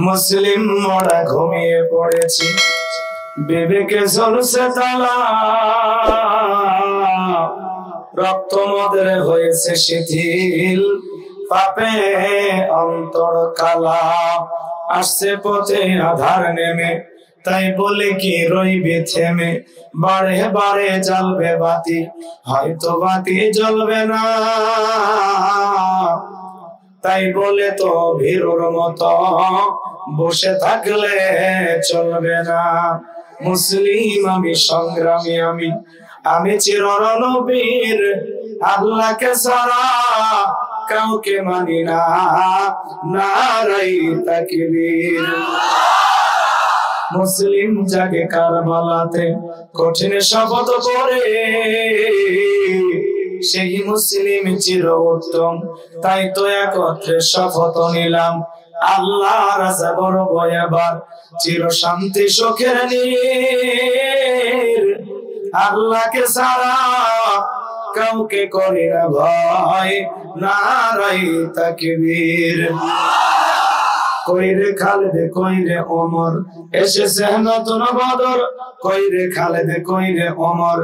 মুসলিম মোরা ঘুমিয়ে পড়েছি, বিবেকে জ্বলছে তালা, রক্ত মদের হয়েছে শিথিল, পাপে অন্তর কালা। আসছে পথে আধার নেমে, তাই বলে কি রইবে থেমে, বারে বারে জ্বলবে বাতি, হয়তো বাতি জ্বলবে না। তাই বলে তো ভীরুর মতো বসে থাকলে চলবে না। মুসলিম আমি, সংগ্রামী আমি, আমি চিররণবীর, আল্লাহকে ছাড়া কাউকে মানি না, নারাই তাকবীর। মুসলিম জাগে কারবালাতে কঠিন শপথ করে, সেই মুসলিম চির উত্তম, তাই তো একত্রে শপথ নিলাম, আল্লাহ রাজা বড় ভয়াবার, চির শান্তি সুখের নীর। আল্লাহকে ছাড়া কাউকে করি না ভয়, নারাই তাকবীর। কইরে খালেদে কইরে ওমর, এসেছে নতুন বদর, কইরে খালেদে কইরে ওমর,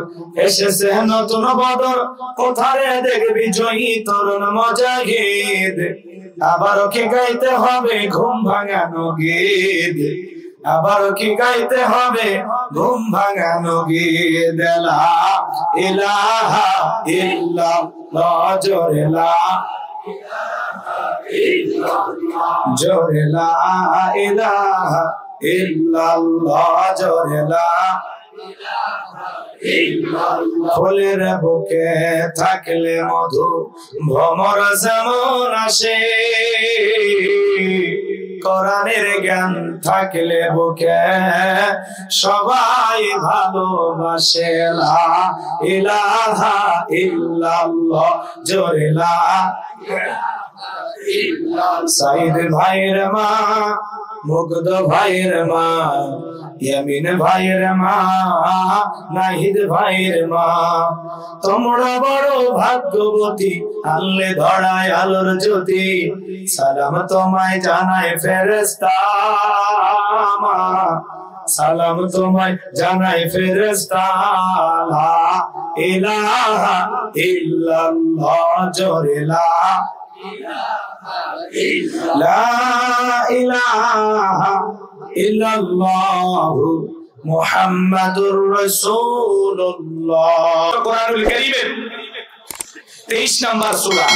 এসেছে নতুন বদর। কোথায় দেখবি জয়ী তরুণ মুজাহিদ, আবারও কি গাইতে হবে ঘুম ভাঙানো গীত, আবারও কি গাইতে হবে ঘুম ভাঙানো গীত। লা ইলাহা ইল্লাল্লাহ, জোরে লা জোরে লা ইলাহা ইল্লাল্লাহ, জোরে লা ফুলের বুকে থাকলে মধু ভ্রমর যেমন আসে, কোরআনের জ্ঞান থাকলে বুকে সবাই ভালোবাসে। লা ইলাহা ইল্লাল্লাহ, জোরে লা সাইদ ভাইয়ের মা, মুগ্ধ ভাইয়ের মা, ইয়ামিন ভাইয়ের মা, নাহিদ ভাইয়ের মা, তোমরা বড় ভাগ্যবতী, আল্লে ধরায় আলোর জ্যোতি, সালাম তোমায় জানায় ফেরেশতা মা, সালাম তোমায় জানায় ফেরেশতা। লা ইলাহা ইল্লাল্লাহ, জোরে লা লা ইলাহা ইল্লাল্লাহু মুহাম্মাদুর রাসূলুল্লাহ। কোরআনুল কারীমের 23 নাম্বার সূরা,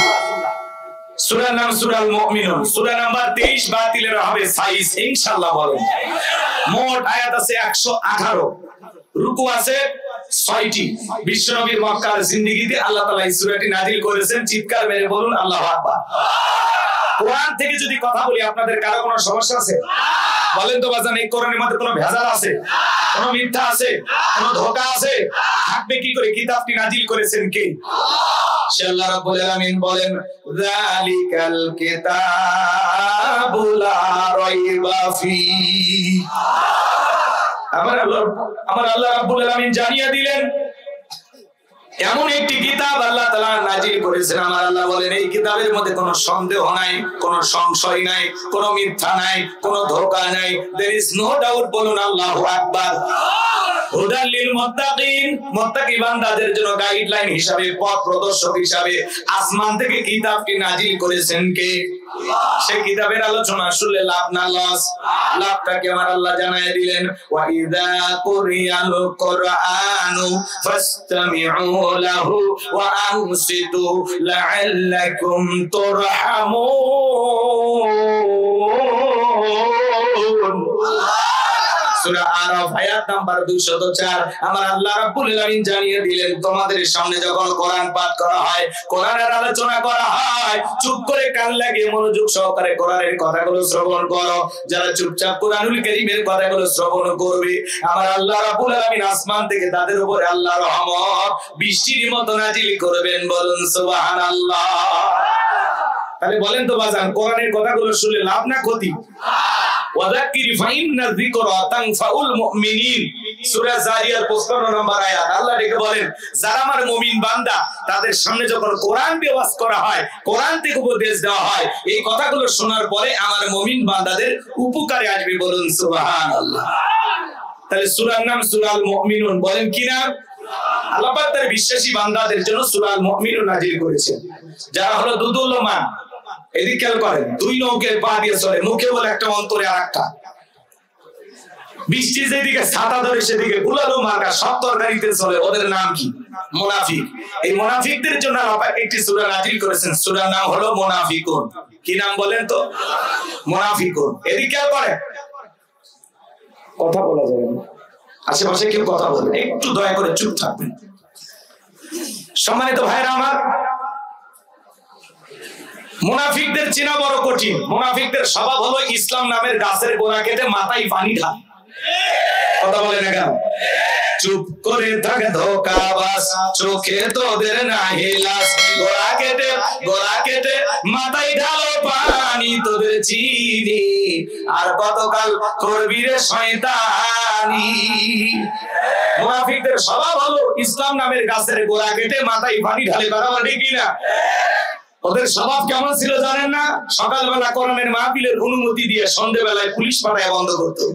সূরার নাম সূরাল মুমিনুন, সূরা নাম্বার 23। বাতিলের হবে সাইজ ইনশাআল্লাহ বলেন। মোট আয়াত আছে 118, রুকু আছে 6টি। বিশ্বনবীর মক্কার জিন্দেগিতে আল্লাহ তাআলা এই সূরাটি নাযিল করেছেন। চিৎকার মেরে বলুন আল্লাহু আকবার। কোরআন থেকে যদি কথা বলি আপনাদের কারো কোনো সমস্যা আছে? বলেন তো বাজান, এই কোরআনের মধ্যে কোনো ভেজাল আছে, কোনো মিথ্যা আছে, কোনো ধোঁকা আছে? থাকবে কি করে? কিতাবটি নাযিল করেছেন কে? সে আল্লাহ রাব্বুল আলামিন বলেন, যালিকাল কিতাবু লা রাইবা ফি। আমার আল্লাহ রাব্বুল আলামিন জানিয়ে দিলেন এমন একটি কিতাব আল্লাহ তাআলা নাযিল করেছেন। আমার আল্লাহ বলেন এই কিতাবের মধ্যে কোনো সন্দেহ নাই, কোনো সংশয় নাই, কোনো মিথ্যা নাই, কোনো ধোঁকা নাই। there is no doubt। বলুন আল্লাহু আকবার। হুদাল লিল মুত্তাকিন, মুত্তাকি বান্দাদের জন্য গাইডলাইন হিসাবে, পথ প্রদর্শক হিসাবে আসমান থেকে কিতাবটি নাযিল করেছেন কে? সেই কিতাবের আলোচনা শুনলে লাভ না লস? লাভটাকে আমার আল্লাহ জানায় দিলেন, ওয়া ইযা কুরিয়াল কুরআনু ফাসতামিউ লাহু ওয়া আনসিতু লাআল্লাকুম তুরহামুন। সূরা আরাফ আয়াত নাম্বার 204। আমার আল্লাহ রাব্বুল আলামিন জানিয়ে দিলেন তোমাদের সামনে যখন কোরআন পাঠ করা হয়, কোরআনের আলোচনা করা হয়, চুপ করে কান লাগিয়ে মনোযোগ সহকারে কোরআনের কথাগুলো শ্রবণ করো। যারা চুপচাপ কোরআনুল কারীমের কথাগুলো শ্রবণ করবে, আমার আল্লাহ রাব্বুল আলামিন আসমান থেকে তাদের উপরে আল্লাহর রহমত বৃষ্টির মতো নাজিল করবেন। বলুন সুবহানাল্লাহ। তাহলে বলেন তো বাজান, কোরআনের কথাগুলো শুনলে লাভ না ক্ষতি? ওয়াযাক্কির ফাইন্না যিকরা তানফাউল মুমিনিন। সূরা জারিয়ার 55 নম্বর আয়াত আল্লাহ ডেকে বলেন যারা আমার মুমিন বান্দা তাদের সামনে যখন কোরআন দিয়ে ওয়াজ করা হয়, কোরআন থেকে উপদেশ দেওয়া হয়, এই কথাগুলো শোনার পরে আমার মুমিন বান্দাদের উপকারে আসবে। বলুন সুবহানাল্লাহ। তাহলে সূরার নাম সূরাল মুমিনুন। বলেন কি নাম? আল্লাহ পাক তার বিশ্বাসী বান্দাদের জন্য সূরাল মুমিনুন নাযিল করেছেন, যারা হলো দুদুল্যমান। এদিকে খেয়াল করেন, দুই নৌকের পা দিয়ে চলে, মুখে বলে একটা অন্তরে আরেকটা। বৃষ্টি যেদিকে ছাতা ধরে সেদিকে গুলালো মার্কা সব তরকারিতে চলে, ওদের নাম কি? মুনাফিক। এই মুনাফিকদের জন্য আল্লাহ পাক একটি সূরা নাযিল করেছেন, সূরার নাম হলো মুনাফিকুন। কি নাম বলেন তো? মুনাফিকুন। এদিকে খেয়াল করেন, কথা বলা যাবে না, আশেপাশে কেউ কথা বলবেন, একটু দয়া করে চুপ থাকবেন। সম্মানিত ভাইরা আমার, মুনাফিকদের চেনা বড় কঠিন। মুনাফিকদের স্বভাব হলো ইসলাম নামের গাছের গোড়া কেটে মাথায় পানি ঢাল। কথা বলে না কেন? চুপ করে থাকে ধোঁকাবাজ, চোখে তোদের নাহি লাজ, গোড়া কেটে মাথায় ঢালো পানি, তোদের চিনি আর কতকাল করবি রে শয়তানি। মুনাফিকদের স্বভাব হলো ইসলাম নামের গাছের গোড়া কেটে মাথায় পানি ঢালে। কথা বলে ঠিক না? ওদের স্বভাব কেমন ছিল জানেন না? সকালবেলা কোরআনের মাহফিলের অনুমতি দিয়ে সন্ধ্যেবেলায় পুলিশ পাঠায় বন্ধ করতো।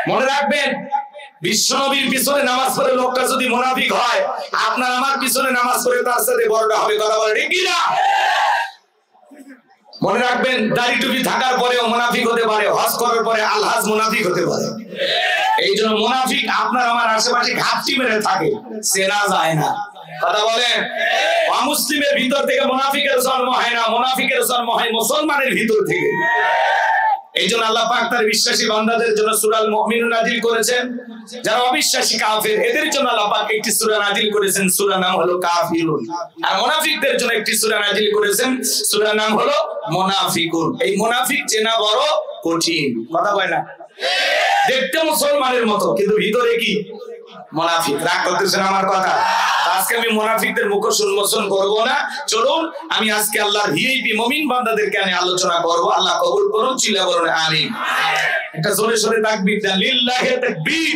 মনে রাখবেন, বিশ্বনবীর পিছনে নামাজ পড়ে লোকটা যদি মুনাফিক হয়, আপনার আমার পিছনে নামাজ পড়ে তার সাথে বড়টা হবে। কথা বলে ঠিক না? মনে রাখবেন, দাড়ি টুপি থাকার পরেও মুনাফিক হতে পারে, হজ করার পরে আলহাজ মুনাফিক হতে পারে। এই জন্য মুনাফিক আপনার আমার আশেপাশে ঘাপটি মেরে থাকে, চেনা যায় না। কথা বলেন, অমুসলিমের ভিতর থেকে মুনাফিকের জন্ম হয় না, মুনাফিকের জন্ম হয় মুসলমানের ভিতর থেকে। এই জন্য আল্লাহ পাক তার বিশ্বাসী বান্দাদের জন্য সূরাল মুমিনুন নাযিল করেছেন। যারা অবিশ্বাসী কাফের, এদের জন্য আল্লাহ পাক একটি সূরা নাযিল করেছেন, সূরার নাম হলো কাফিরুন। আর মুনাফিকদের জন্য একটি সূরা নাযিল করেছেন, সূরার নাম হলো মুনাফিকুন। এই মুনাফিক চেনা বড় কঠিন। কথা বলে না? দেখতে মুসলমানের মতো, কিন্তু ভিতরে কি? মুনাফিক। রাগ করতেছেন আমার কথা? আজকে আমি মুনাফিকদের মুখোশ উন্মোচন করব না। চলুন আমি আজকে আল্লাহর ভিআইপি মুমিন বান্দাদেরকে নিয়ে আলোচনা করব। আল্লাহ কবুল করুন, চিল্লা বলুন আমিন। একটা জোরে সোরে তাকবীর দেন, লিল্লাহি তাকবীর।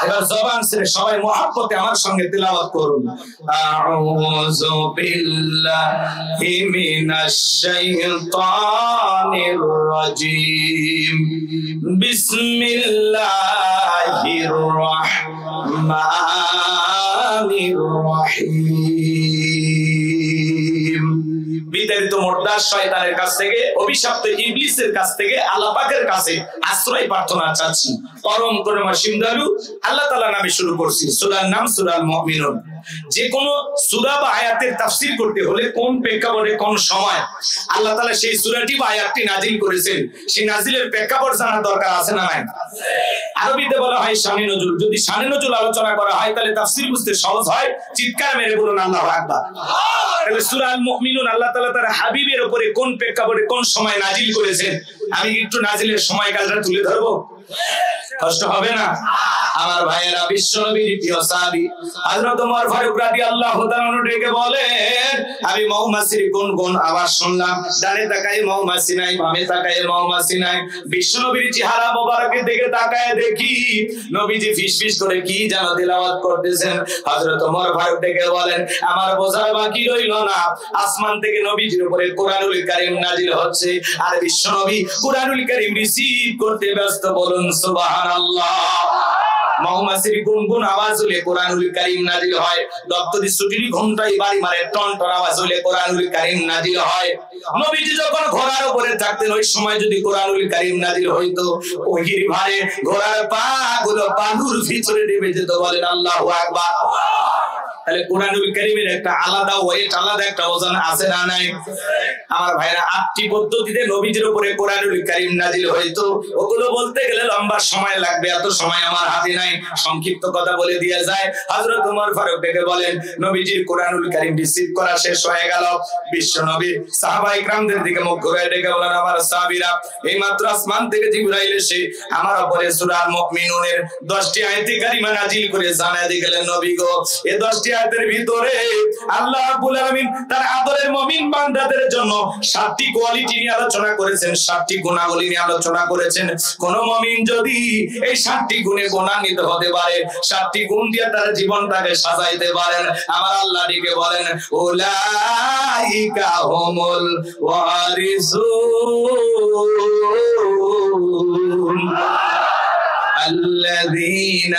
এবার জবান ছেড়ে সবাই মুহাব্বতে আমার সঙ্গে তিলাওয়াত করুন। আউযু বিল্লাহি মিনাশ শাইতানির রাজীম। বিসমিল্লাহির রাহমানির রাহিম। বিতাড়িত মুর্দার শয়তানের কাছ থেকে, অভিশপ্ত ইবলিসের কাছ থেকে আল্লাহ পাকের কাছে আশ্রয় প্রার্থনা চাচ্ছি। পরম করুণাময় দয়ালু আল্লাহ তাআলার নামে শুরু করছি। সূরার নাম সূরাল মুমিনুন। যে কোন সূরা বা আয়াতের তাফসীর করতে হলে কোন প্রেক্ষাপটে কোন সময় আল্লাহ তাআলা সেই সূরাটি বা আয়াতটি নাযিল করেছেন, সেই নাযিলের প্রেক্ষাপট জানার দরকার আছে না নাই? আরবিতে বলা হয় শানে নজুল। যদি শানে নজুল আলোচনা করা হয় তাহলে তাফসীর বুঝতে সহজ হয়। চিৎকার মেরে বলুন আল্লাহু আকবার। তাহলে সূরাল মুমিনুন আল্লাহ তাআলা তার হাবিবের উপরে কোন প্রেক্ষাপটে কোন সময় নাযিল করেছেন, আমি একটু নাযিলের সময়কালটা তুলে ধরবো, কষ্ট হবে না? আমার ভাইয়েরা, বিশ্বনবীর প্রিয় সাহাবী হযরত ওমর ফারুক রাদিয়াল্লাহু তাআলা ডেকে বলেন, আমি মৌমাছির গুনগুন আওয়াজ শুনলাম। ডানে তাকাই মৌমাছি নাই, বামে তাকাই মৌমাছি নাই। বিশ্বনবীর চেহারা মোবারকের দিকে তাকায় দেখি নবীজি ফিসফিস করে কি যেন তেলাওয়াত করতেছেন। হযরত ওমর ফারুক ডেকে বলেন, আমার বোঝার বাকি রইল না, আসমান থেকে নবীজির উপরে কোরআনুল কারীম নাযিল হচ্ছে, আর বিশ্বনবী কোরআনুল কারীম রিসিভ করতে ব্যস্ত। বলুন সুবহানাল্লাহ। মৌমাছির গুনগুন আওয়াজ হলে কোরআনুল কারীম নাযিল হয়। দপ্তরি ছুটির ঘন্টায় বাড়ি মারে টন টন আওয়াজ হলে কোরআনুল কারীম নাযিল হয়। নবীজি যখন ঘোড়ার উপরে থাকতেন, ওই সময় যদি কোরআনুল কারীম নাযিল হইতো, ওহির ভারে ঘোড়ার পা গুলো বালুর ভিতরে নেমে যেত। বলেন আল্লাহু আকবার। তাহলে কোরআনুল কারীমের একটা আলাদা ওয়েট, আলাদা একটা ওজন আছে না নাই? আমার ভাইরা, 8টি পদ্ধতিতে নবীজির উপরে কোরআনুল কারীম নাযিল হইতো। ওগুলো বলতে গেলে লম্বা সময় লাগবে, এত সময় আমার হাতে নাই, সংক্ষিপ্ত কথা বলে দিয়ে যায়। হযরত ওমর ফারুক ডেকে বলেন, নবীজির কোরআনুল কারীম রিসিভ করা শেষ হয়ে গেল। বিশ্ব নবী সাহাবায়ে কিরামদের দিকে মুখ ঘুরিয়ে ডেকে বলেন, আমার সাহাবীরা, এইমাত্র আসমান থেকে জিবরাইল এসে আমার উপরে সূরা মুমিনুনের 10টি আয়াতে কারিমা নাযিল করে জানায় দিয়ে গেলেন, নবী গো, এই 10টি আয়াতের ভিতরে আল্লাহ রাব্বুল আলামিন তার আদরের মুমিন বান্দাদের জন্য 7টি কোয়ালিটি নিয়ে আলোচনা করেছেন, 7টি গুণাবলী নিয়ে আলোচনা করেছেন। কোন মুমিন যদি এই 7টি গুণে গুণান্বিত হতে পারে, 7টি গুণ দিয়ে তার জীবনটাকে সাজাইতে পারেন, আমার আল্লাহ ডেকে বলেন উলাইকা হুমুল ওয়ারিসুন الذين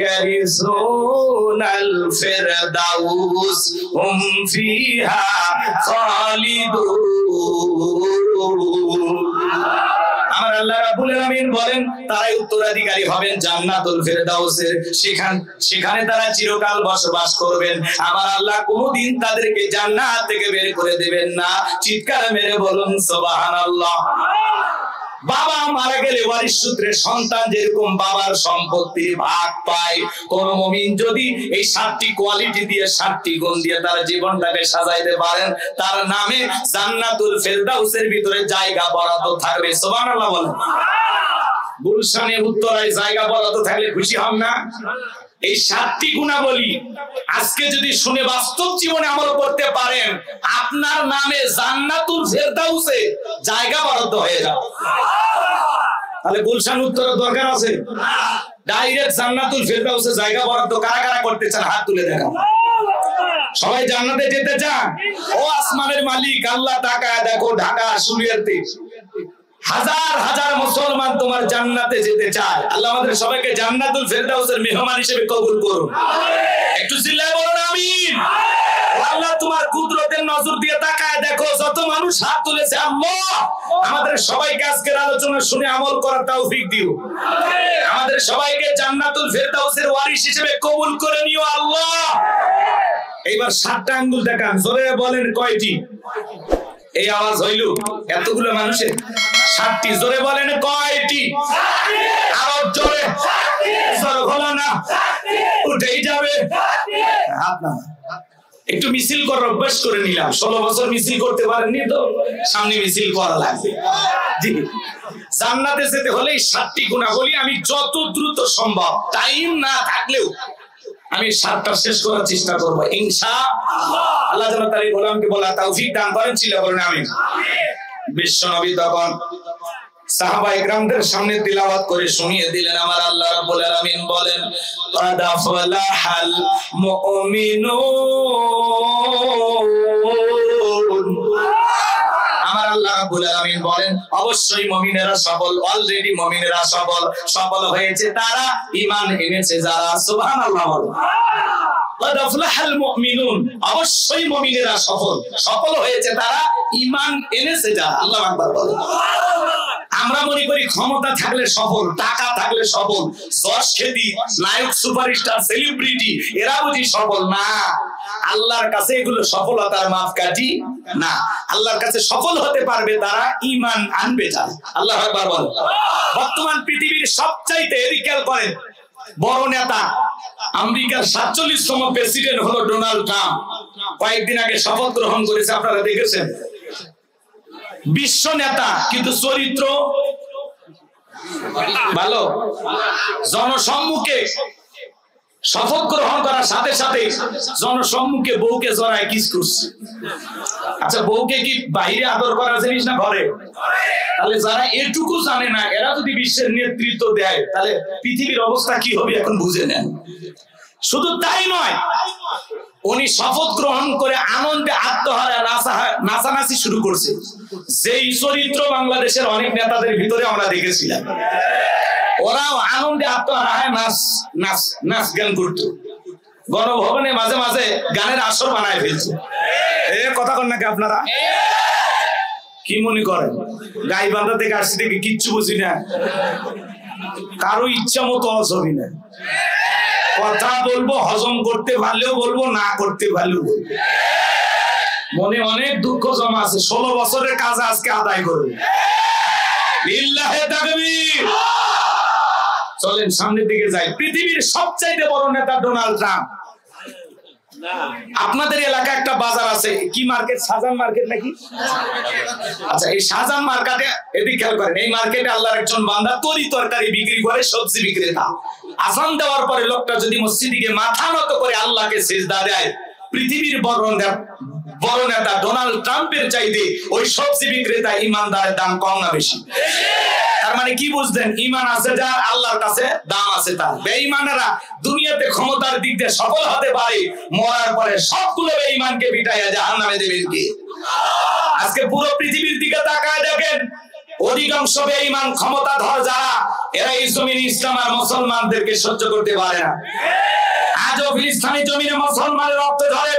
يرثون الفردوس هم فيها خالدون। আমার আল্লাহ রাব্বুল আলামিন বলেন তারাই উত্তরাধিকারী হবেন জান্নাতুল ফেরদাউসের, সেখানে তারা চিরকাল বসবাস করবেন। আমার আল্লাহ কোনদিন তাদেরকে জান্নাত থেকে বের করে দেবেন না। চিৎকার মেরে বলুন সুবহানাল্লাহ। বাবা মারা গেলে ওয়ারিশ সূত্রে সন্তান যেরকম বাবার সম্পত্তির ভাগ পায়, কোন মুমিন যদি এই 7টি কোয়ালিটি দিয়ে 7টি গুণ দিয়ে তার জীবনটাকে সাজাইতে পারেন, তার নামে জান্নাতুল ফেরদাউসের ভিতরে জায়গা বরাদ্দ থাকবে। সুবহানাল্লাহ বলেন। গুলশানে উত্তরায় জায়গা বরাদ্দ থাকলে খুশি হন না? এই 7টি গুণাবলী আজকে যদি শুনে বাস্তব জীবনে আমল করতে পারেন, আপনার নামে জান্নাতুল ফেরদাউসে জায়গা বরাদ্দ হয়ে যাবে। তাহলে গুলশান উত্তরের দরকার আছে? ডাইরেক্ট জান্নাতুল ফেরদাউসে জায়গা বরাদ্দ কারা কারা করতে চান হাত তুলে দেখান। সবাই জান্নাতে যেতে চান? ও আসমানের মালিক আল্লাহ, তাকায় দেখো ঢাকা আশুলিয়াতে হাজার হাজার মুসলমান তোমার জান্নাতে যেতে চায়। আল্লাহ আমাদের সবাইকে জান্নাতুল ফেরদাউসের মেহমান হিসেবে কবুল করুন। একটু চিল্লায় বলুন আমিন। আল্লাহ তোমার কুদরতের নজর দিয়ে তাকায় দেখো যত মানুষ হাত তুলেছে, আল্লাহ আমাদের সবাইকে আজকের আলোচনা শুনে আমল করার তৌফিক দিও। আমাদের সবাইকে জান্নাতুল ফেরদাউসের ওয়ারিশ হিসেবে কবুল করে নিও আল্লাহ। এইবার 7টা আঙ্গুল দেখান, জোরে বলেন কয়টি? এই আওয়াজ হইল এতগুলো মানুষের 7টি, জোরে বলেন কয়টি? আরো জোরে, জোরে হলো না, উঠেই যাবে। আপনার একটু মিছিল করার অভ্যাস করে নিলাম, 16 বছর মিছিল করতে পারেননি তো সামনে মিছিল করা লাগবে। জি, জান্নাতে যেতে হলে এই 7টি গুণাবলী আমি যত দ্রুত সম্ভব, টাইম না থাকলেও আমি 7টা শেষ করার চেষ্টা করবো ইনশাআল্লাহ। আল্লাহ যেন তার এই গোলামকে বলা তৌফিক দান করেন। ছিল বলেন আমিন। বিশ্ব নবী তখন সাহাবা ইকরামদের সামনে তিলাওয়াত করে শুনিয়ে দিলেন। আমার আল্লাহ রাব্বুল আলামিন বলেন قد أفلح المؤمنون। আমার আল্লাহ রাব্বুল আলামিন বলেন অবশ্যই মুমিনেরা সফল, অলরেডি মুমিনেরা সফল হয়েছে তারা, ঈমান এনেছে যারা। সুবহানাল্লাহ বলেন। قد أفلح المؤمنون, অবশ্যই মুমিনেরা সফল হয়েছে তারা, ঈমান এনেছে যারা। আল্লাহু আকবার বলেন। আমরা মনে করি ক্ষমতা থাকলে সফল, টাকা থাকলে সফল, যশ খ্যাতি, নায়ক, সুপারস্টার, সেলিব্রিটি এরা বুঝি সফল না। আল্লাহর কাছে এগুলো সফলতার মাপকাঠি না। আল্লাহর কাছে সফল হতে পারবে তারা, ঈমান আনবে যারা। আল্লাহু আকবার বলেন। বর্তমান পৃথিবীর সবচাইতে এদিকাল করেন বড় নেতা, আমেরিকার 47তম প্রেসিডেন্ট হলো ডোনাল্ড ট্রাম্প। কয়েকদিন আগে শপথ গ্রহণ করেছে, আপনারা দেখেছেন। বিশ্ব নেতা কিন্তু চরিত্র ভালো। জনসম্মুখে শপথ গ্রহণ করার সাথে সাথে জনসম্মুখে বউকে জড়ায় কিস করছে। আচ্ছা, বউকে কি বাইরে আদর করার জিনিস না ঘরে? তাহলে যারা এটুকু জানে না, এরা যদি বিশ্বের নেতৃত্ব দেয় তাহলে পৃথিবীর অবস্থা কি হবে এখন বুঝে নেন। শুধু তাই নয়, উনি শপথ গ্রহণ করে আনন্দে আত্মহারা নাচানাচি শুরু করছে। যেই চরিত্র বাংলাদেশের অনেক নেতাদের ভিতরে আমরা দেখেছিলাম, ওরাও আনন্দে আত্মহারা নাচ গান করতো। গণভবনে মাঝে মাঝে গানের আসর বানায় ফেলছে। কথা কন নাকি আপনারা? কি মনে করেন গাইবান্ধা থেকে আসছি থেকে কিচ্ছু বুঝি না? কারো ইচ্ছা মতো ছবি না, কথা বলবো, হজম করতে পারলেও বলবো, না করতে পারলেও বলবো। মনে অনেক দুঃখ জমা আছে, 16 বছরের কাজ আজকে আদায় করবে। লিল্লাহে তাকবীর। চলেন সামনের দিকে যাই। পৃথিবীর সবচাইতে বড় নেতা ডোনাল্ড ট্রাম্প। আপনাদের এলাকায় একটা বাজার আছে, কি মার্কেট? শাহজাহান মার্কেট নাকি? আচ্ছা, এই শাহজাহান মার্কেটে এদিকে খেয়াল করেন, এই মার্কেটে আল্লাহর একজন বান্দা তরি তরকারি বিক্রি করে, সবজি বিক্রেতা। আযান দেওয়ার পরে লোকটা যদি মসজিদে গিয়ে মাথা নত করে আল্লাহকে সিজদা দেয়, পৃথিবীর বড় নেতা ডোনাল্ড ট্রাম্পের চাইতে ওই সবজি বিক্রেতা ইমানদারের দাম কম না বেশি? তার মানে কি বুঝলেন? ইমান আছে যার, আল্লাহর কাছে দাম আছে তার। বেঈমানেরা দুনিয়াতে ক্ষমতার দিক দিয়ে সফল হতে পারে, মরার পরে সবগুলো বেঈমানকে পিটাইয়া জাহান্নামে দেবেন কে? আজকে পুরো পৃথিবীর দিকে তাকায় দেখেন, অধিকাংশ বেঈমান ক্ষমতাধর যারা, এরা এই জমিনে ইসলাম আর মুসলমানদেরকে সহ্য করতে পারে না। আজও ফিলিস্তিনি জমিনে মুসলমানের রক্ত ঝরে,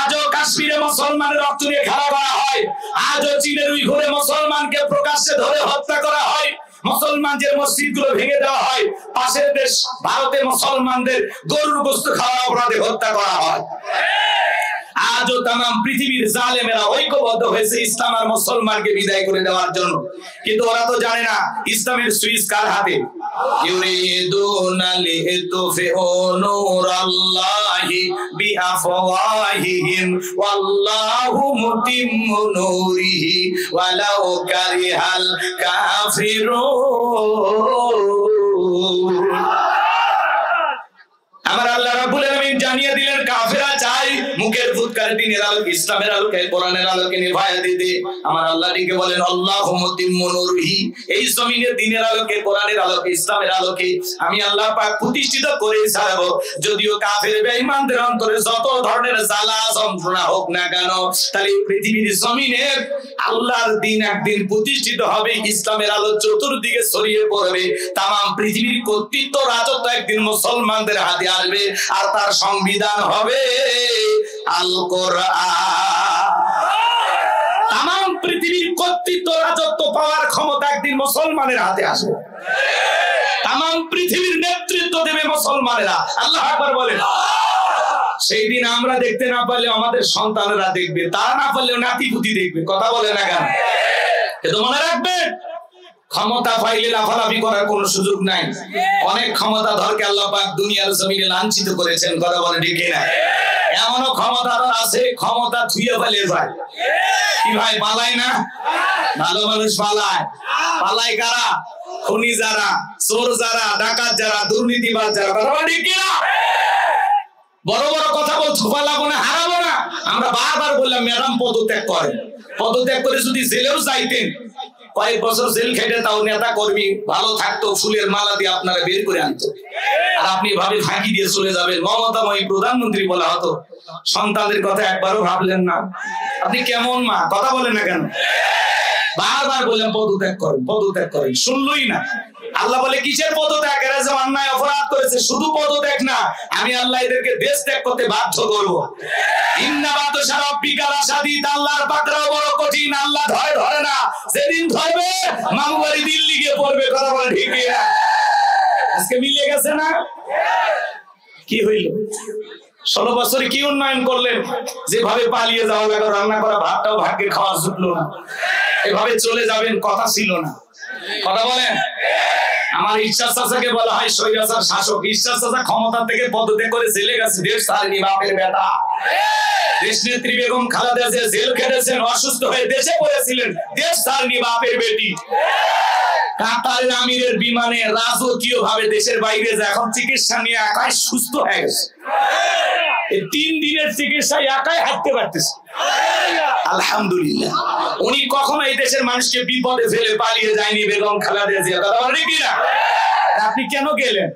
আজও কাশ্মীরে মুসলমানের রক্ত নিয়ে খেলা করা হয়, আজও চীনের উইঘুরে মুসলমানকে প্রকাশ্যে ধরে হত্যা করা হয়, মুসলমানদের মসজিদগুলো ভেঙে দেওয়া হয়, পাশের দেশ ভারতে মুসলমানদের গরুর গোশত খাওয়ার অপরাধে হত্যা করা হয়। আজও তাম পৃথিবীর জালেমেরা ঐক্যবদ্ধ হয়েছে ইসলাম আর মুসলমানকে বিদায় করে দেওয়ার জন্য, কিন্তু ওরা তো জানে না ইসলামের সুইচ কার হাতে। ইউরিদুনা লিতুফিউ নূরাল্লাহি বিআফওয়াহিহিম ওয়াল্লাহু মুতিম্মু নূরিহি ওয়ালাউ কারিহাল কাফিরুন। আমার আল্লাহ রাব্বুল আলামিন জানিয়ে দিলেন, কাফেররা চাই মুখের ফুৎকারে দিনের আলোকে, ইসলামের আলোকে, কোরআনের আলোকে নিভায়া দিতে। আমার আল্লাহ দিকে বলেন আল্লাহু মুতিম্মু নূরিহি, এই জমিনে দিনের আলোকে, কোরআনের আলোকে, ইসলামের আলোকে আমি আল্লাহ পাক প্রতিষ্ঠিত করে ছাড়বো। যদিও কাফের বেঈমানদের অন্তরে যত ধরনের জ্বালা যন্ত্রণা হোক না কেন, তাহলে পৃথিবীর জমিনে আল্লাহর দিন একদিন প্রতিষ্ঠিত হবে, ইসলামের আলো চতুর্দিকে ছড়িয়ে পড়বে, তামাম পৃথিবীর কর্তৃত্ব রাজত্ব একদিন মুসলমানদের হাতে আসবে, আর তার সংবিধান হবে আল কোরআন। তামাম পৃথিবীর কর্তৃত্ব রাজত্ব পাওয়ার ক্ষমতা একদিন মুসলমানের হাতে আসবে, তামাম পৃথিবীর নেতৃত্ব দেবে মুসলমানেরা। আল্লাহু আকবার বলেন। সেই দিন আমরা দেখতে না পারলে আমাদের সন্তানেরা দেখবে, তারা না পারলেও নাতিপুতি দেখবে। কথা বলে না কেন? কিন্তু মনে রাখবেন, ক্ষমতা পাইলে লাফালাফি করার কোন সুযোগ নাই। অনেক ক্ষমতাধরকে আল্লাহ পাক দুনিয়ার জমিনে লাঞ্ছিত করেছেন। কথা বলে ঠিক না? এমনও ক্ষমতাধর আছে ক্ষমতা থুয়ে ফেলে যায়। কি ভাই, পালায় না? ভালো মানুষ পালায়। পালায় কারা? খুনি যারা, চোর যারা, ডাকাত যারা, দুর্নীতিবাজ যারা। কথা বলে ঠিক না? বড় বড় কথা বলছো, পালাবো না, হারাবো না। আমরা বারবার বললাম ম্যাডাম পদত্যাগ করেন। পদত্যাগ করে যদি জেলেও যাইতেন, কয়েক বছর জেল খেটে তাও নেতা কর্মী ভালো থাকতো, ফুলের মালা দিয়ে আপনারা বের করে আনতো। আর আপনি ভাবে ফাঁকি দিয়ে চলে যাবেন, মমতাময়ী প্রধানমন্ত্রী বলা হতো। সন্তানদের কথা একবারও ভাবলেন না। আপনি কেমন মা? কথা বলেন না কেন? বারবার বললাম পদত্যাগ করেন, পদত্যাগ করেন, শুনলই না। আল্লাহ বলে কিসের পদত্যাগ? এরা যে অন্যায় অপরাধ করেছে, শুধু পদত্যাগ না, আমি আল্লাহ এদেরকে দেশ ত্যাগ করতে বাধ্য করবো। ইন্না বাতশা রাব্বিকা লাশাদীদ, আল্লাহর পাকড়াও বড় কঠিন। আল্লাহ ধরে না, যেদিন ধরবে মামু বাড়ি দিল্লি গিয়ে পড়বে। কথা বলে ঠিক না? আজকে মিলে গেছে না? কি হইল? 16 বছরে কি উন্নয়ন করলেন? যেভাবে পালিয়ে যাওয়া লাগলো, রান্না করা ভাতটাও ভাগ্যে খাওয়া জুটলো না, এভাবে চলে যাবেন কথা ছিল না। কথা বলেন। আমার ঈশ্বর চাচাকে বলা হয় স্বৈরাচার শাসক। ঈশ্বর চাচা ক্ষমতা থেকে পদত্যাগ করে জেলে গেছে, দেশ ছাড়েনি, বাপের বেটা। দেশ নেত্রী বেগম খালেদা জিয়া জেল খেটেছেন, অসুস্থ হয়ে দেশে পড়েছিলেন, দেশ ছাড়েনি, বাপের বেটি। কাতারের আমিরের বিমানে রাজকীয় ভাবে দেশের বাইরে যায়, এখন চিকিৎসা নিয়ে একাই সুস্থ হয়ে গেছে। 3 দিনের চিকিৎসায় একাই হাঁটতে পারতেছে। আলহামদুলিল্লাহ। উনি কখনো এই দেশের মানুষকে বিপদে ফেলে পালিয়ে যায়নি, বেগম খালেদা জিয়া। কথা বলেন কি না? আপনি কেন গেলেন?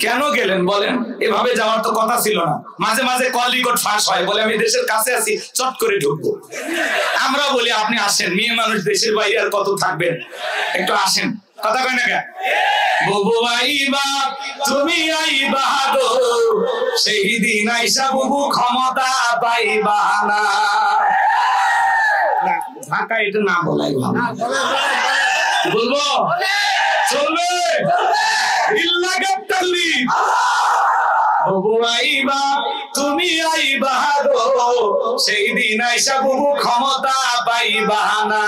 কেন গেলেন বলেন? এভাবে যাওয়ার তো কথা ছিল না। মাঝে মাঝে কল রেকর্ড ফাঁস হয়, বলে আমি দেশের কাছে আছি, চট করে ঢুকবো। আমরা বলি আপনি আসেন, মেয়ে মানুষ দেশের বাইরে আর কত থাকবেন, একটু আসেন। কথা কয় না কেন? বুবু আইবা তুমি আইবা গো, সেই দিন আইসা বুবু ক্ষমতা পাইবা না। ঢাকা এটা না বলাই ভালো। বলবো চলবে? ইল্লা গাত্তালি। বুবু আইবা তুমি আইবা গো, সেই দিন আইসা বুবু ক্ষমতা পাইবা না।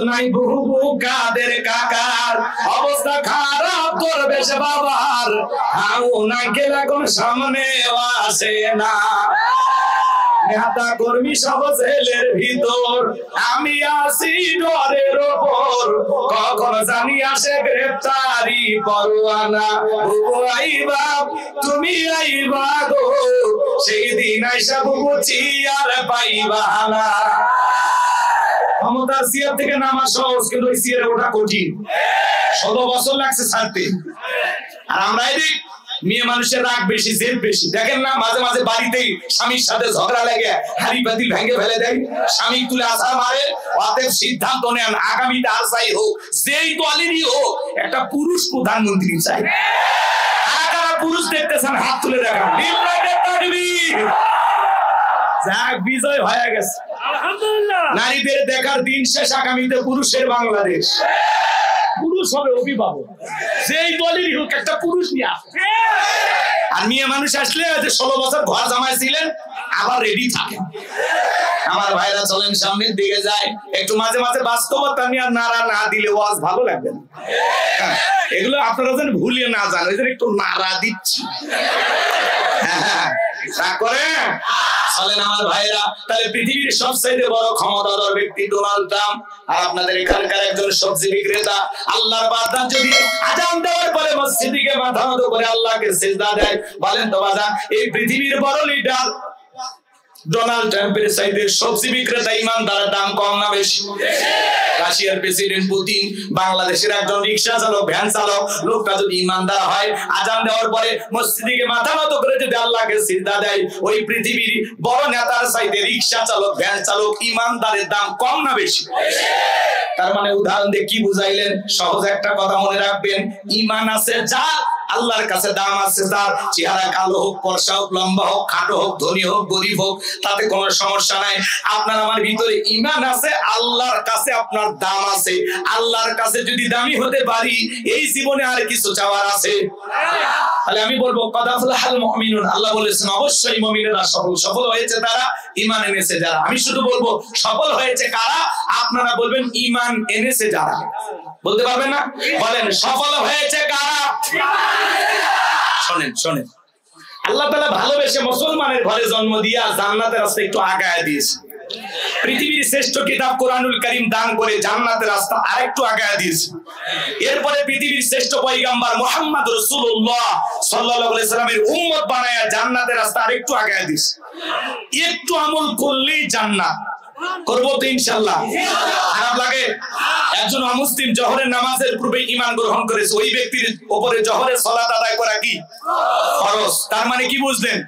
নাই বুবু কাদের কাকার অবস্থা খারাপ করবে সে বাবার, হাউ না গেলে কোন সামনে আসে না। নেতা কর্মী সব জেলের ভিতর, আমি আসি ডরের ওপর, কখন জানি আসে গ্রেফতারি পরোয়ানা। বুবু আইবা তুমি আইবা গো, সেই দিন আইসা বুবু চিয়ার পাইবা না। ক্ষমতার চেয়ার থেকে নামা সহজ, কিন্তু ওই চেয়ারে ওঠা কঠিন। 16 বছর লাগছে ছাড়তে। আর আমরা এদিক মেয়ে মানুষের রাগ বেশি, জেদ বেশি। দেখেন না মাঝে মাঝে বাড়িতেই স্বামীর সাথে ঝগড়া লেগে হাড়ি পাতিল ভেঙে ফেলে দেয়, স্বামী তুলে আছাড় মারে। অতএব সিদ্ধান্ত নেন আগামীতে আর যাই হোক, যেই দলেরই হোক, একটা পুরুষ প্রধানমন্ত্রী চাই। কারা পুরুষ দেখতেছেন হাত তুলে দেখান। যাক, বিজয় হয়ে গেছে আলহামদুলিল্লাহ। নারীদের দেখার দিন শেষ, আগামীতে পুরুষের বাংলাদেশ। পুরুষ হবে অভিভাবক, যেই দলেরই হোক একটা পুরুষ নিয়ে আসে। আর মেয়ে মানুষ আসলে 16 বছর ঘর জামাইছিলেন, আবার রেডি থাকেন। আমার ভাইরা চলেন সামনের দিকে যায়, একটু মাঝে মাঝে বাস্তবতা নিয়ে নাড়া না দিলে ওয়াজ ভালো লাগবে না। এগুলো আপনারা যেন ভুলিয়ে না যান, ওই জন্য একটু নাড়া দিচ্ছি। চলেন আমার ভাইরা, তাহলে পৃথিবীর সবচেয়ে বড় ক্ষমতাধর ব্যক্তি ডোনাল্ড ট্রাম্প, আর আপনাদের এখানকার একজন সবজি বিক্রেতা। আল্লাহর বান্দা যদি আযান দেওয়ার পরে মসজিদে গিয়ে মাথা নত করে আল্লাহকে সিজদা দেয়, বলেন তো বাজান, এই পৃথিবীর বড় লিডার ডোনাল্ড ট্রাম্পের চাইতে সবজি বিক্রেতা ইমানদারের দাম কম না বেশি? রাশিয়ার প্রেসিডেন্ট পুতিন, বাংলাদেশের একজন রিক্সা চালক, ভ্যান চালক, লোকটা যদি ইমানদার হয়, আযান দেওয়ার পরে মসজিদে গিয়ে মাথা নত করে যদি আল্লাহকে সিজদা দেয়, ওই পৃথিবীর বড় নেতার চাইতে রিক্সা চালক, ভ্যান চালক ইমানদারের দাম কম না বেশি? তার মানে উদাহরণ দিয়ে কি বুঝাইলেন? সহজ একটা কথা মনে রাখবেন, ঈমান আছে যা, আল্লাহর কাছে দাম আছে তার। চেহারা কালো হোক, ফর্সা হোক, লম্বা হোক, খাটো হোক, ধনী হোক, গরিব হোক, তাতে কোনো সমস্যা নাই। আপনার আমার ভিতরে ঈমান আছে, আল্লাহর কাছে আপনার দাম আছে। আল্লাহর কাছে যদি দামি হতে পারি, এই জীবনে আর কিছু চাওয়ার আছে? তাহলে আমি বলবো কদ আফলাহাল মুমিনুন, আল্লাহ বলেছেন অবশ্যই মুমিনেরা সফল। সফল হয়েছে তারা ঈমান এনেছে যারা। আমি শুধু বলবো সফল হয়েছে কারা, আপনারা বলবেন ঈমান এনেছে যারা। বলতে পারবেন না? বলেন সফল হয়েছে কারা? শোনেন শোনেন, আল্লাহ তাআলা ভালোবেসে মুসলমানের ঘরে জন্ম দিয়া জান্নাতের রাস্তা একটু আগায় দিয়েছে। পৃথিবীর শ্রেষ্ঠ কিতাব কোরআনুল কারীম দান করে জান্নাতের রাস্তা আরেকটু আগায় দিয়েছে। এরপরে পৃথিবীর শ্রেষ্ঠ পয়গম্বর মুহাম্মদ রাসূলুল্লাহ সাল্লাল্লাহু আলাইহি সাল্লামের উম্মত বানায়া জান্নাতের রাস্তা আরেকটু আগায় দিয়েছে। একটু আমল করলেই জান্নাত। করবো তো ইনশাআল্লাহ? খারাপ লাগে? একজন অমুসলিম জোহরের নামাজের পূর্বে ঈমান গ্রহণ করেছে, ওই ব্যক্তির উপরে জোহরের সালাত আদায় করা কি ফরজ। তার মানে কি বুঝলেন?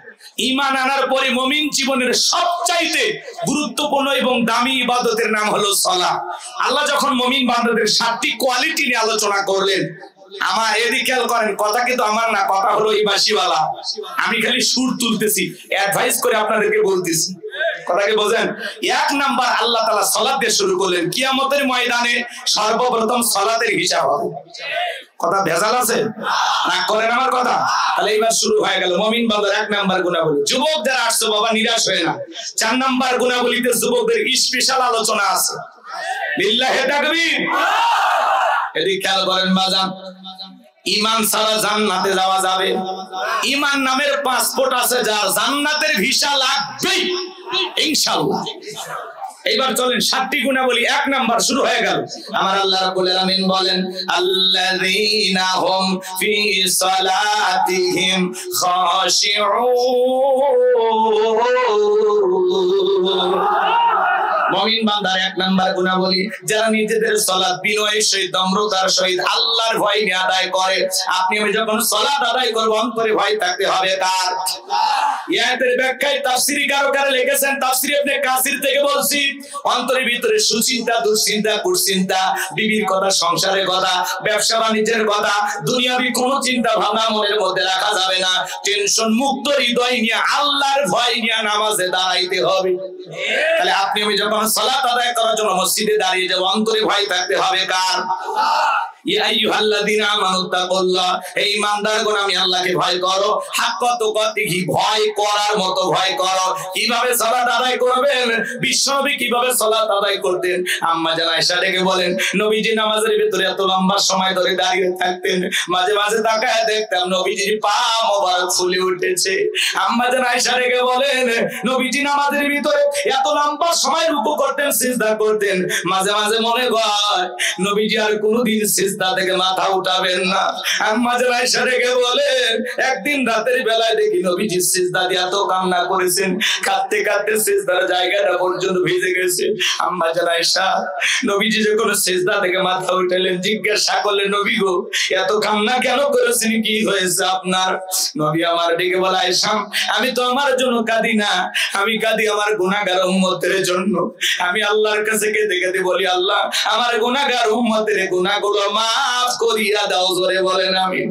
ঈমান আনার পরে মুমিন জীবনের সবচাইতে গুরুত্বপূর্ণ এবং দামি ইবাদতের নাম হলো সালাত। আল্লাহ যখন মুমিন বান্দাদের 7টি কোয়ালিটি নিয়ে আলোচনা করলেন, আমার এদিকে খেয়াল করেন, কথা কিন্তু আমার না, কথা হলো এই বাঁশিওয়ালা। আমি খালি সুর তুলতেছি, অ্যাডভাইস করে আপনাদেরকে বলতেছি। কথাকে বোঝেন? 1 নাম্বার আল্লাহ তাআলা সালাত দিয়ে শুরু করলেন। কিয়ামতের ময়দানে সর্বপ্রথম সালাতের হিসাব হবে। কথা ভেজাল আছে না? করেন আমার কথা? তাহলে এইবার শুরু হয়ে গেল মুমিন বান্দার 1 নাম্বার গুণাবলী। যুবক যারা আসছো বাবা, নিরাশ হয় না। 4 নাম্বার গুণাবলীতে যুবকদের স্পেশাল আলোচনা আছে। লিল্লাহি তাকবীর। এদিকে খেয়াল করেন বাজান, ঈমান ছাড়া জান্নাতে যাওয়া যাবে? ঈমান নামের পাসপোর্ট আছে যার, জান্নাতের ভিসা লাগবেই ইনশাআল্লাহ। এইবার চলেন 7টি গুণাবলী। 1 নাম্বার শুরু হয়ে গেল। আমার আল্লাহ রাব্বুল আলামিন বলেন, আল্লাযীনা হুম ফি সালাতিহিম খাশিউন। মুমিন বান্দার 1 নাম্বার গুণাবলী, যারা নিজেদের সালাত বিনয়ের সহিত, নম্রতার সহিত, আল্লাহর ভয় নিয়ে আদায় করে। আপনি আমি যখন সালাত আদায় করব, অন্তরে ভয় থাকতে হবে কার? আয়াতের ব্যাখ্যায় তাফসীরি কারকেরা লিখেছেন, তাফসীর ইবনে কাসির থেকে বলছি, অন্তরের ভিতরে সুচিন্তা, দুশ্চিন্তা, কুচিন্তা, বিবির কথা, সংসারের কথা, ব্যবসা বাণিজ্যের কথা, দুনিয়াবি কোনো চিন্তা ভাবনা মনের মধ্যে রাখা যাবে না। টেনশন মুক্ত হৃদয় নিয়ে, আল্লাহর ভয় নিয়ে নামাজে দাঁড়াইতে হবে। তাহলে আপনি আমি যখন সালাত আদায় করার জন্য মসজিদে দাঁড়িয়ে যাব, অন্তরে ভয় থাকতে হবে কার? ইয়া আইয়ুহাল্লাযীনা আমানু তাকুল্লাহ, এই ইমানদারগণ আমি আল্লাহকে ভয় করো, হাক্কা তুকাতিহি, ভয় করার মতো ভয় করো। কিভাবে সালাত আদায় করবেন? বিশ্বনবী কিভাবে সালাত আদায় করতেন? আম্মা জান আয়েশা ডেকে বলেন, নবীজি নামাজের ভিতরে এত লম্বা সময় ধরে দাঁড়িয়ে থাকতেন, মাঝে মাঝে তাকায় দেখতাম নবীজির পা মোবারক ফুলে উঠেছে। আম্মা জান আয়েশা ডেকে বলেন, নবীজি নামাজের ভিতরে এত লম্বা সময় রুকু করতেন, সিজদা করতেন, মাঝে মাঝে মনে হয় নবীজি আর কোনোদিন সিজদা থেকে মাথা উঠাবেন না। আম্মা জান আয়েশা ডেকে বলেন, একদিন রাতের বেলায় দেখি নবীজি সিজদা দিয়ে এত কান্না করেছেন, কাঁদতে কাঁদতে সিজদার জায়গাটা পর্যন্ত ভিজে গেছে। আম্মা জান আয়েশা নবীজি যখন সিজদা থেকে মাথা উঠালেন, জিজ্ঞাসা করলেন, নবী গো এত কান্না কেন করেছেন, কি হয়েছে আপনার? নবী আমার ডেকে বলে, আয়েশা আমি তো আমার জন্য কাঁদি না, আমি কাঁদি আমার গুনাহগার উম্মতের জন্য। আমি আল্লাহর কাছে কেঁদে কেঁদে বলি, আল্লাহ আমার গুনাহগার উম্মতের গুনাহগুলো মাফ করিয়া দাও। জোরে বলেন আমিন।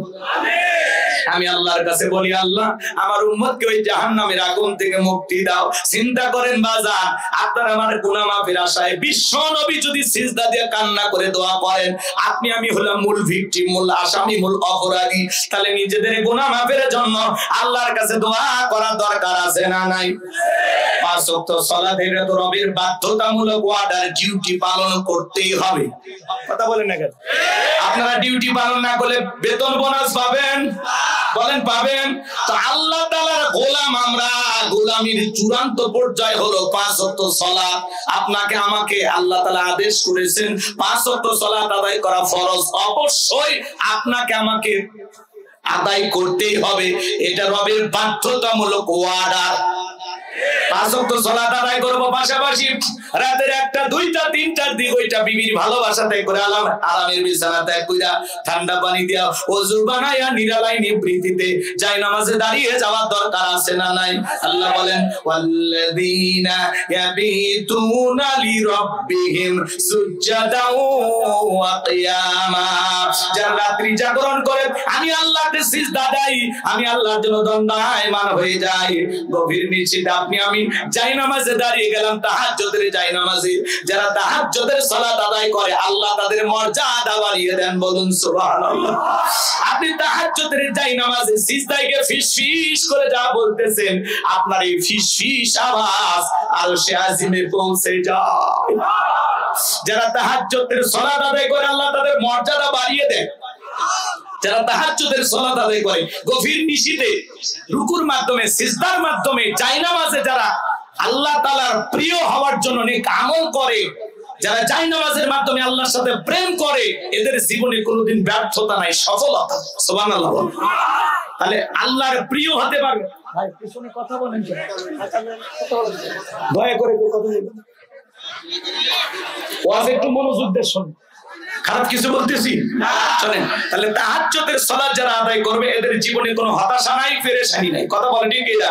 আমি আল্লাহর কাছে বলি, আল্লাহ আমার উম্মতকে ওই জাহান্নামের আগুন থেকে মুক্তি দাও। চিন্তা করেন বাজার, আপনার আমার গুনাহ মাফের আশায় বিশ্ব নবী যদি সিজদা দিয়ে কান্না করে দোয়া করেন, আপনি আমি হলাম মূল ভিকটিম, মূল আসামি, মূল অপরাধী। তাহলে নিজেদের গুনাহ মাফের জন্য আল্লাহর কাছে দোয়া করার দরকার আছে না নাই? পাঁচ ওয়াক্ত সালাতের তো রবের বাধ্যতামূলক অর্ডার, ডিউটি পালন করতেই হবে। কথা বলেন না কেন? আপনারা ডিউটি পালন না করলে বেতন বোনাস পাবেন? বলেন পাবেন? তো আল্লাহ তাআলার গোলাম আমরা, গোলামির চূড়ান্ত পর্যায় হলো পাঁচ ওয়াক্ত সালাত। আপনাকে আমাকে আল্লাহ তাআলা আদেশ করেছেন পাঁচ ওয়াক্ত সালাত আদায় করা ফরজ, অবশ্যই আপনাকে আমাকে আদায় করতেই হবে। এটা রবের বাধ্যতামূলক অর্ডার। পাঁচ ওয়াক্ত সালাত আদায় করব, পাশাপাশি রাতের 1টা 2টা 3টার দিকে ওইটা বিবির ভালোবাসা ত্যাগ করে আরামের বিছানা ত্যাগ কইরা ঠান্ডা পানি দিয়া ওযু বানায়া নিরালাই নিবৃত্তিতে যায় নামাজে দাঁড়িয়ে যাওয়ার দরকার আছে না নাই? আল্লাহ বলেন, ওয়াল্লাযীনা ইয়াবিতুনা লিরাব্বিহিম সুজদাও ওয়া কিয়ামা, যারা রাত্রি জাগরণ করে আমি আল্লাহকে সিজদা দেই, আমি আল্লাহর জন্য দণ্ডায়মান হয়ে যাই। গভীর নিশিতে আপনি আমি যাই নামাজে দাঁড়িয়ে গেলাম, তাহাজ্জুদের যাই নামাজে, যারা তাহাজ্জুদের সালাত আদায় করে আল্লাহ তাদের মর্যাদা বাড়িয়ে দেন। বলুন সুবহানাল্লাহ। আপনি তাহাজ্জুদের যাই নামাজে সিজদায় গিয়ে ফিসফিস করে যা বলতেছেন, আপনার এই ফিসফিস আওয়াজ আরশে আজিমে পৌঁছে যায়। যারা তাহাজ্জুদের সালাত আদায় করে আল্লাহ তাদের মর্যাদা বাড়িয়ে দেন। যারা তাহাজ্জুদের সালাত আদায় করে গভীর নিশিতে রুকুর মাধ্যমে, সিজদার মাধ্যমে, জায়নামাজে যারা আল্লাহ তাআলার প্রিয় হওয়ার জন্য নেক আমল করে, যারা জায়নামাজের মাধ্যমে আল্লাহর সাথে প্রেম করে, এদের জীবনে কোনোদিন ব্যর্থতা নাই, সফলতা। সুবহানাল্লাহ। তাহলে আল্লাহর প্রিয় হতে পারবে। ভাই পিছনে কথা বলেন, দয়া করে কথা বলবেন, ওয়াজ একটু মনোযোগ দিয়ে শুনুন। খারাপ কিছু বলতেছি চলেন। তাহলে তাহাজ্জুদের সালাত যারা আদায় করবে এদের জীবনে কোনো হতাশা নাই, পেরেশানি নাই। কথা বলে ঠিক কিনা?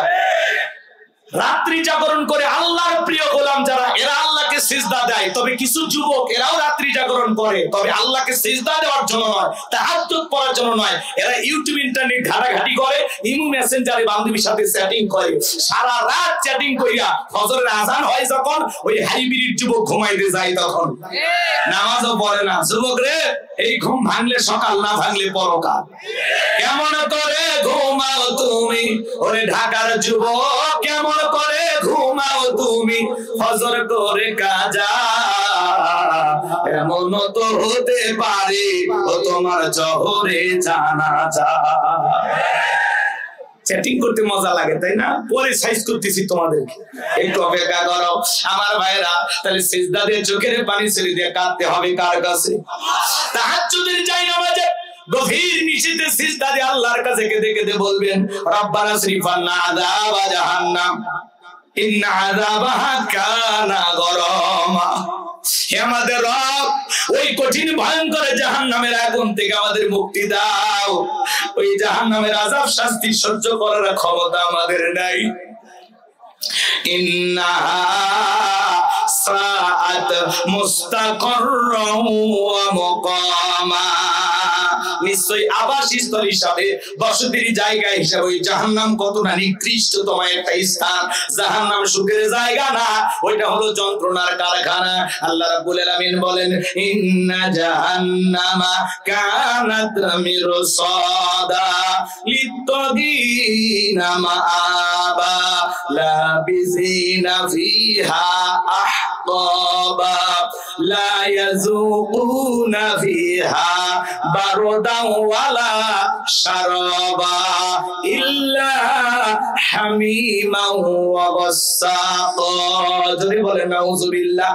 রাত্রি জাগরণ করে আল্লাহর প্রিয় গোলাম যারা, এরা আল্লাহকে সিজদা দেয়। তবে কিছু যুবক এরাও রাত্রি জাগরণ করে, তবে আল্লাহকে সিজদা দেওয়ার জন্য নয়, তাহাজ্জুদ পড়ার জন্য নয়। এরা ইউটিউব, ইন্টারনেট ঘাটাঘাটি করে, ইমো মেসেঞ্জারে বান্ধবীর সাথে চ্যাটিং করে, সারা রাত চ্যাটিং কইরা ফজরের আজান হয় যখন, ওই হাইব্রিড যুবক ঘুমাইতে যায় তখন নামাজও পড়ে না। যুবক রে, এই ঘুম ভাঙলে সকাল, না ভাঙলে পরকাল। কেমন করে ঘুমাও তুমি ওরে ঢাকার যুবক, কেমন করে ঘুমাও তুমি ফজর করে কাজা, এমন তো হতে পারে ও তোমার জহরে জানাজা। চ্যাটিং করতে মজা লাগে তাই না? পরে সাইজ করতেছি তোমাদেরকে, একটু অপেক্ষা করো আমার ভাইরা। তাহলে সিজদা দিয়ে চোখের পানি ছেড়ে দিয়ে কাঁদতে হবে কার কাছে? তাহাজ্জুদের জায়নামাজে গভীর নিশিতে সিজদা দিয়ে আল্লাহর কাছে কেঁদে কেঁদে বলবেন, রব্বানা সরিফান্না আযাবা জাহান্নাম ইন্না আযাবাহা কানা গরামা। হে আমাদের রব, ওই কঠিন ভয়ঙ্কর জাহান্নামের আগুন থেকে আমাদের মুক্তি দাও। ওই জাহান্নামের আযাব শাস্তি সহ্য করার ক্ষমতা আমাদের নাই। ইন্নাহা সাআত মুস্তাকাররাও ওয়া মুকামা। নিশ্চয়ই আবাসস্থল হিসাবে বসতির জায়গা হিসাবে ওই জাহান্নাম কতটা নিকৃষ্টতম একটা স্থান। জাহান্নাম সুখের জায়গা না, ওইটা হলো যন্ত্রণার কারখানা। আল্লাহ রাব্বুল আলামিন বলেন ইন্না জাহান্নামা কানাত মিরসাদা লিত্তাগিনা মাআবা লাবিসিনা ফিহা আহকাবা লা ইয়াযুকুনা ফিহা বারদান ওয়ালা শারাবা ইল্লা হামিমান ওয়া গাসসাকা। যদি বলেন নাউযুবিল্লাহ।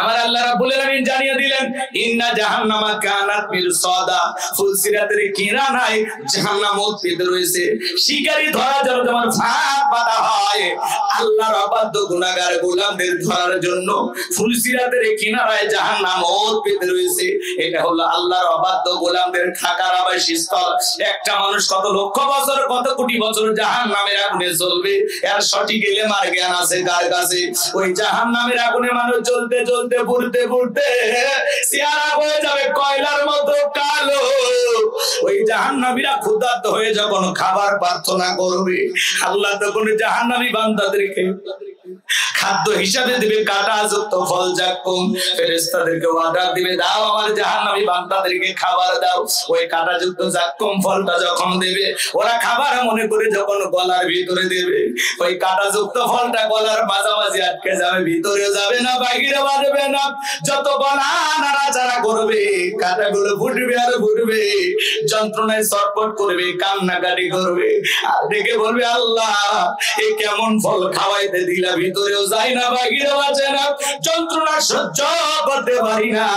আমার আল্লাহ রাব্বুল আলামিন জানিয়ে দিলেন ইন্না জাহান্নামা কানাত মিরসাদা, ফুলসিরাতের কিনারায় জাহান্নাম উৎপেতে রয়েছে। শিকারী ধরার জন্য যেমন ফাঁদ পাতা হয়, আল্লাহর অবাধ্য গুনাহগার গোলামদের ধরার জন্য ফুলসিরাতের কিনারায় জাহান্নাম উৎপেতে রয়েছে। এটা হলো আল্লাহর অবাধ্য গোলামদের থাকার আবাসস্থল। একটা মানুষ কত লক্ষ বছর কত কোটি বছর জাহান্নামের আগুনে জ্বলবে, এর সঠিক ইলমার জ্ঞান আছে কার কাছে? ওই জাহান্নামের আগুনে মানুষ জ্বলতে জ্বলতে পুড়তে পুড়তে চেহারা হয়ে যাবে কয়লার মতো কালো। ওই জাহান্নামীরা ক্ষুধার্ত হয়ে যখন খাবার প্রার্থনা করবে, আল্লাহ তখন জাহান্নামী বান্দাদেরকে খাদ্য হিসাবে দিবে কাঁটাযুক্ত ফল জাক্কুম। ফেরেশতাদেরকে অর্ডার দিবে, দাও আমার জাহান্নামী বান্দাদেরকে খাবার দাও। ওই কাঁটাযুক্ত জাক্কুম ফলটা যখন দেবে, ওরা খাবার মনে করে যখন গলার ভিতরে দেবে, ওই কাঁটাযুক্ত ফলটা গলার মাঝামাঝি আটকে যাবে, ভিতরে যাবে না, বাইরে বাজবে না। যত গলা নাড়াচাড়া করবে, কাঁটাগুলো ফুটবে আর ফুটবে, যন্ত্রণায় ছটফট করবে, কান্নাকাটি করবে, আর দেখে বলবে আল্লাহ এ কেমন ফল খাওয়াইতে দিলা, ভিতরেও যায় না, বাইরেও আছে না, যন্ত্রণা সহ্য করতে পারি না।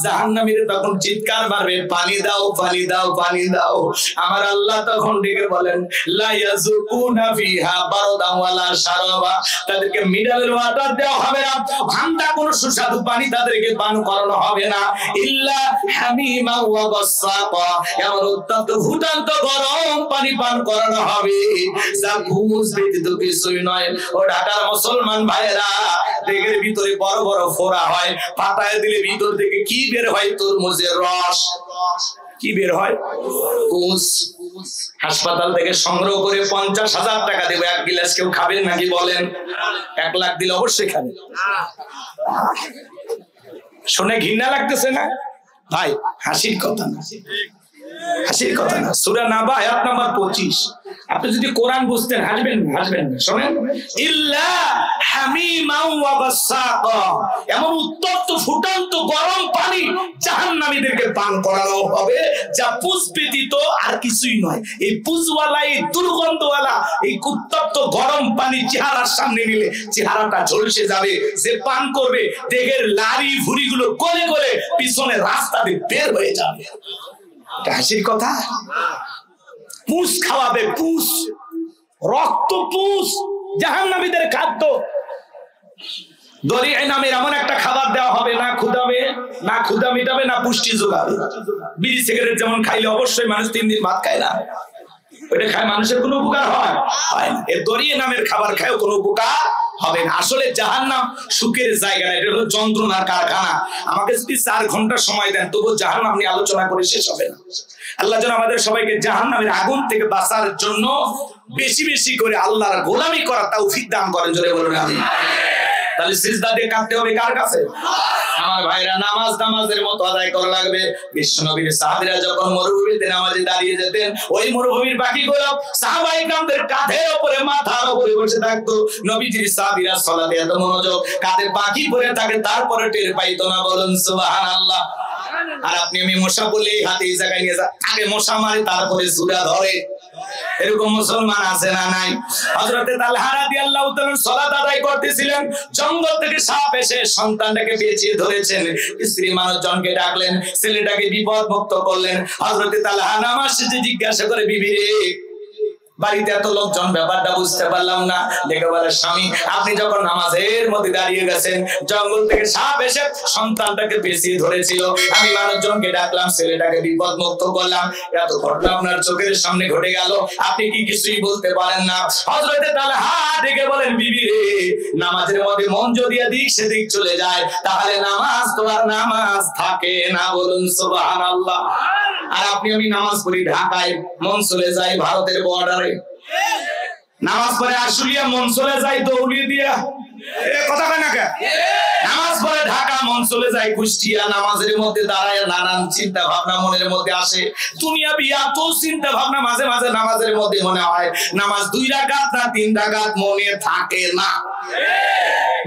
জাহান্নামীরা তখন চিৎকার মারবে, পানি দাও, পানি দাও, পানি দাও। আমার আল্লাহ তখন ডেকে বলেন লা ইয়াযুকুনা ফিহা বারদান ওয়ালা শারাবা, তাদেরকে মিনারেল ওয়াটার দেওয়া হবে না, ঠান্ডা কোনো সুস্বাদু পানি তাদেরকে পান করানো হবে না। ইল্লা হামিমা ওয়া গাসসাকা, এমন অত্যন্ত ফুটন্ত গরম পানি পান করানো হবে যা ঘুষ ব্যতীত কিছুই নয়। ও ঢাকার মুসলমান ভাইরা, দেহের ভিতরে বড় বড় ফোড়া হয়, পাতায় দিলে ভিতর থেকে কি বের হয়? তরমুজের রস। কি বের হয়? পুষ। হাসপাতাল থেকে সংগ্রহ করে 50,000 টাকা দেবো, এক গিলাস কেউ খাবেন নাকি বলেন? 1 লাখ দিলে অবশ্যই খাবেন। শুনে ঘৃণা লাগতেছে না ভাই? হাসির কথা না, হাসির কথা না। সূরা নাবা আয়াত নাম্বার 25। আপনি যদি কোরআন বুঝতেন হাসবেন, হাসবেন না। শুনেন, ইল্লা হামিমান ওয়া গাসসাকা, এমন উত্তপ্ত ফুটন্ত গরম পানি জাহান্নামীদেরকে পান করানো হবে যা পুষ ব্যতীত আর কিছুই নয়। এই পুষওয়ালা, এই দুর্গন্ধওয়ালা, এই উত্তপ্ত গরম পানি চেহারার সামনে নিলে চেহারাটা ঝলসে যাবে। যে পান করবে দেহের লাড়ি ভুঁড়িগুলো গলে গলে পিছনে রাস্তা দিয়ে বের হয়ে যাবে। হাসির কথা? পুষ খাওয়াবে, পুষ, রক্ত পুষ, জাহান্নামীদের খাদ্য। দরিয়া নামের এমন একটা খাবার দেওয়া হবে, না ক্ষুধাবে, না ক্ষুধা মিটাবে, না পুষ্টি যোগাবে। বিড়ি সিগারেট যেমন খাইলে অবশ্যই মানুষ 3 দিন ভাত খায় না, ওইটা খায় মানুষের কোনো উপকার হয়? হয় না। এই দরিয়া নামের খাবার খায় কোনো উপকার হবে না। আসলে জাহান্নাম সুখের জায়গা না, এটা হলো যন্ত্রণার কারখানা। আমাকে যদি 4 ঘন্টা সময় দেন তবু জাহান্নাম নিয়ে আলোচনা করে শেষ হবে না। আল্লাহ যেন আমাদের সবাইকে জাহান্নামের আগুন থেকে বাঁচার জন্য বেশি বেশি করে আল্লাহর গোলামি করা তৌফিক দান করেন। জোরে বলুন আমিন। তাহলে সিজদা দিয়ে কাঁদতে হবে কার কাছে? আমার ভাইরা, নামাজের মতো আদায় করা লাগবে। বিশ্বনবীর সাহাবীরা যখন মরুভূমিতে নামাজে দাঁড়িয়ে যেতেন, ওই মরুভূমির বাকিগুলো সাহাবায়ে কেরামদের কাঁধের উপরে, মাথার উপরে বসে থাকতো। নবীজির সাহাবীরা সালাতে এত মনোযোগ, কাঁধে পাখি পরে থাকে, তারপরে টের পাইতো না। বলুন সুবহানাল্লাহ। আর আপনি আমি মশা বলে হাতে এই জায়গায় নিয়ে যা, আগে মশা মারে তারপরে সূরা ধরে। এরকম মুসলমান আছে না নাই? হযরতে তালহা রাদিয়াল্লাহু তাআলা সালাত আদায় করতেছিলেন, জঙ্গল থেকে সাপ এসে সন্তানটাকে পেঁচিয়ে ধরেছেন। স্ত্রী মানুষজনকে ডাকলেন, ছেলেটাকে বিপদ মুক্ত করলেন। হযরতে তালহা নামাজ শেষে জিজ্ঞাসা করে, বিবি রে বাড়িতে এত লোকজন, ব্যাপারটা বুঝতে পারলাম না। দেখে বলে স্বামী আপনি যখন নামাজের মধ্যে দাঁড়িয়ে গেছেন, জঙ্গল থেকে সাপ এসে সন্তানটাকে পেঁচিয়ে ধরেছিল, আমি মানুষজনকে ডাকলাম, ছেলেটাকে বিপদ মুক্ত করলাম, এত ঘটনা আপনার চোখের সামনে ঘটে গেল, আপনি কি কিছুই বলতে পারেন না? হযরতে তালহা ডেকে বলেন, বিবি রে, নামাজের মধ্যে মন যদি এদিক সেদিক চলে যায় তাহলে নামাজ তো আর নামাজ থাকে না। বলুন সুবহানাল্লাহ। আর আপনি আমি নামাজ পড়ি ঢাকায়, মন চলে যায় ভারতের বর্ডারে। নামাজ পড়ে আশুলিয়া, মন চলে যায় দৌলতদিয়া। কথা কয় না কে? নামাজ পড়ে ঢাকা, মন চলে যায় কুষ্টিয়া। নামাজের মধ্যে দাঁড়ায় নানান চিন্তা ভাবনা মনের মধ্যে আসে, দুনিয়াবি এত চিন্তা ভাবনা মাঝে মাঝে নামাজের মধ্যে মনে হয় নামাজ 2 রাকাত না 3 রাকাত মনে থাকে না।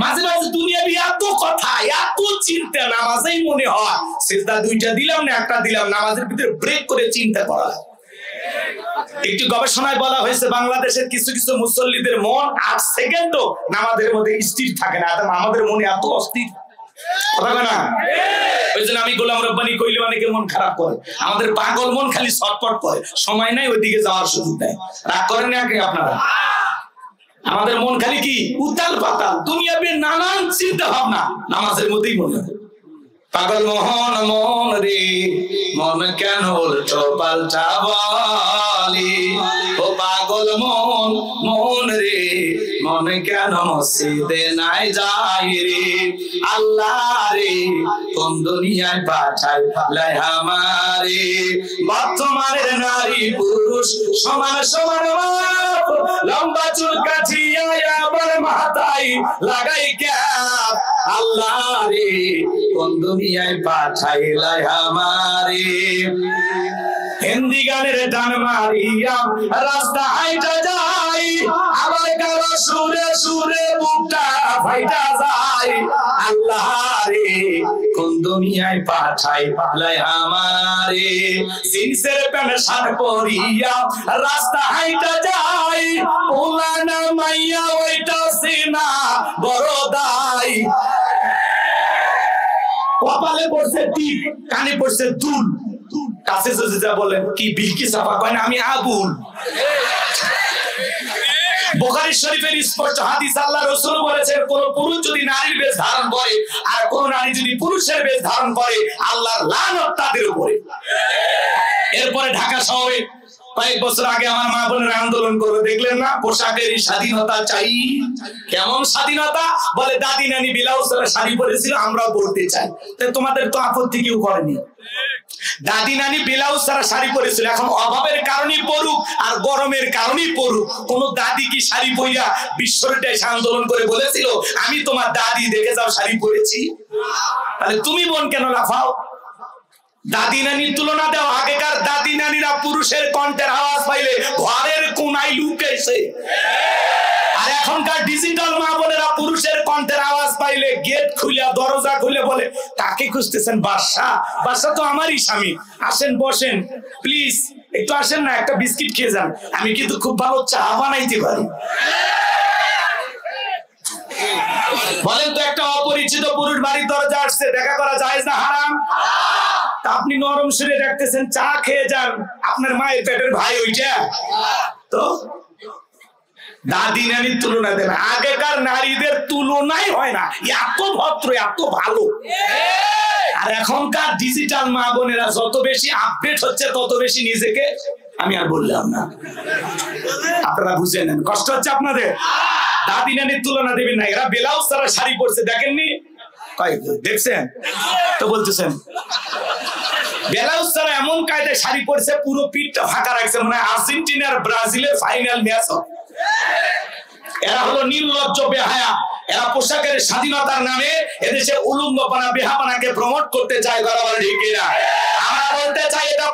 মাঝে মাঝে দুনিয়াবি এত কথা, এত চিন্তা, নামাজেই মনে হয় সিজদা 2টা দিলাম না 1টা দিলাম। নামাজের ভিতরে ব্রেক করে চিন্তা করা। একটি গবেষণায় বলা হয়েছে বাংলাদেশের কিছু কিছু মুসল্লিদের মন 8 সেকেন্ডও নামাজের মধ্যে স্থির থাকে না। আমাদের মনে এত অস্থির, কথা না? ওই জন্য আমি গোলাম রব্বানি কইলে অনেকে মন খারাপ করে। আমাদের পাগল মন খালি ছটফট করে, সময় নাই ওইদিকে যাওয়ার সুযোগ নাই। রাগ করেন না কি আপনারা? আমাদের মন খালি কি উতাল পাতাল, দুনিয়াবি নানান চিন্তা ভাবনা নামাজের মধ্যেই মনে হয়। পাগল মোহন মন রে, মন কেন উল্টো পাল্টা বলি, ও পাগল মন মন রে, মন কেন মসজিদে নাই যাই রে, আল্লাহ রে কোন দুনিয়ায় পাঠাই লাই আমারে। বর্তমানের নারী পুরুষ সমান সমান, লম্বা চুল কাটিয়া আবার মাথায় লাগাই ক্যাপ, আল্লাহ রে কোন দুনিয়ায় পাঠাইলাই আমারে। হিন্দি গানের টান মারিয়া রাস্তা হাইটা যাই, আবার কারো সুরে সুরে বুকটা ফাইটা যায়, আল্লাহ রে কোন দুনিয়ায় পাঠাইলাই আমারে। জিন্সের প্যান্ট শার্ট পরিয়া রাস্তা হাইটা যাই, ওলানা মাইয়া ওইটা সিনা বড় দাই। কপালে পড়ছে টিপ, কানে পড়ছে দুল, কাছে যা বলেন কি বিলকি সাফা কয় না, আমি আবুল। বুখারী শরীফের স্পষ্ট হাদিস, আল্লাহ রাসূল বলেছেন কোন পুরুষ যদি নারীর বেশ ধারণ করে আর কোন নারী যদি পুরুষের বেশ ধারণ করে, আল্লাহর লানত তাদের উপরে। এরপরে ঢাকা শহরে কয়েক বছর আগে আমার মা বোনের আন্দোলন করে, দেখলেন না? পোশাকের স্বাধীনতা চাই। কেমন স্বাধীনতা? বলে দাদি নানি ব্লাউজ ছাড়া শাড়ি পরেছিল, আমরাও পরতে চাই। তোমাদের তো আপত্তি কেউ করেনি। দাদি নানি ব্লাউজ ছাড়া শাড়ি পরেছিল, এখন অভাবের কারণেই পরুক আর গরমের কারণেই পরুক। কোন দাদি কি শাড়ি পরিয়া বিশ্বরোডে এসে আন্দোলন করে বলেছিল আমি তোমার দাদি দেখে যাও শাড়ি পরেছি? তাহলে তুমি বোন কেন লাফাও? দাদি নানির তুলনা দেওয়া, আগেকার দাদি নানিরা পুরুষের কণ্ঠের আওয়াজ পাইলে ঘরের কোনায় লুকাইছে, আর এখনকার ডিজিটাল মা বোনেরা পুরুষের কণ্ঠের আওয়াজ পাইলে গেট খুলে দরজা খুলে বলে কাকে খুঁজতেছেন? বাদশা, বাদশা তো আমারই স্বামী, আসেন বসেন প্লিজ, একটু আসেন না, একটা বিস্কিট খেয়ে যান, আমি কিন্তু খুব ভালো চা বানাইতে পারি। বলেন তো, একটা অপরিচিত পুরুষ বাড়ির দরজা আসছে, দেখা করা জায়েজ না হারাম? আপনি নরম সুরে দেখতেছেন, চা খেয়ে যান, আপনার মায়ের পেটের ভাই ওইটা তো। দাদি নানির তুলনা দেন, আগেকার নারীদের তুলনাই হয় না, এত ভদ্র এত ভালো। আর এখনকার ডিজিটাল মা বোনেরা যত বেশি আপডেট হচ্ছে তত বেশি নিজেকে, আমি আর বললাম না, আপনারা বুঝে নেন, কষ্ট হচ্ছে আপনাদের। দাদি নানির তুলনা দেবেন না, এরা ব্লাউজ ছাড়া শাড়ি পরছে, দেখেননি? দেখছেন তো বলতেছেন ব্লাউজ ছাড়া এমন কায়দায় শাড়ি পরছে, পুরো পিঠটা ফাঁকা রাখছে, মানে আর্জেন্টিনার ব্রাজিলের ফাইনাল ম্যাচ। এরা হলো নির্লজ্জ বেহায়া, এরা পোশাকের স্বাধীনতার নামে এদেশে উলঙ্গপনা বেহাপানাকে প্রমোট করতে চায়। আমরা বলতে চাই এটা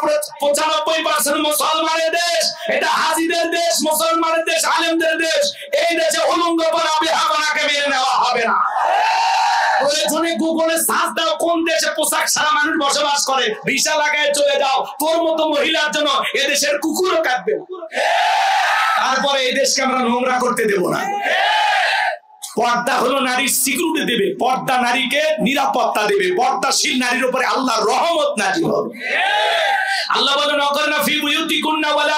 95% মুসলমানের দেশ, এটা হাজিদের দেশ, মুসলমানের দেশ, আলেমদের দেশ। এই দেশে উলঙ্গপনা বেহাপানাকে মেনে নেওয়া হবে না। গুগলে সার্চ দাও কোন দেশে পোশাক ছাড়া মানুষ বসবাস করে, ভিসা লাগায় চলে যাও, তোর মতো মহিলার জন্য এদেশের কুকুরও কাটবে। তারপরে এই দেশকে আমরা নোংরা করতে দেব না। পর্দা হলো নারীর সিকিউরিটি দেবে, পর্দা নারীকে নিরাপত্তা দেবে, পর্দাশীল নারীর উপরে আল্লাহর রহমত নাজিল হবে। আল্লাহ বলেন ওয়াকারনা ফি বুয়ুতিকুন্না ওয়ালা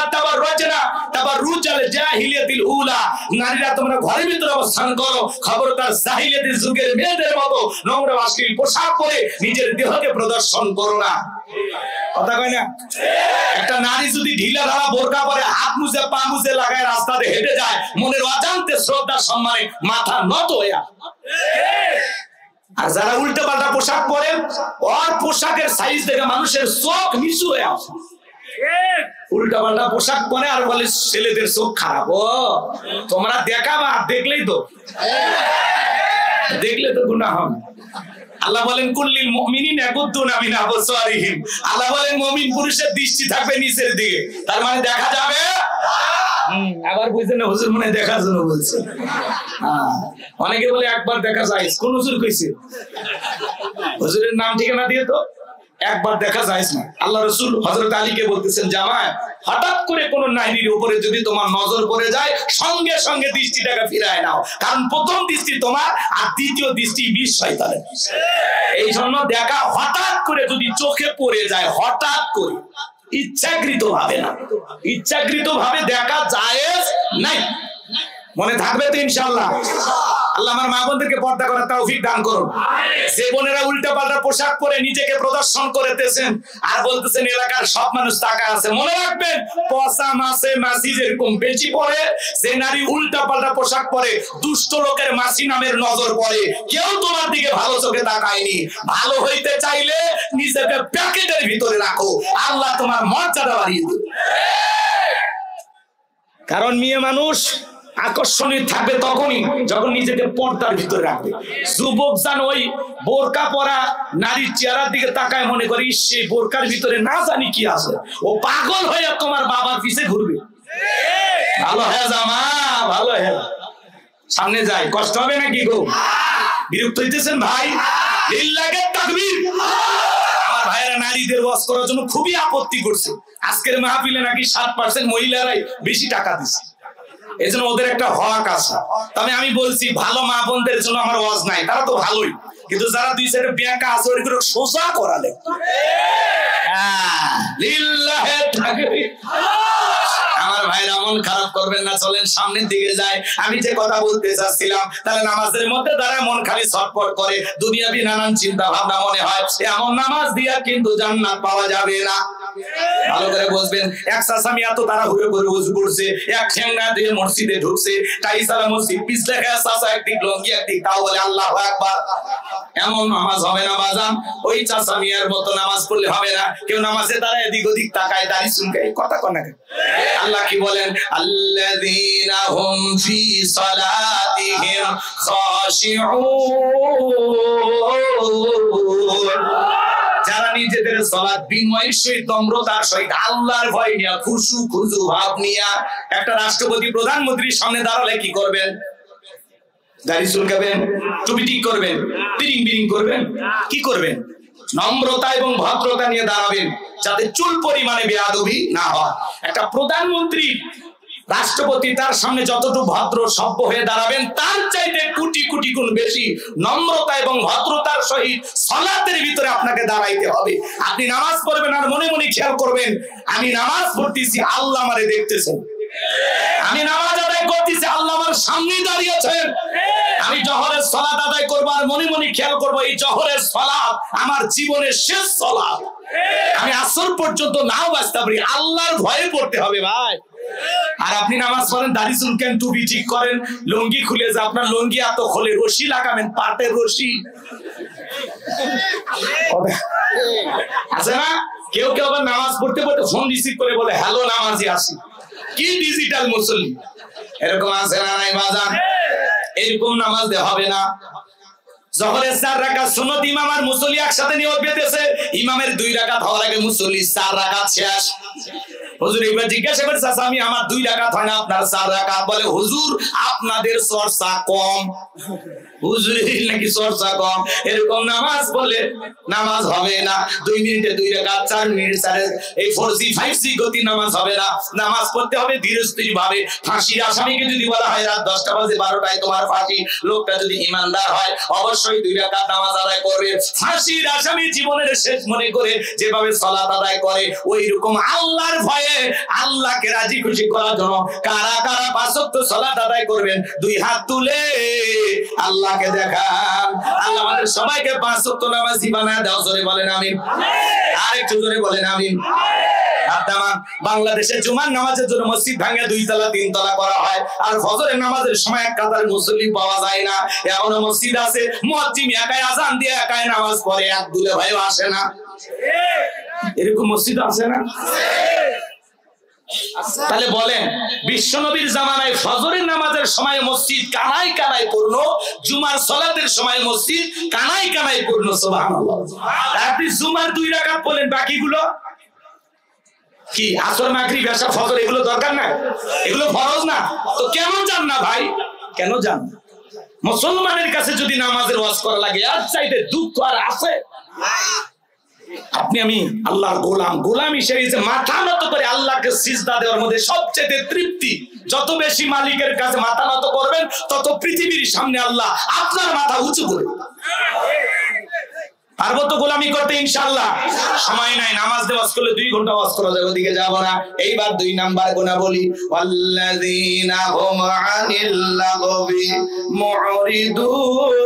তাবাররুজাল জাহিলিয়াতিল উলা, নারীরা তোমরা ঘরের ভিতরে অবস্থান করো, খবরদার জাহিলিয়াতের যুগের মেয়েদের মতো নোংরা অশ্লীল পোশাক পরে নিজের দেহকে প্রদর্শন করো না। কথা কয় না? একটা নারী যদি ঢিলা ঢালা বোরকা পরে হাত মুছে পা মুছে লাগায় রাস্তাতে হেঁটে যায়, মনের অজান্তে শ্রদ্ধা সম্মানে মাথা নত হয়ে আসে। আর যারা উল্টো পাল্টা পোশাক পরে, ওর পোশাকের সাইজ দেখে মানুষের চোখ নিচু হয়ে আসে। উল্টা পাল্টা পোশাক পরে আর বলে ছেলেদের চোখ খারাপ। ও তোমরা দেখাবা, দেখলেই তো গুনাহ হবে। আল্লাহ বলেন কুল্লিল মুমিনিনা ইয়াগুদ্দুনা মিন আবসারিহিম, আল্লাহ বলেন মুমিন পুরুষের দৃষ্টি থাকবে নিচের দিকে, তার মানে দেখা যাবে। আবার বুঝছেন না হুজুর মনে দেখার জন্য বলছে। অনেকে বলে একবার দেখা যায়, কোন হুজুর কইছে? হুজুরের নাম ঠিকানা দিয়ে তো একবার দেখা যায় না। আল্লাহ রাসূল হযরত আলীকে বলতেছেন, জামাই হঠাৎ করে কোন নারীর উপরে যদি তোমার নজর পড়ে যায়, সঙ্গে সঙ্গে দৃষ্টিটাকে ফিরায় নাও, কারণ প্রথম দৃষ্টি তোমার আর দ্বিতীয় দৃষ্টি বিশ শয়তানের। এই জন্য দেখা হঠাৎ করে যদি চোখে পড়ে যায়, হঠাৎ করে ইচ্ছাকৃত ভাবে না, ইচ্ছাকৃত ভাবে দেখা জায়েজ নাই। মনে থাকবে তো ইনশাআল্লাহ? আল্লাহ আমার মা বোনদেরকে পর্দা করার তৌফিক দান করুন। যে বোনেরা উল্টা পাল্টা পোশাক পরে নিজেকে প্রদর্শন করতেছেন আর বলতেছেন এলাকার সব মানুষ তাকা আছে, মনে রাখবেন পচা মাছে মাছি যেরকম বেশি পড়ে, যে নারী উল্টা পাল্টা পোশাক পরে দুষ্ট লোকের মাছি নামের নজর পড়ে। কেউ তোমার দিকে ভালো চোখে তাকায়নি। ভালো হইতে চাইলে নিজেকে প্যাকেটের ভিতরে রাখো, আল্লাহ তোমার মর্যাদা বাড়িয়ে দেবে। কারণ মেয়ে মানুষ আকর্ষণীয় থাকবে তখনই যখন নিজেকে পর্দার ভিতরে রাখবে। যুবক জান ওই বোরকা পরা নারীর চেহারার দিকে তাকায় মনে করি সে বোরকার ভিতরে না জানি কি আছে, ও পাগল হয়ে তোমার বাবার পিছে ঘুরবে। ভালো হয়ে যা মা, ভালো হয়ে সামনে যায়, কষ্ট হবে নাকি গো? বিরক্ত হইতেছেন ভাই? লিল্লাহে তাকবীর। আমার ভাইয়েরা নারীদের ওয়াজ করার জন্য খুবই আপত্তি করছে। আজকের মাহফিলে নাকি 7% মহিলারাই বেশি টাকা দিচ্ছে, এই জন্য ওদের একটা হক আছে। তবে আমি বলছি ভালো মা বোনদের জন্য আমার ওয়াজ নাই, তারা তো ভালোই, কিন্তু যারা দুই সাইডে ব্যাকা আছে ওইগুলো সোজা করালে। লিল্লাহে তাকবীর। আমার ভাইরা মন খারাপ করবেন না, চলেন সামনের দিকে যাই। আমি যে কথা বলতে চাচ্ছিলাম, তাহলে নামাজের মধ্যে দাঁড়ায় মন খালি ছটফট করে, দুনিয়াবি নানান চিন্তা ভাবনা মনে হয়, এমন নামাজ দিয়া কিন্তু জান্নাত পাওয়া যাবে না। ভালো করে বুঝবেন। এক চাচামি এত তাড়াহুড়ো করে ওযু করছে, এক ঠেঙ্গা দিয়ে মসজিদে ঢুকছে, টাইসালা মসজিদ পিছলে গেছে, চাচা একদিক লঙ্গি একদিক, তাও বলে আল্লাহু আকবার। এমন নামাজ হবে না বাজান, ওই চাচামিয়ার মতো নামাজ পড়লে হবে না। কেউ নামাজে দাঁড়ায় এদিক ওদিক তাকায়, দাড়ি চুলকায়, কথা কয় না। আল্লাহ কি বলেন? আল্লাযীনা হুম ফি সালাতিহিম খাশিউন, যারা নিজেদের সালাত বিনয়ের সহিত নম্রতার সহিত আল্লাহর ভয় নিয়ে খুশু খুজু ভাব নিয়ে। একটা রাষ্ট্রপতি প্রধানমন্ত্রীর সামনে দাঁড়ালে কি করবেন? দাড়ি চুলকাবেন, টুপি ঠিক করবেন, তিরিং বিরিং করবেন, কি করবেন? নম্রতা এবং ভদ্রতা নিয়ে দাঁড়াবেন, যাতে চুল পরিমাণে বেয়াদবি না হয়। একটা প্রধানমন্ত্রী রাষ্ট্রপতি তার সামনে যতটুকু ভদ্র সভ্য হয়ে দাঁড়াবেন, তার চাইতে কোটি কোটি গুণ বেশি নম্রতা এবং ভদ্রতার সহিত সালাতের ভিতরে আপনাকে দাঁড়াইতে হবে। আপনি নামাজ পড়বেন আর মনে মনে খেয়াল করবেন, আমি নামাজ পড়তেছি, আল্লাহ আমারে দেখতেছেন। আমি নামাজ আদায় করতেছি, আল্লাহ আমার সামনে দাঁড়িয়ে আছেন। আমি জোহরের সালাত আদায় করব আর মনে মনে খেয়াল করব, এই জোহরের সালাত আমার জীবনের শেষ সালাত। আমি আসর পর্যন্ত নাও বাঁচতে পারি, আল্লাহর ভয়ে পড়তে হবে ভাই। আর আপনি নামাজ পড়েন, দাড়ি চুলকেন, টুপি ঠিক করেন, লুঙ্গি খুলে যায়, আপনার লুঙ্গি এত খোলে, রশি লাগাবেন, পাটের রশি আছে না? কেউ কেউ আবার নামাজ পড়তে পড়তে ফোন রিসিভ করে বলে হ্যালো নামাজি আসি, কি ডিজিটাল মুসল্লি, এরকম আছে না নাই বাজান? এরকম নামাজ দেওয়া হবে না। জোহরের 4 রাকাত সুন্নাত ইমাম আর মুসল্লি একসাথে নিয়ত বেঁধেছে, ইমামের 2 রাকাত হওয়ার আগে মুসল্লি 4 রাকাত শেষ। হুজুর এবার জিজ্ঞাসা করে চাচা আমি আমার 2 রাকাত হয় না আপনার 4 রাকাত, বলে হুজুর আপনাদের চর্চা কম, হুজুর নাকি চর্চা কম, এরকম নামাজ বলে নামাজ হবে না। 2 মিনিটে 2 রাকাত, 4 মিনিটে 4, এই 4G 5G গতি নামাজ হবে না। নামাজ পড়তে হবে ধীরে স্থির ভাবে। ফাঁসির আসামিকে যদি বলা হয় রাত 10টা বাজে 12টায় তোমার ফাঁসি, লোকটা যদি ইমানদার হয় অবশ্যই 2 রাকাত নামাজ আদায় করবে। ফাঁসির আসামি জীবনের শেষ মনে করে যেভাবে সালাত আদায় করে ওই রকম আল্লাহর ভয়ে আল্লাহকে রাজি খুশি করার জন্য কারা কারা 5 ওয়াক্ত সালাত আদায় করবেন 2 হাত তুলে আল্লাহকে দেখান। আল্লাহ আমাদের সবাইকে 5 ওয়াক্ত নামাজি বানায় দাও, জোরে বলেন আমিন। আরেকটু জোরে বলেন আমিন। বাংলাদেশে জুমার নামাজের জন্য মসজিদ ভাঙে 2 তলা 3 তলা করা হয়, আর ফজরের নামাজের সময় এক কাতার মুসল্লি পাওয়া যায় না। এমন মসজিদ আছে মুয়াজ্জিন একাই আযান দিয়ে একাই নামাজ পড়ে, এক দুলে ভাইও আসে না। এরকম মসজিদ আছে না? তাহলে বলেন বিশ্বনবীর জামানায় ফজরের নামাজের সময় মসজিদ কানায় কানায় পূর্ণ, জুমার সালাতের সময় মসজিদ কানায় কানায় পূর্ণ। সুবহানাল্লাহ। আপনি জুমার 2 রাকাত পড়লেন, বাকিগুলো কি আসর মাগরিব এশা ফজর এগুলো দরকার না? এগুলো ফরজ না? তো কেন যান না ভাই, কেন যান? মুসলমানের কাছে যদি নামাজের ওয়াজ করা লাগে আর চাইতে দুঃখ আর আছে? আপনি আমি আল্লাহর গোলাম, গোলাম হিসেবে মাথা নত করে আল্লাহকে সিজদা দেওয়ার মধ্যে সবচেয়ে তৃপ্তি। যত বেশি মালিকের কাছে মাথা নত করবেন তত পৃথিবীর সামনে আল্লাহ আপনার মাথা উঁচু করবে। পারবো তো গোলামি করতে ইনশাআল্লাহ? সময় নাই, নামাজ দেওয়াজ করলে 2 ঘন্টা ওয়াজ করা যাবে, ওদিকে যাব না। এইবার 2 নাম্বার গুনাহ বলি, ওয়াল্লাযীনা হুম আনিল লাগবি মুরিদুন।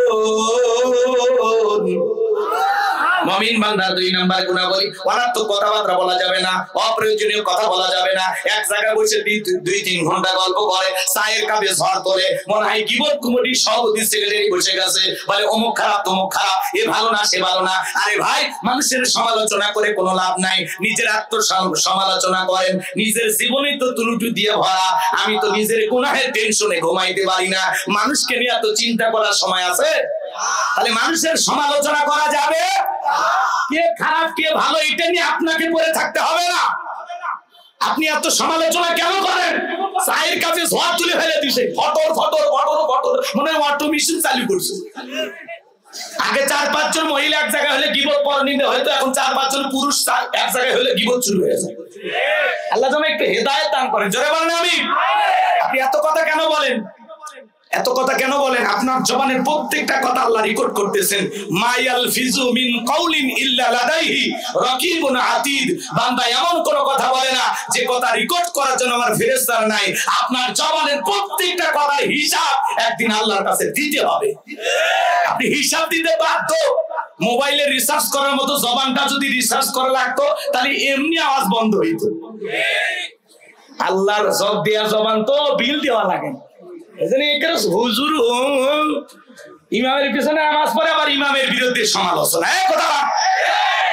মুমিন বান্দা 2 নাম্বার গুনাহ বলি, অনার্থক কথাবার্তা বলা যাবে না, অপ্রয়োজনীয় কথা বলা যাবে না। এক জায়গায় বসে 2-3 ঘন্টা গল্প করে, চায়ের কাপে ঝড় তোলে, মনে হয় গীবত কমিটির সভাপতি সেক্রেটারি বসে গেছে, বলে অমুক খারাপ তমুক খারাপ, এ ভালো না সে ভালো না। আরে ভাই, মানুষের সমালোচনা করে কোনো লাভ নাই, নিজের সমালোচনা করেন। নিজের জীবনে তো তুলুটু দিয়ে ভরা, আমি তো নিজের গুনাহের টেনশনে ঘুমাইতে পারি না, মানুষকে নিয়ে তো চিন্তা করার সময় আছে? তাহলে মানুষের সমালোচনা করা যাবে? কে খারাপ কে ভালো এটা নিয়ে আপনাকে পড়ে থাকতে হবে না। আপনি এত সমালোচনা কেন করেন? চায়ের কাছে ঝড় তুলে ফেলে দিছে, ফটর ফটর ফটর ফটর, মনে হয় অটো মেশিন চালু করছে। আগে 4-5 জন মহিলা এক জায়গায় হলে গীবত পরনিন্দা হয়তো, এখন 4-5 জন পুরুষ এক জায়গায় হলে গীবত শুরু হয়ে যায়। আল্লাহ যেন একটু হেদায়েত দান করেন, জোরে বলেন আমিন। আপনি এত কথা কেন বলেন? এত কথা কেন বলেন? আপনার জবানের প্রত্যেকটা কথা আল্লাহ রেকর্ড করতেছেন। মায়াল ফিজু মিন কাউলিন ইল্লা লাদাইহি রাকিবুন আতীদ। বান্দা এমন কোন কথা বলে না যে কথা রেকর্ড করার জন্য আমার ফেরেশতারা নাই। আপনার জবানের প্রত্যেকটা কথার হিসাব একদিন আল্লাহর কাছে দিতে হবে। আপনি হিসাব দিতে বাধ্য। মোবাইলে রিসার্চ করার মতো জবানটা যদি রিসার্চ করা লাগতো তাহলে এমনি আওয়াজ বন্ধ হইতো। আল্লাহর জব দেওয়া জবান তো বিল দেওয়া লাগে। হুজুর ইমামের পিছনে নামাজ পড়ে আবার ইমামের বিরুদ্ধে সমালোচনা,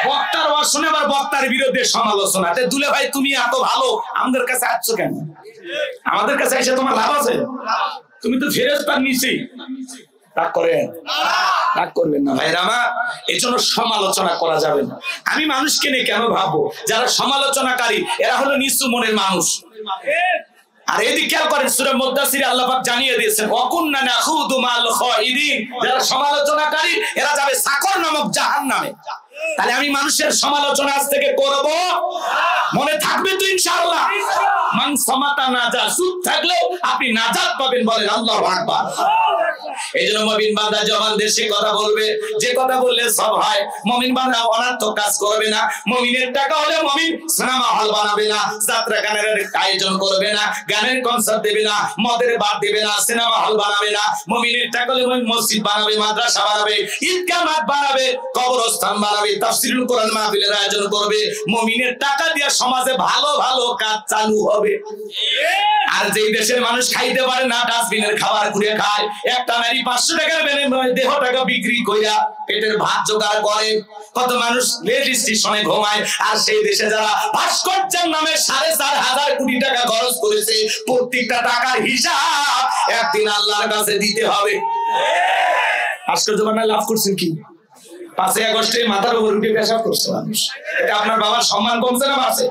বক্তার ওয়াজ শুনে আবার বক্তার বিরুদ্ধে সমালোচনা। দুলে ভাই তুমি এত ভালো, আমাদের কাছে আসছো কেন? আমাদের কাছে এসে তোমার লাভ আছে? তুমি তো ফেরেশতার নিচেই। রাগ করবেন না ভাইরা আমার, এই জন্য সমালোচনা করা যাবে না। আমি মানুষকে নিয়ে কেন ভাববো? যারা সমালোচনাকারী এরা হলো নিচু মনের মানুষ। আর এদিকে খেয়াল করেন, সূরা মুদ্দাসিরে আল্লাহ পাক জানিয়ে দিয়েছেন ওয়াকুন্না নাখুদু মাল খাইদিন, যারা সমালোচনাকারী এরা যাবে সাকর নামক জাহান্নামে। তাহলে আমি মানুষের সমালোচনা আজ থেকে করব, মনে থাকবে তো ইনশাআল্লাহ। মান সামাতা নাজা, চুপ থাকলেও আপনি নাজাত পাবেন, বলেন আল্লাহু আকবার। এইজন্য মুমিন বান্দা জবান দেশে কথা বলবে, যে কথা বললে সব হয়। মুমিন বান্দা অনার্থক কাজ করবে না। মুমিনের টাকা হলে মুমিন সিনেমা হল বানাবে না, যাত্রা গানের আয়োজন করবে না, গানের কনসার্ট দেবে না, মদের বার দেবে না, সিনেমা হল বানাবে না। মুমিনের টাকা হলে মুমিন মসজিদ বানাবে, মাদ্রাসা বানাবে, ঈদগাহ মাঠ বানাবে, কবরস্থান বানাবে, তাফসীরুল কোরআন মাহফিলের আয়োজন করবে। মুমিনের টাকা দিয়ে সমাজে ভালো ভালো কাজ চালু হবে। আর যেই দেশের মানুষ খাইতে পারে না, ডাস্টবিনের খাবার ঘুরে খায়, একটা নারী 500 টাকার বিনিময়ে দেহ টাকা বিক্রি কইরা পেটের ভাত জোগাড় করে। কত মানুষ রেল স্টেশনে ঘুমায়। আর সেই দেশে যারা ভাস্কর্যের নামে 4,500 কোটি টাকা খরচ করেছে, প্রত্যেকটা টাকার হিসাব একদিন আল্লাহর কাছে দিতে হবে। ভাস্কর্য বানায় লাভ করছেন কি? 5ই আগস্টে মাথার উপর উঠে পেশাব করছে মানুষ, এটা আপনার বাবার সম্মান কমছে না বাড়ছে?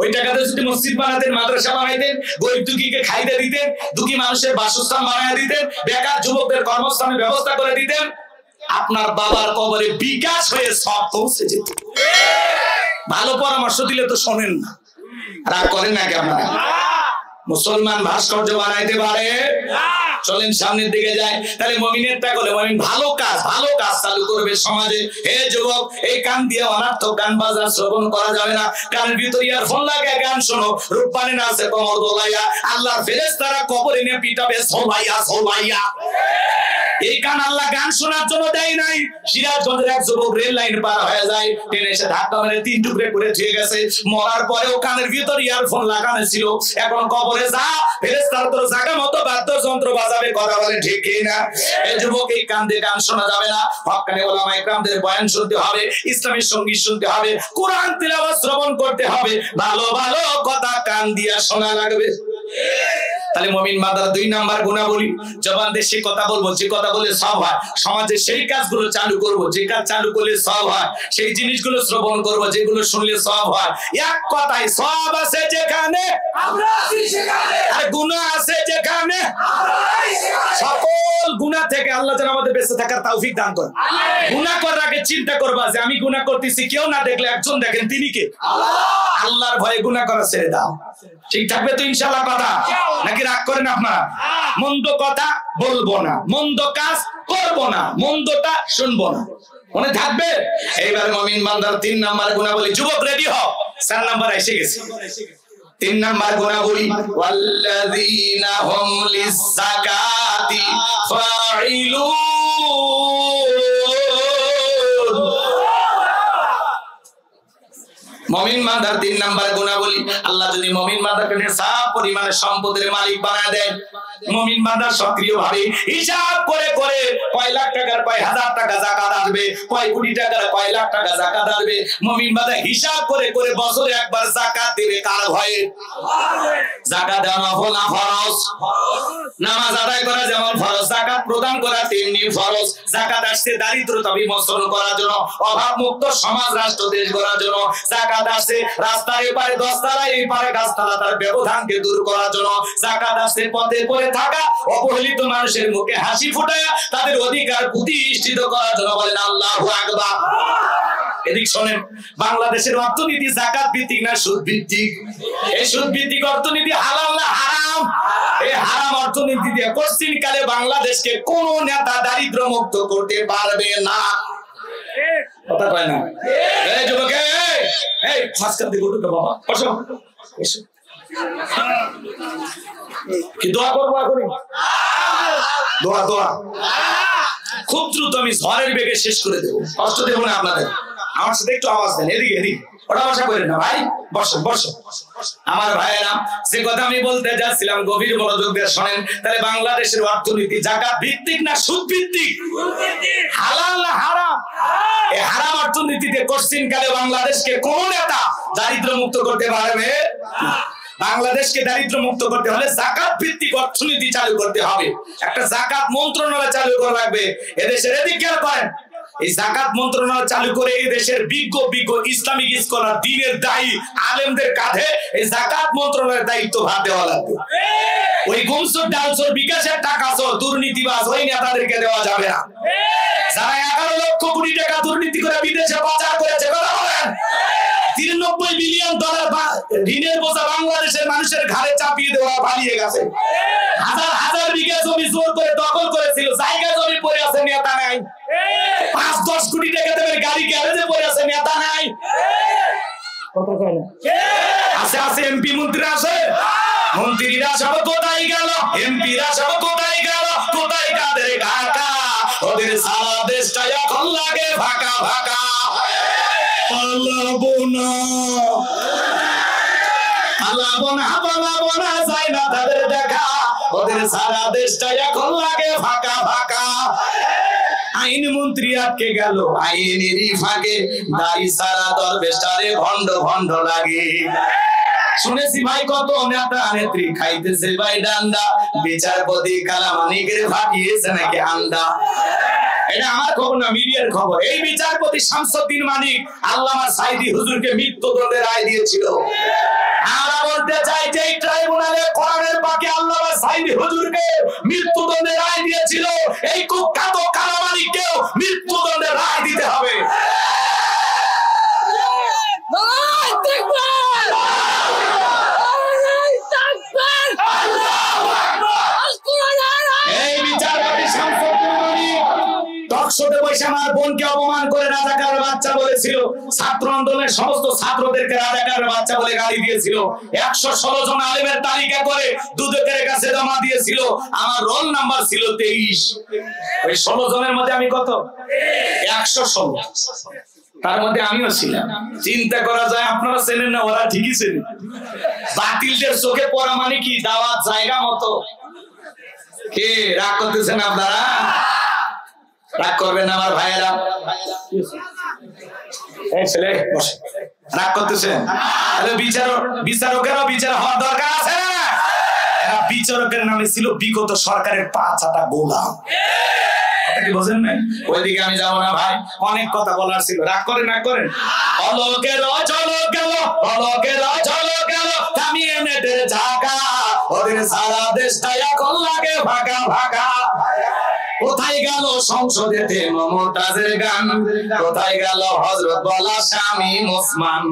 ওই টাকাতে যদি মসজিদ বানাতেন, মাদ্রাসা বানাইতেন, গরিব দুঃখীকে খাইতে দিতেন, দুঃখী মানুষের বাসস্থান বানায় দিতেন, বেকার যুবকদের কর্মস্থানের ব্যবস্থা করে দিতেন, আপনার বাবার কবরে বিকাশ হয়ে সব পৌঁছে যেত। ভালো পরামর্শ দিলে তো শোনেন না, রাগ করেন নাকি আপনারা? মুসলমান ভাস্কর্য বানাইতে পারে? চলেন সামনের দিকে যাই। তাহলে মুমিনের তা বলে মুমিন ভালো কাজ চালু করবে সমাজে। হে যুবক, এই কান দিয়ে অনার্থক গান বাজনা শ্রবণ করা যাবে না। কানের ভিতরে ইয়ারফোন লাগিয়ে গান শোনো, রূপবানে নাচে কমর দোলাইয়া, আল্লাহর ফেরেশতারা কবরে নিয়ে পিটাবে সোলাইয়া। এই কান আল্লাহ গান শোনার জন্য দেয় নাই। সিরাজগঞ্জের এক যুবক রেল লাইন পার হয়ে যায়, ট্রেন এসে ধাক্কা মেরে 3 টুকরে করে ছুঁয়ে গেছে। মরার পরেও কানের ভিতর ইয়ারফোন লাগানো ছিল। এখন কবরে যা, ফেরেশতারা তোর জায়গা মতো বাদ্যযন্ত্র বাজাবে, কথা বলে ঠিক কি না? এই যুবক, এই কান দিয়ে গান শোনা যাবে না। হক্কানি ওলামায়ে কেরামদের বয়ান শুনতে হবে, ইসলামী সঙ্গীত শুনতে হবে, কোরআন তিলাওয়াত শ্রবণ করতে হবে, ভালো ভালো কথা কান দিয়ে শোনা লাগবে। তাহলে মুমিন বান্দার 2 নাম্বার গুণাবলী, জবান দিয়ে সে কথা বলবো যে কথা বলে সওয়াব হয়, সমাজে সেই কাজগুলো চালু করব যে কাজ চালু করলে সওয়াব হয়, সেই জিনিসগুলো শ্রবণ করব যেগুলো শুনলে সওয়াব হয়। এক কথায় সওয়াব আছে যেখানে আমরা আছি সেখানে, আর গুনাহ আছে যেখানে আমরা নাই সেখানে। সকল গুনাহ থেকে আল্লাহ যেন আমাদের বেঁচে থাকার তৌফিক দান করেন। গুনাহ করার আগে চিন্তা করবা যে আমি গুনাহ করতেছি, কেউ না দেখলে একজন দেখেন, তিনি কে? আল্লাহ। আল্লাহর ভয়ে গুনাহ করা ছেড়ে দাও। ঠিক থাকবে তো ইনশাআল্লাহ কথা? নাকি রাগ করেন আপনারা? মন্দ কথা বলবো না, মন্দ কাজ করবো না, মন্দটা শুনবো না, মনে থাকবে? এইবার মুমিন বান্দার 3 নাম্বার গুণাবলী। যুবক রেডি হও, 4 নাম্বার এসে গেছে। 3 নাম্বার গুণাবলী, ওয়াল্লাযীনা হুম লিয-যাকাতি ফাইলুন। মুমিন বান্দার 3 নাম্বার গুণাবলী, আল্লাহ যদি মুমিন বান্দাকে নিসাব পরিমাণের সম্পদের মালিক বানায় দেন, মুমিন বান্দা সক্রিয়ভাবে হিসাব করে করে কয় লাখ টাকার কয় হাজার টাকা যাকাত আসবে, কয় কোটি টাকার কয় লাখ টাকা যাকাত আসবে, মুমিন বান্দা হিসাব করে করে বছরে একবার যাকাত দেবে। কার ভয়ে? যাকাত দেওয়া নফল না ফরজ? নামাজ আদায় করা যেমন ফরজ, যাকাত প্রদান করা তেমনি ফরজ। যাকাত আসছে দারিদ্রতা বিমোচন করার জন্য, অভাব মুক্ত সমাজ রাষ্ট্র দেশ গড়ার জন্য। যাকাত আসছে রাস্তার এপারে 10 তালা এই পারে গাছতলা তার ব্যবধানকে দূর করার জন্য। যাকাত আসছে পথে পড়ে থাকা অবহেলিত মানুষের মুখে হাসি ফুটায়া তাদের অধিকার প্রতিষ্ঠিত করার জন্য। বলেন আল্লাহু আকবার। এদিক শোনেন, বাংলাদেশের অর্থনীতি যাকাত ভিত্তিক না সুদ ভিত্তিক? এই সুদ ভিত্তিক অর্থনীতি হালাল না হারাম? এই হারাম অর্থনীতি দিয়ে কোশ্চিন কালে বাংলাদেশকে কোন নেতা দারিদ্র মুক্ত করতে পারবে না। কথা কয় না? এই যুবক, এই ফাসকার দিকে উঠো বাবা, বসো বসো। কি দোয়া করবো এখন? দোয়া খুব দ্রুত আমি ঝড়ের বেগে শেষ করে দেবো, কষ্ট দেবো না আপনাদের। আমার সাথে একটু আওয়াজ দেন, এদিকে ওটা ভাষা করেন না ভাই, বসো বসো। আমার ভাইয়েরা, যে কথা আমি বলতে যাচ্ছিলাম গভীর মনোযোগ দিয়ে শোনেন। তাহলে বাংলাদেশের অর্থনীতি যাকাত ভিত্তিক না সুদ ভিত্তিক? হালাল না হারাম? এই হারাম অর্থনীতিতে কোশ্চিন কালে বাংলাদেশকে কোন নেতা দারিদ্র মুক্ত করতে পারবে? বাংলাদেশকে দারিদ্র মুক্ত করতে হলে যাকাত ভিত্তিক অর্থনীতি চালু করতে হবে। একটা যাকাত মন্ত্রণালয় চালু করা লাগবে। এদেশের এদিক খেয়াল করেন, এই যাকাত মন্ত্রণালয় চালু করে এই দেশের বিজ্ঞ ইসলামিক স্কলার দ্বীনের দায়ী আলেমদের কাঁধে এই যাকাত মন্ত্রণালয়ের দায়িত্ব ভার দেওয়া লাগবে। ওই গুমসুর ডালসুর বিকাশের টাকা চোর দুর্নীতিবাজ ওই নেতাদেরকে দেওয়া যাবে না। যারা 11 লক্ষ কোটি টাকা দুর্নীতি করে বিদেশে পাচার করেছে, কথা বলেন। 93 বিলিয়ন ডলার ঋণের বোঝা বাংলাদেশের মানুষের ঘাড়ে চাপিয়ে দেওয়া পালিয়ে গেছে। হাজার হাজার বিঘা জমি জোর করে দখল করেছিল, জায়গা জমি পড়ে আছে, নেতা নাই। 5-10 কোটি টাকা দেবের গাড়ি গ্যারেজে পড়ে আছে, নেতা নাই। কথা কয় না? আছে আছে, এমপি মন্ত্রী আছে, মন্ত্রীরা সব কোথায় গেল, এমপিরা সব কোথায় গেল, কোথায় কাদের ঢাকা? ওদের সারা দেশটা এখন লাগে ফাঁকা ফাঁকা। পালাবো না যায় না তাদের দেখা, ওদের সারা দেশটা এখন লাগে ফাঁকা ফাঁকা। আইন মন্ত্রী আটকে গেল আইনেরই ফাঁকে, দাড়ি সারা দরবেশটারে ভণ্ড ভণ্ড লাগে। শুনেছি ভাই কত নেতা নেত্রী খাইতেছে ভাই ডান্ডা, বিচারপতি কালামানিকের ফাটিয়েছে নাকি আন্ডা। এটা আমার খবর না, মিডিয়ার খবর। এই বিচারপতি শামসুদ্দিন মানিক আল্লামা সাঈদী হুজুরকে মৃত্যুদণ্ডের রায় দিয়েছিল। আমরা বলতে চাই যে এই ট্রাইব্যুনালে কোরআনের পাকে আল্লামা সাঈদী হুজুরকে মৃত্যুদণ্ডের রায় দিয়েছিল, এই কুখ্যাত কালামানিককেও মৃত্যুদণ্ডের রায় দিতে হবে। এই বিচারপতি শামসুদ্দিন মানিক টকশোতে বসে আমার বোনকে অপমান করে রাজাকারের বাচ্চা বলেছিল, ছাত্র আন্দোলনের সমস্ত ছাত্রদেরকে রাজাকারের বাচ্চা বলে গালি দিয়েছিল, 116 জন আলেমের তালিকা করে দুদকের কাছে জমা দিয়েছিল। আমার রোল নাম্বার ছিল 23। ওই 16 জনের মধ্যে আমি কত? 116। তার মধ্যে আমিও ছিলাম। চিন্তা করা যায়, আপনারা চেনেন না, ওরা ঠিকই চেনেন। বাতিলদের চোখে পড়া মানে কি? দাওয়াত জায়গা মতো। কে রাগ করতেছেন আপনারা? রাগ করবেন না আমার ভাইয়েরা। এই ছেলে বসে, রাগ করতেছেন? বিচারকেরও বিচার হওয়ার দরকার আছে না? বিচারকের নামে ছিল বিগত সরকারের 5 আটা গোলাম। কি বোঝেন না? ওইদিকে আমি যাবো না ভাই, অনেক কথা বলার ছিল। রাগ করেন, রাগ করেন। অলকের ঝলক গেল, অলকের ঝলক গেল, থামিয়ে নেটের ঝাঁকা, ওদের সারা দেশটা এখন লাগে ভাগা ভাগা। কোথায় গেল সংসদেতে মমতাজের গান, কোথায় গেল হযরত বলা শামীম ওসমান।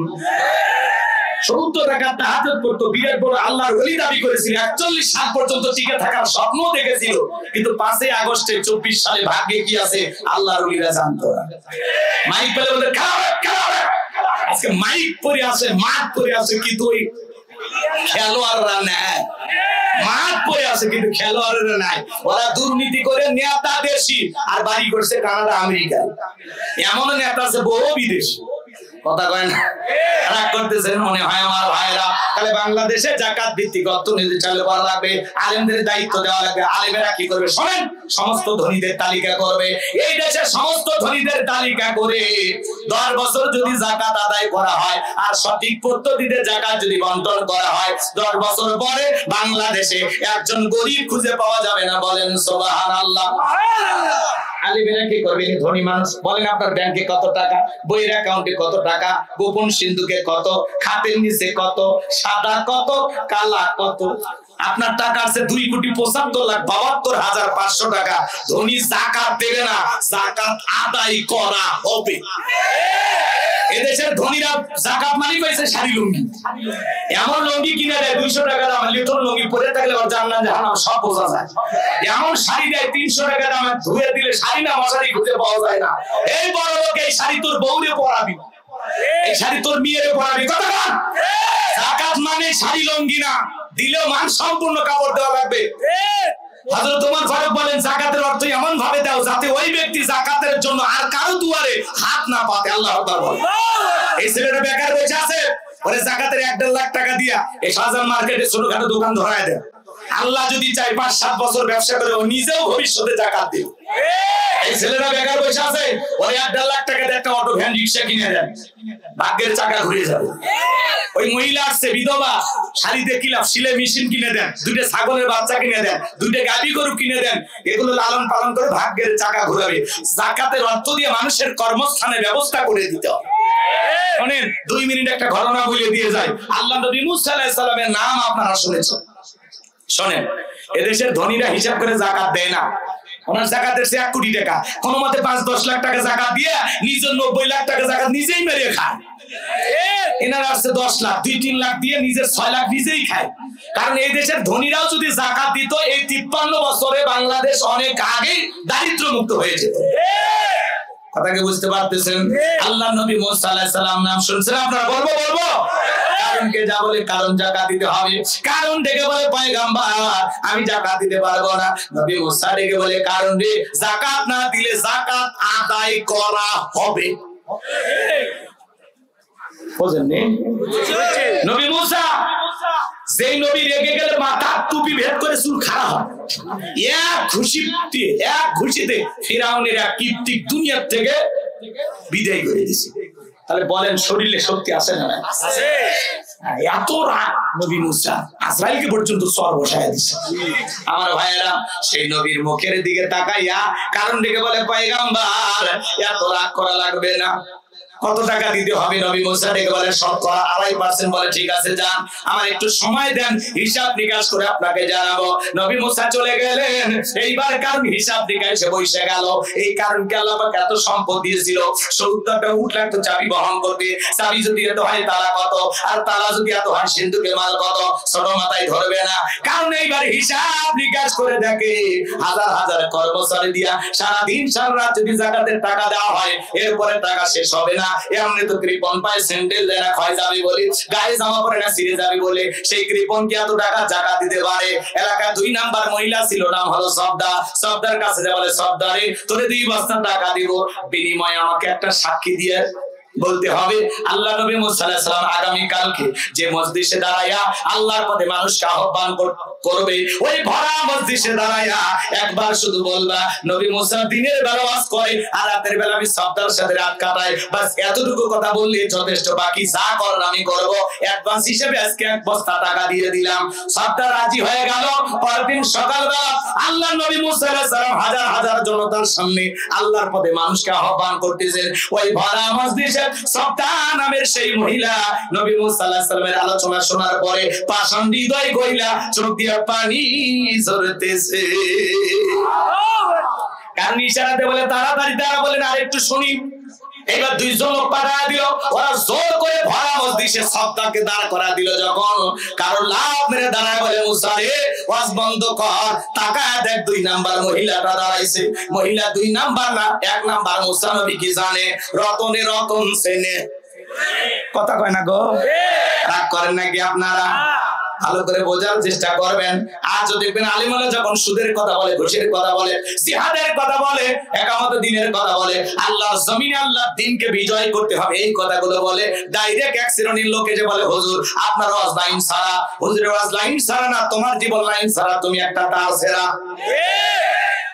70 টাকা তাহাজ্জুদ পড়তো, বিয়ের পর আল্লাহর ওলি দাবি করেছিল, 41 সাল পর্যন্ত টিকে থাকার স্বপ্ন দেখেছিল, কিন্তু 5 আগস্টে 24 সালে ভাগ্যে কি আছে আল্লাহর ওলিরা জানতো না। মাইক পেলে বলে খারাপ, আজকে মাইক পরে আছে, মাঠ পরে আছে, কিন্তু ওই খেলোয়াড়রা নেয়। মাঠ পরে আছে কিন্তু খেলোয়াড়রা নাই। ওরা দুর্নীতি করে নেতা দেশি আর বাড়ি করছে কানাডা আমেরিকায়। এমন নেতা আছে বহু বিদেশি। কথা কয় না? রাগ করতেছেন মনে হয় আমার ভাইরা। তাহলে বাংলাদেশে যাকাত ভিত্তিক অর্থনীতি চালু করা লাগবে, আলেমদের দায়িত্ব দেওয়া লাগবে। আলেমেরা কি করবে শোনেন, সমস্ত ধনীদের তালিকা করবে। এই দেশের সমস্ত ধনীদের তালিকা করে 10 বছর যদি যাকাত আদায় করা হয় আর সঠিক পদ্ধতিতে যাকাত যদি বন্টন করা হয়, 10 বছর পরে বাংলাদেশে একজন গরিব খুঁজে পাওয়া যাবে না। বলেন সুবহানাল্লাহ। আলেমেরা কি করবে? ধনী মানুষ বলেন আপনার ব্যাংকে কত টাকা, বইয়ের অ্যাকাউন্টে কত টাকা, গোপন সিন্ধুকে কত, খাতের নিচে কত, সাদা কত, কালা কত। আপনার টাকা আছে 2,75,72,500 টাকা। ধনী যাকাত দেবে না, যাকাত আদায় করা হবে। এদেশের ধনীরা যাকাত মানে কইছে শাড়ি লুঙ্গি। এমন লুঙ্গি কিনে দেয় 200 টাকা দাম, লিটন লুঙ্গি পরে থাকলে ওর জান্নাত জাহান্নাম সব বোঝা যায়। এমন শাড়ি দেয় 300 টাকা দাম, ধুয়ে দিলে শাড়ি না মশারি খুঁজে পাওয়া যায় না। এই বড় লোক এই শাড়ি তোর বউরে পরাবি, এই শাড়ি তোর মেয়েরে পরাবি। কথা বল। যাকাত মানে শাড়ি লুঙ্গি না, দিলেও মান সম্পূর্ণ কাপড় দেওয়া লাগবে। হযরত ওমর ফারুক বলেন যাকাতের অর্থ এমন ভাবে দাও যাতে ওই ব্যক্তি যাকাতের জন্য আর কারো দুয়ারে হাত না পাতে। আল্লাহু আকবার বল। এই ছেলেটা বেকার বসে আছে, ওরে যাকাতের 1.5 লাখ টাকা দিয়া এই শাহজাহান মার্কেটে ছোটখাটো দোকান ধরায় দেন। আল্লাহ যদি চায় 5-7 বছর ব্যবসা করে ও নিজেও ভবিষ্যতে যাকাত দিবে। এই ছেলেটা বেকার বসে আছে, ওরে 1.5 লাখ টাকা দিয়ে একটা অটো ভ্যান রিকশা কিনে দেন, ভাগ্যের চাকা ঘুরে যাবে। ওই মহিলা আসছে বিধবা, শাড়িতে কিলাফ সিলাই মেশিন কিনে দেন, 2টা ছাগলের বাচ্চা কিনে দেন, 2টা গাভী গরু কিনে দেন, এগুলো লালন পালন করে ভাগ্যের চাকা ঘুরাবে। যাকাতের অর্থ দিয়ে মানুষের কর্মস্থানের ব্যবস্থা করে দিতে হবে। শুনেন 2 মিনিট একটা ঘটনা বলে দিয়ে যায়। আল্লাহ নবী মুসা আলাইহিস সালামের নাম আপনারা শুনেছেন। শোনেন, এদেশের ধনীরা হিসাব করে যাকাত দেয় না। ওনার যাকাতের 1 কোটি টাকা, কোন মতে 5-10 লাখ টাকা যাকাত দিয়ে নিজের 90 লাখ টাকা যাকাত নিজেই মেরে খায়। এনার আসছে 10 লাখ, 2-3 লাখ দিয়ে নিজের 6 লাখ নিজেই খায়। কারণ এই দেশের ধনীরাও যদি যাকাত দিত, এই 53 বছরে বাংলাদেশ অনেক আগেই দারিদ্র মুক্ত হয়ে যেত। কথা কি বুঝতে পারতেছেন? আল্লাহ নবী মুসা আলাইহিস সালাম নাম শুনছেন আপনারা? বলবো কারণকে যা বলে কারণ যাকাত দিতে হবে। কারণ ডেকে বলে পয়গম্বর আমি যাকাত দিতে পারবো না। নবী মুসা ডেকে বলে কারণ রে যাকাত না দিলে যাকাত আদায় করা হবে। বুঝেননি? নবী মুসা যেই নবী রেগে গেলে মাথা টুপি ভেদ করে চুল খাড়া হয়, এক ঘুষিতে ফিরাউনের এক কীর্তিক দুনিয়ার থেকে বিদায় করে দিয়েছে। তাহলে বলেন শরীরে শক্তি আছে না? এত রাগ নবী মুসা আজরাইলকে পর্যন্ত সর বসায় দিচ্ছে। আমার ভাইয়েরা সেই নবীর মুখের দিকে তাকাইয়া কারণ দিকে বলে পয়গম্বর এত রাগ করা লাগবে না, কত টাকা দিতে হবে? নবী মুসা ডেকে বলে 2.5% বলে ঠিক আছে যান, আমার একটু সময় দেন, হিসাব নিকাশ করে আপনাকে জানাবো। নবী মুসা চলে গেলেন। এইবার কারণ হিসাব নিকাশে বসে গেল। এই কারণকে আল্লাহ পাক এত সম্পদ দিয়েছিল, 70টা উট লাগতো চাবি বহন করতে। চাবি যদি এত হয় তালা কত, আর তালা যদি এত হয় সিন্ধুকের মাল কত, ছোট মাথায় ধরবে না। কারণ এইবার হিসাব নিকাশ করে দেখে হাজার হাজার কর্মচারী দিয়া সারাদিন সারা রাত যদি যাকাতের টাকা দেওয়া হয় এরপরে টাকা শেষ হবে না। এমনি তো কৃপন পায় স্যান্ডেল দেয় না, ক্ষয় যাবে বলে, গায়ে জামা পরে না ছিঁড়ে যাবে বলে, সেই কৃপন কি এত টাকা জাকাত দিতে পারে? এলাকার 2 নাম্বার মহিলা ছিল, নাম হলো সবদা। সবদার কাছে যা বলে, সবদারে তোরে 2 বস্তা টাকা দিব, বিনিময়ে আমাকে একটা সাক্ষী দিয়ে বলতে হবে আল্লাহ নবী মুসা আলাইহিস সালাম আগামী কালকে যে মজলিসে দাঁড়ায়া আল্লাহর পথে মানুষকে আহ্বান করবে, ওই ভরা মজলিসে দাঁড়ায়া একবার শুধু বলবা নবী মুসা দিনের বেলা ওয়াজ করে আর রাতের বেলা আমি সবদার সাথে রাত কাটাই, বাস এতটুকু কথা বললে যথেষ্ট, বাকি যা করার আমি করব। অ্যাডভান্স হিসেবে আজকে 1 বস্তা টাকা দিয়ে দিলাম। সবদার রাজি হয়ে গেল। পরদিন সকালবেলা আল্লাহ নবী মুসা আলাইহিস সালাম হাজার হাজার জনতার সামনে আল্লাহর পথে মানুষকে আহ্বান করতেছেন। ওই ভরা মজলিসে সবদা নামের সেই মহিলা নবী মুসা আলাইহিস সালামের আলোচনা শোনার পরে পাষাণ হৃদয় গইলা চোখ দিয়ে পানি ঝরতেছে। কারণ ইশারাতে বলে তাড়াতাড়ি, তারা বলেন আর একটু শুনি। এবার 2 জন লোক পাঠায় দিল, ওরা জোর করে ভরা মজলিসে সবদাকে দাঁড় করা দিল। যখন কারো লাভ মেরে দাঁড়ায় বলে মুসা রে ওয়াজ বন্ধ কর, তাকায় দেখ 2 নাম্বার মহিলাটা দাঁড়াইছে। মহিলা 2 নাম্বার না, 1 নাম্বার। মুসা নবী কি জানে? রতনে রতন সেনে কথা কয় না গো, রাগ করেন নাকি আপনারা? ভালো করে বোঝার চেষ্টা করবেন। আজ দেখবেন আলিমরা যখন সুদের কথা বলে, ঘুষের কথা বলে, জিহাদের কথা বলে, একামত দিনের কথা বলে, আল্লাহর জমিনে আল্লাহর দ্বীনকে বিজয় করতে হবে এই কথাগুলো বলে, ডাইরেক্ট এক শ্রেণীর লোক এসে বলে হুজুর আপনার ওয়াজ লাইন ছাড়া। হুজুরের ওয়াজ লাইন ছাড়া না, তোমার জীবন লাইন ছাড়া, তুমি একটা তার ছেঁড়া।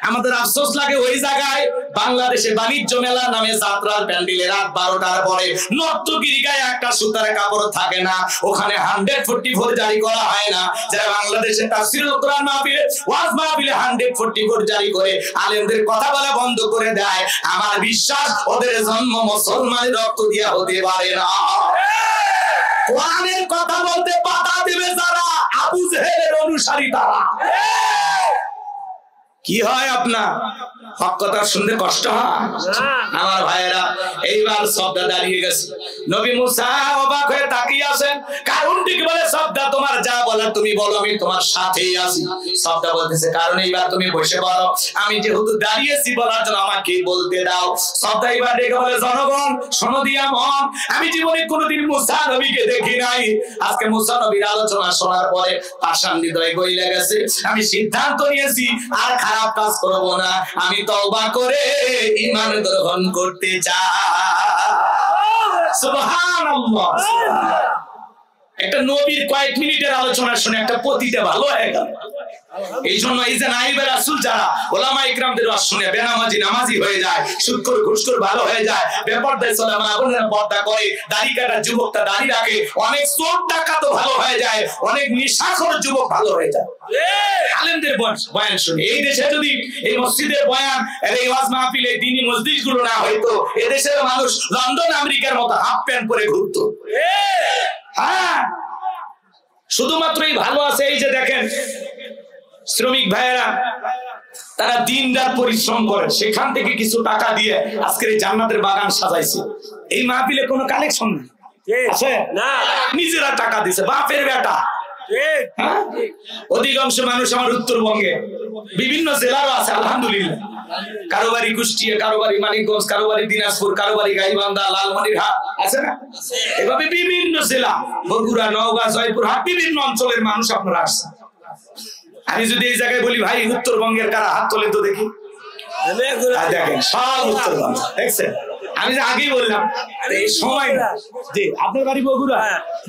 আমাদের আফসোস লাগে ওই জায়গায় বাংলাদেশে বাণিজ্য মেলা নামে যাত্রার প্যান্ডেলে রাত 12টার পরে নর্তকীর গায়ে একটা সুতার কাপড় থাকে না, ওখানে 144 জারি করা হয় না। যারা বাংলাদেশে তাফসীরুল কোরআন মাহফিলে ওয়াজ মাহফিলে 144 জারি করে আলেমদের কথা বলা বন্ধ করে দেয়, আমার বিশ্বাস ওদের জন্ম মুসলমানের রক্ত দিয়ে হতে পারে না। কোরআনের কথা বলতে বাধা দেবে যারা, আবু জেহেলের অনুসারী তারা। কি হয় আপনার হক কথা শুনতে কষ্ট হয়? আমার ভাইয়েরা এইবার সবদা দাঁড়িয়ে গেছে। নবী মুসা অবাক হয়ে তাকিয়ে আছেন। কারণ ঠিক বলে সবদা তোমার যা বলার তুমি বলো, আমি তোমার সাথেই আছি। সবদা বলতেছে কারণ এইবার তুমি বসে বলো, আমি যেহেতু দাঁড়িয়েছি বলার জন্য আমাকে বলতে দাও। সবদা এবার ডেকে বলে জনগণ শোনো দিয়া মন, আমি জীবনে কোনোদিন মুসা নবীকে দেখি নাই। আজকে মুসা নবীর আলোচনা শোনার পরে পাষাণ হৃদয় গইলে গেছে। আমি সিদ্ধান্ত নিয়েছি আর খারাপ কাজ করব না, আমি তওবা করে ঈমান গ্রহণ করতে চাই। সুবহানাল্লাহ। একটা নবীর কয়েক মিনিটের আলোচনা শুনে একটা পতিতে ভালো হয়ে গেল। এই জন্য এই যে নাইবে রাসূল যারা ওলামা ইকরামদের ওয়াজ শুনে বেনামাজি নামাজি হয়ে যায়, সুদখোর ঘুষখোর ভালো হয়ে যায়, বেপরদায় চলে মা বোনেরা পর্দা করে, দাড়ি কাটা যুবকটা দাড়ি রাখে, অনেক চোর ডাকাত ভালো হয়ে যায়, অনেক নেশাখোর যুবক ভালো হয়ে যায় আলেমদের বয়ান শুনে। এই দেশে যদি এই মসজিদের বয়ান, এই ওয়াজ মাহফিল, এই দ্বীনি মসজিদগুলো না হইতো, এই দেশের মানুষ লন্ডন আমেরিকার মতো হাফ প্যান্ট পরে ঘুরতো। হ্যাঁ, শুধুমাত্রই ভালো আছে এই যে দেখেন শ্রমিক ভাইয়েরা, তারা দিন রাত পরিশ্রম করে, সেখান থেকে কিছু টাকা দিয়ে আজকের এই জান্নাতের বাগান সাজাইছে। এই মাহফিলে কোনো কালেকশন আছে না, নিজেরা টাকা দিছে, বাপের বেটা। অধিকাংশ মানুষ আমার উত্তরবঙ্গে বিভিন্ন জেলারও আছে আলহামদুলিল্লাহ, কারো বাড়ি কুষ্টিয়া, কারো বাড়ি মানিকগঞ্জ, কারো বাড়ি দিনাজপুর, কারো বাড়ি গাইবান্ধা, লালমনিরহাট, আছে না? এভাবে বিভিন্ন জেলা, বগুড়া, নওগাঁ, জয়পুরহাট, বিভিন্ন অঞ্চলের মানুষ আপনারা আসছেন। আমি যদি এই জায়গায় বলি ভাই উত্তরবঙ্গের কারা হাত তোলে তো দেখি, দেখেন সব উত্তরবঙ্গ, দেখছেন? আমি যে আগেই বললাম এই সময় না যে আপনার বাড়ি বগুড়া,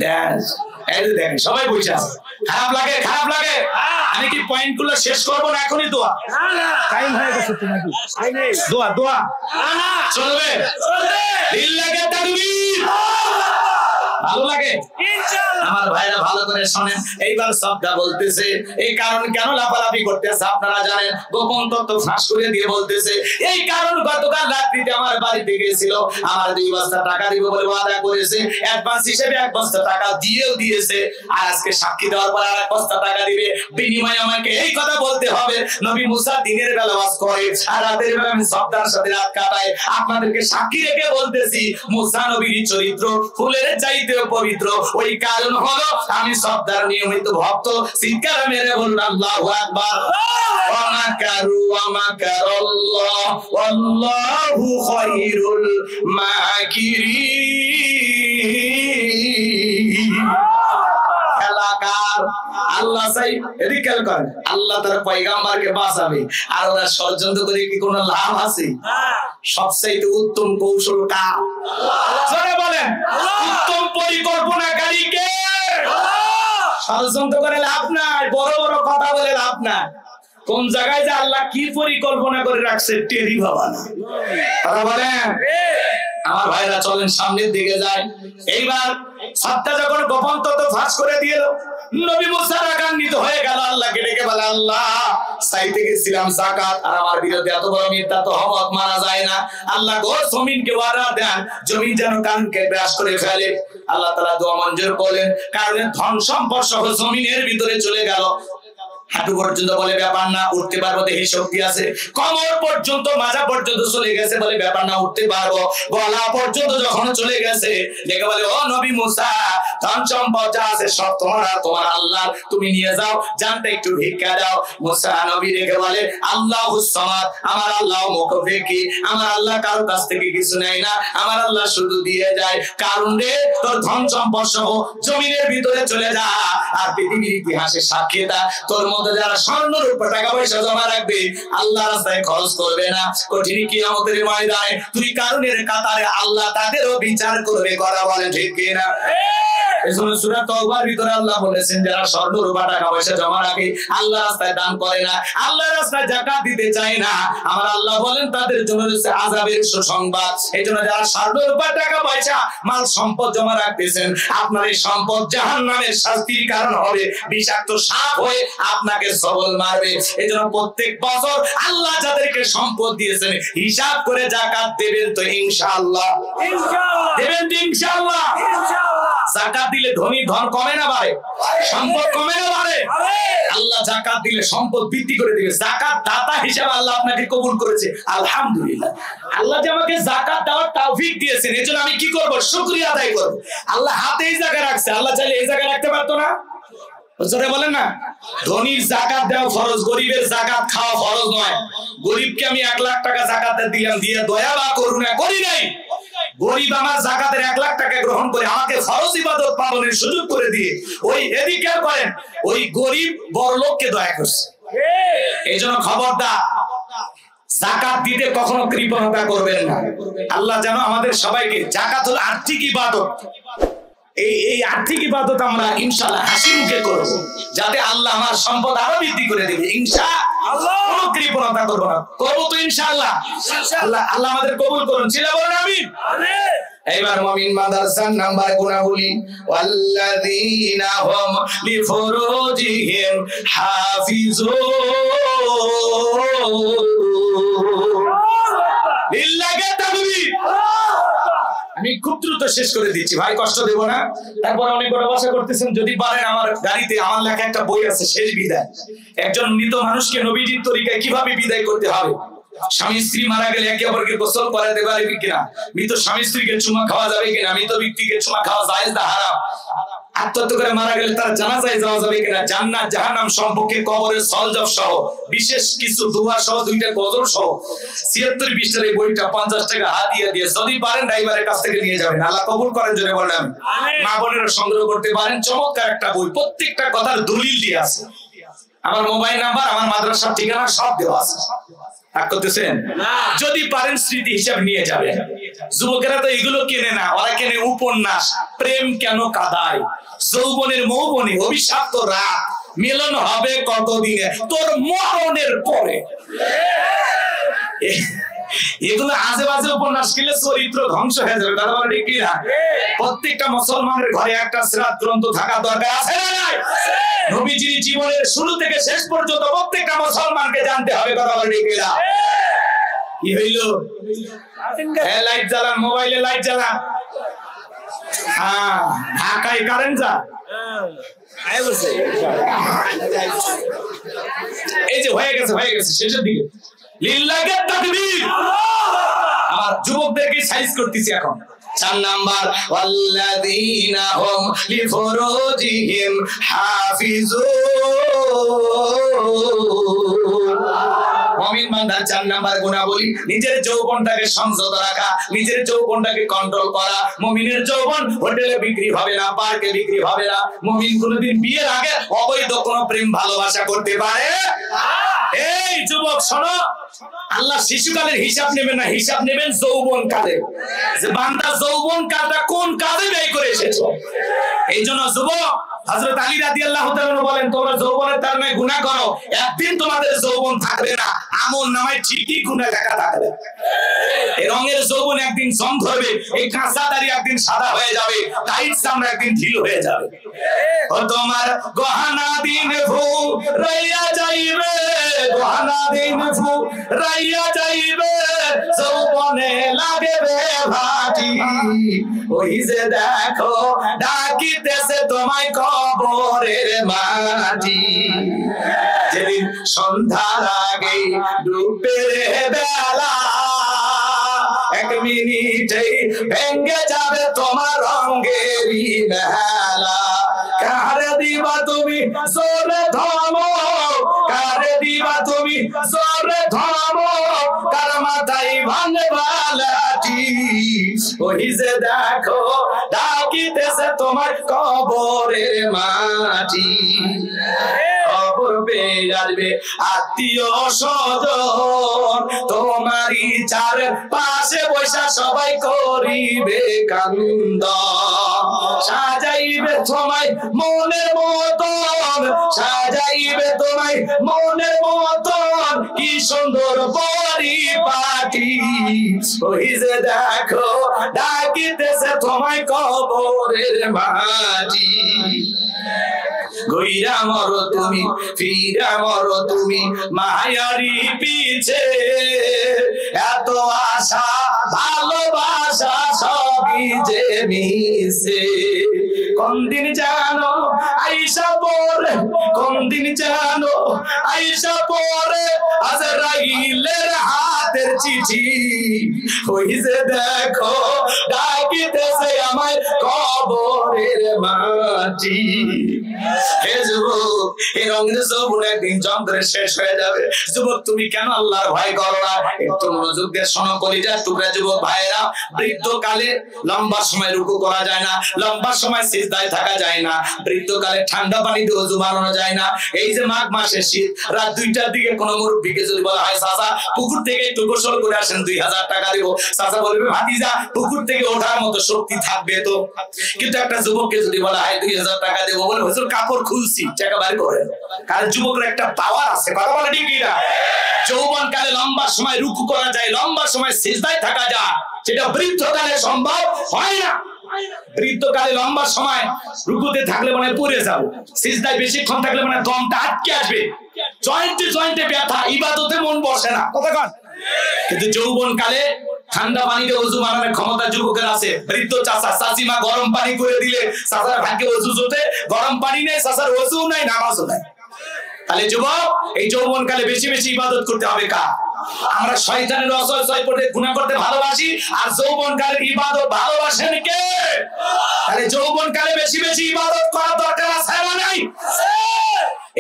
দেখেন সবাই বসে আছে। খারাপ লাগে, খারাপ লাগে। আমি কি পয়েন্ট গুলো শেষ করবো না এখনই? দোয়া টাইম হয়ে গেছে তো নাকি? দোয়া দোয়া চলবে, দিল লাগে তাকবীর, ভালো লাগে ইনশাআল্লাহ। আমার ভাইরা ভালো করে শোনেন, এইবার সবটা বলতেছে এই কারণ কেন লাফালাফি করতেছে আপনারা জানেন, গোপন তত্ত্ব ফাঁস করে দিয়ে বলতেছে এই কারণ গতকাল রাত্রিতে আমার বাড়িতে গিয়েছিল, আমার 2 বস্তা টাকা দিব বলে ওয়াদা করেছে, অ্যাডভান্স হিসেবে 1 বস্তা টাকা দিয়েছে, আর আজকে সাক্ষী দেওয়ার পর আর 1 বস্তা টাকা দিবে, বিনিময়ে আমাকে এই কথা বলতে হবে। নবী মুসা দিনের বেলা ওয়াজ করে আর রাতের বেলা আমি সবদার সাথে রাত কাটাই, আপনাদেরকে সাক্ষী রেখে বলতেছি মুসা নবীর চরিত্র ফুলের চাইতেও পবিত্র। ওই কারণ হলো আমি সবদার নিয়মিত ভক্ত। চিৎকার মেরে বলুন আল্লাহু আকবার। ওয়া মাকারু ওয়া মাকারাল্লাহ ওয়াল্লাহু খায়রুল মাকিরিন। এলাকার আল্লাহ চাই এদিকে খেয়াল করেন, আল্লাহ তার পয়গাম্বরকে বাঁচাবে আর ওরা ষড়যন্ত্র করে কি কোনো লাভ আছে? সবচাইতে উত্তম কৌশল কার? জোরে বলেন, উত্তম পরিকল্পনাকারী কে? ষড়যন্ত্র করে লাভ নাই, বড় বড় কথা বলে লাভ নাই। কোন জায়গায় যে আল্লাহ কি পরিকল্পনা করে রাখছে টেরি ভাবা না। তারা বলেন আমার ভাইরা চলেন সামনের দিকে যায়। এইবার সত্তা যখন গোপন তত্ত্ব ফাঁস করে দিল, নবী মুসা রাগান্বিত হয়ে গেল, আল্লাহকে ডেকে বলে আল্লাহ চাইতে গেছিলাম যাকাত, আর আমার বিরুদ্ধে এত বড় মিথ্যা তহমত মারা যায় না। আল্লাহ গো জমিনকে ওয়াদা দেন, জমিন যেন কানকে ব্যাস করে ফেলে। আল্লাহ তাআলা দোয়া মঞ্জুর করলেন, কারণ ধন সম্পদ সহ জমিনের ভিতরে চলে গেল। হাঁটু পর্যন্ত বলে ব্যাপার না, উঠতে পারবো, দেহে শক্তি আছে। কোমর পর্যন্ত মাজা পর্যন্ত চলে গেছে, বলে ব্যাপার না, উঠতে পারবো। গলা পর্যন্ত যখন চলে গেছে দেখে বলে ও নবী মুসা ধন সম্পদ যা আছে সব তোমার আর তোমার আল্লাহ, তুমি নিয়ে যাও, জানতে একটু ভিক্ষা দাও। মুসা নবী দেখে বলে আল্লাহুস সামাদ, আমার আল্লাহ মুখফেকি, আমার আল্লাহ কারো কাছ থেকে কিছু নেয় না, আমার আল্লাহ শুধু দিয়ে যায়। কারণ রে তোর ধন সম্পদ সহ জমিনের ভিতরে চলে যা, আর পৃথিবীর ইতিহাসে সাক্ষী তা তোর যারা স্বর্ণ রূপা টাকা পয়সা জমা রাখবে আল্লাহ রাস্তায় খরচ করবে না, কঠিন কিয়ামতের ময়দানে তুই কারণের কাতারে আল্লাহ তাদেরও বিচার করবে। কথা বলেন ঠিক কিনা? এজন্য সূরা তাওবার ভিতরে আল্লাহ বলেছেন যারা স্বর্ণ রূপা টাকা পয়সা জমা রাখে, আল্লাহ রাস্তায় দান করে না, আল্লাহর রাস্তায় যাকাত দিতে চায় না, আমার আল্লাহ বলেন তাদের জন্য রয়েছে আযাবের সুসংবাদ। এজন্য যারা স্বর্ণ রূপা টাকা পয়সা মাল সম্পদ জমা রাখতেছেন, আপনার এই সম্পদ জাহান্নামের শাস্তির কারণ হবে, বিষাক্ত সাপ হয়ে আপনাকে সবল মারবে। এজন্য প্রত্যেক বছর আল্লাহ যাদেরকে সম্পদ দিয়েছেন হিসাব করে যাকাত দেবেন তো ইনশাআল্লাহ। ইনশাআল্লাহ দেবেন তো ইনশাআল্লাহ। ইনশাআল্লাহ যাকাত দিলে ধনী ধন কমে না বাড়ে? সম্পদ কমে না বাড়ে? আল্লাহ যাকাত দিলে সম্পদ বৃদ্ধি করে দিবে। যাকাত দাতা হিসেবে আল্লাহ আপনাকে কবুল করেছে, আলহামদুলিল্লাহ। আল্লাহ যে আমাকে যাকাত দেওয়ার তৌফিক দিয়েছেন, এজন্য আমি কি করব? শুকরিয়া আদায় করব। আল্লাহ হাতে এই জায়গা রাখছে, আল্লাহ চাইলে এই জায়গা রাখতে পারতো না? জোরে বলেন না। ধনীর যাকাত দেওয়া ফরজ, গরিবের যাকাত খাওয়া ফরজ নয়। গরিবকে আমি 1 লাখ টাকা যাকাত দিলাম, দিয়ে দয়া বা করুণা করি নাই। গরিব আমার যাকাতের 1 লাখ টাকা গ্রহণ করে আমাকে ফরজ ইবাদত পালনের সুযোগ করে দিয়ে ওই এদিকে করেন, ওই গরিব বড় লোককে দয়া করছে। এইজন্য খবরদার যাকাত দিতে কখনো কৃপণতা করবেন না। আল্লাহ যেন আমাদের সবাইকে, যাকাত হলো আর্থিক ইবাদত, এই আর্থিক ইবাদত আমরা ইনশাআল্লাহ হাসি মুখে করব, যাতে আল্লাহ আমার সম্পদ আরো বৃদ্ধি করে দিবে ইনশাআল্লাহ। কোনো কৃপণতা করব না, করব তো ইনশাআল্লাহ। আল্লাহ আল্লাহ আমাদের কবুল করুন, চিল্লা বলেন আমিন। আমিন। এইবার মুমিন মাদ্রাসার নাম্বার গুণাবলী, ওয়াল্লাযীনা হুম লিফুরুজিহিম হাফিজুন। লিল্লাহি তাকবীর। আমি খুব দ্রুত শেষ করে দিচ্ছি ভাই, কষ্ট দেব না। তারপর অনেক বড় ভাষা করতেছেন, যদি পারেন আমার গাড়িতে আমার লেখা একটা বই আছে, শেষ বিদায়। একজন মৃত মানুষকে নবীজির তরিকায় কিভাবে বিদায় করতে হবে, স্বামী স্ত্রী মারা গেলে একে অপরকে গোসল করাতে পারবে কিনা, মৃত স্বামী স্ত্রীকে চুমা খাওয়া যাবে কিনা, মৃত ব্যক্তিকে চুমা খাওয়া জায়েজ না হারাম, আত্মহত্যা করে মারা গেলে তার জানাজায় যাওয়া যাবে কিনা, জান্নাত জাহান্নাম সম্পর্কে কবরের সলজব সহ বিশেষ কিছু দোয়া সহ 2টা গজল সহ 76 পৃষ্ঠার এই বইটা 50 টাকা হাদিয়া দিয়ে যদি পারেন ড্রাইভারের কাছ থেকে নিয়ে যাবেন। আল্লাহ কবুল করেন জন্য বললাম। মা বোনেরা সংগ্রহ করতে পারেন, চমৎকার একটা বই, প্রত্যেকটা কথার দলিল দিয়ে আছে। আমার মোবাইল নাম্বার, আমার মাদ্রাসার ঠিকানা সব দেওয়া আছে। করতেছেন, যদি পারেন স্মৃতি হিসাবে নিয়ে যাবেন। যুবকেরা তো এগুলো কেনে না, ওরা কেনে উপন্যাস, প্রেম কেন কাঁদায়, যৌবনের মৌবনে, অভিশপ্ত রাত, মিলন হবে কতদিনে, তোর মরণের পরে। এগুলো আজে বাজে উপন্যাস কিনলে চরিত্র ধ্বংস হয়ে যাবে। কথা বলে ঠিক কিনা? প্রত্যেকটা মুসলমানের ঘরে একটা সিরাত গ্রন্থ থাকা দরকার, আছে না নাই? নবীজির জীবনের শুরু থেকে শেষ পর্যন্ত প্রত্যেকটা মুসলমানকে জানতে হবে। কথা বলে ঠিক কিনা? কি হইলো? লাইট জ্বালান, মোবাইলে লাইট জ্বালান। হ্যাঁ, ঢাকায় কারেন্ট যা। এই যে হয়ে গেছে শেষের দিকে। লিল্লাহি তাকবীর। আমার যুবকদেরকে সাইজ করতেছি এখন। 4 নাম্বার, ওয়াল্লাযীনা হুম লিফুরুজিহিম হাফিজুন। মুমিন বান্দার 4 নাম্বার গুণাবলী, নিজের যৌবনটাকে সংযত রাখা, নিজের যৌবনটাকে কন্ট্রোল করা। মুমিনের যৌবন হোটেলে বিক্রি হবে না, পার্কে বিক্রি হবে না। মুমিন কোনোদিন বিয়ের আগে অবৈধ কোনো প্রেম ভালোবাসা করতে পারে না। এই যুবক শোনো, আল্লাহ শিশুকালের হিসাব নেবেন না, হিসাব নেবেন যৌবন কালে, যে বান্দা যৌবন কালটা কোন কাজে ব্যয় করে এসেছো। এই জন্য যুবক, হযরত আলী রাদিয়াল্লাহু তাআলা বলেন, তোমরা যৌবনের তারনায় গুনাহ করো, একদিন তোমাদের যৌবন থাকবে না, আমল নামায় ঠিকই গুনাহ লেখা থাকবে। এই রঙের যৌবন একদিন জং ধরবে, এই কাঁচা দাড়ি একদিন সাদা হয়ে যাবে, টাইট চামড়া একদিন ঢিল হয়ে যাবে। ও তোমার গহনা দিন ফুরাইয়া যাইবে, গহনা দিন ফুরাইয়া যাইবে, যৌবনে লাগবে ভাটি। ওই যে দেখো ডাকিতেছে তোমায় কবরের মাটি। যেদিন সন্ধ্যার আগে ডুবে বেলা, 1 মিনিটেই ভেঙে যাবে তোমার রঙেরই মেলা। কারে দিবা তুমি জোরে ধমো, কারে দিবা তুমি জোরে ধমো, কার মাথায় ভাঙবা লাঠি। ওই যে দেখো ডাকিতেছে তোমার কবরের মাটি। খবর পেয়ে আসবে আত্মীয় স্বজন, তোমারই চার পাশে বৈশা সবাই করিবে কান্দ। সাজাইবে তোমায় মনের মতন, সাজাইবে তোমায় মনের মতন, কি সুন্দর পরিপাটি। ওই যে দেখো ডাকিতেছে তোমায় কবরের মাটি। গইরা মরো তুমি, ফিরা মরো তুমি, মায়ারি পিছে। এত আশা ভালোবাসা সবই যে মিছে। কোন দিন জানো আইসা পরে, কোন দিন জানো আইসা পরে, আজরাইলের হাতের চিঠি। ওই যে দেখো ডাকিতেছে আমায় কবরের মাটি। হে যুবক, এই রঙের যৌবন একদিন যন্ত্রে শেষ হয়ে যাবে। যুবক, তুমি কেন আল্লাহর ভয় করো না? একটু মনোযোগ দিয়ে শোনো কলিজার টুকরা যুবক ভাইয়েরা। বৃদ্ধকালে লম্বা সময় রুকু করা যায় না, লম্বা সময় সিজদায় থাকা যায় না, বৃদ্ধকালে ঠান্ডা পানিতে ওযু বানানো যায় না। এই যে মাঘ মাসের শীত, রাত 2টার দিকে কোনো মুরব্বিকে যদি বলা হয় চাচা পুকুর থেকে একটু গোসল করে আসেন, 2000 টাকা দিব, চাচা বলবে ভাতিজা পুকুর থেকে ওঠার মতো শক্তি থাকবে তো? কিন্তু একটা যুবককে যদি বলা হয় 2000 টাকা দেবো, বলে হুজুর কাপড় খুলছি, টাকা বাইর করেন। কারণ যুবকের একটা পাওয়ার আছে। কথা বলে ঠিক কিনা? যৌবন কালে লম্বা সময় রুকু করা যায়, লম্বা সময় সিজদায় থাকা যায়, সেটা বৃদ্ধকালে সম্ভব হয় না। বৃদ্ধকালে লম্বা সময় রুকুতে থাকলে মানে পড়ে যাবো, সিজদায় বেশিক্ষণ থাকলে মানে দমটা আটকে আসবে, জয়েন্টে জয়েন্টে ব্যথা, ইবাদতে মন বসে না। কথা কন। কিন্তু যৌবন কালে ঠান্ডা পানিতে ওযু বানানোর ক্ষমতা যুবকের আছে। বৃদ্ধ চাচা চাচিমা গরম পানি করে দিলে চাচার ভাগ্যে ওযু জোটে, গরম পানি নেই, চাচার ওযু নাই, নামাজও নাই। তাহলে যুবক, এই যৌবন কালে বেশি বেশি ইবাদত করতে হবে। কার? আমরা শয়তানের অসয় পড়ে গুনাহ করতে ভালোবাসি, আর যৌবন কালের ইবাদত ভালোবাসেন কে? তাহলে যৌবন কালে বেশি বেশি ইবাদত করা দরকার আছে না নাই?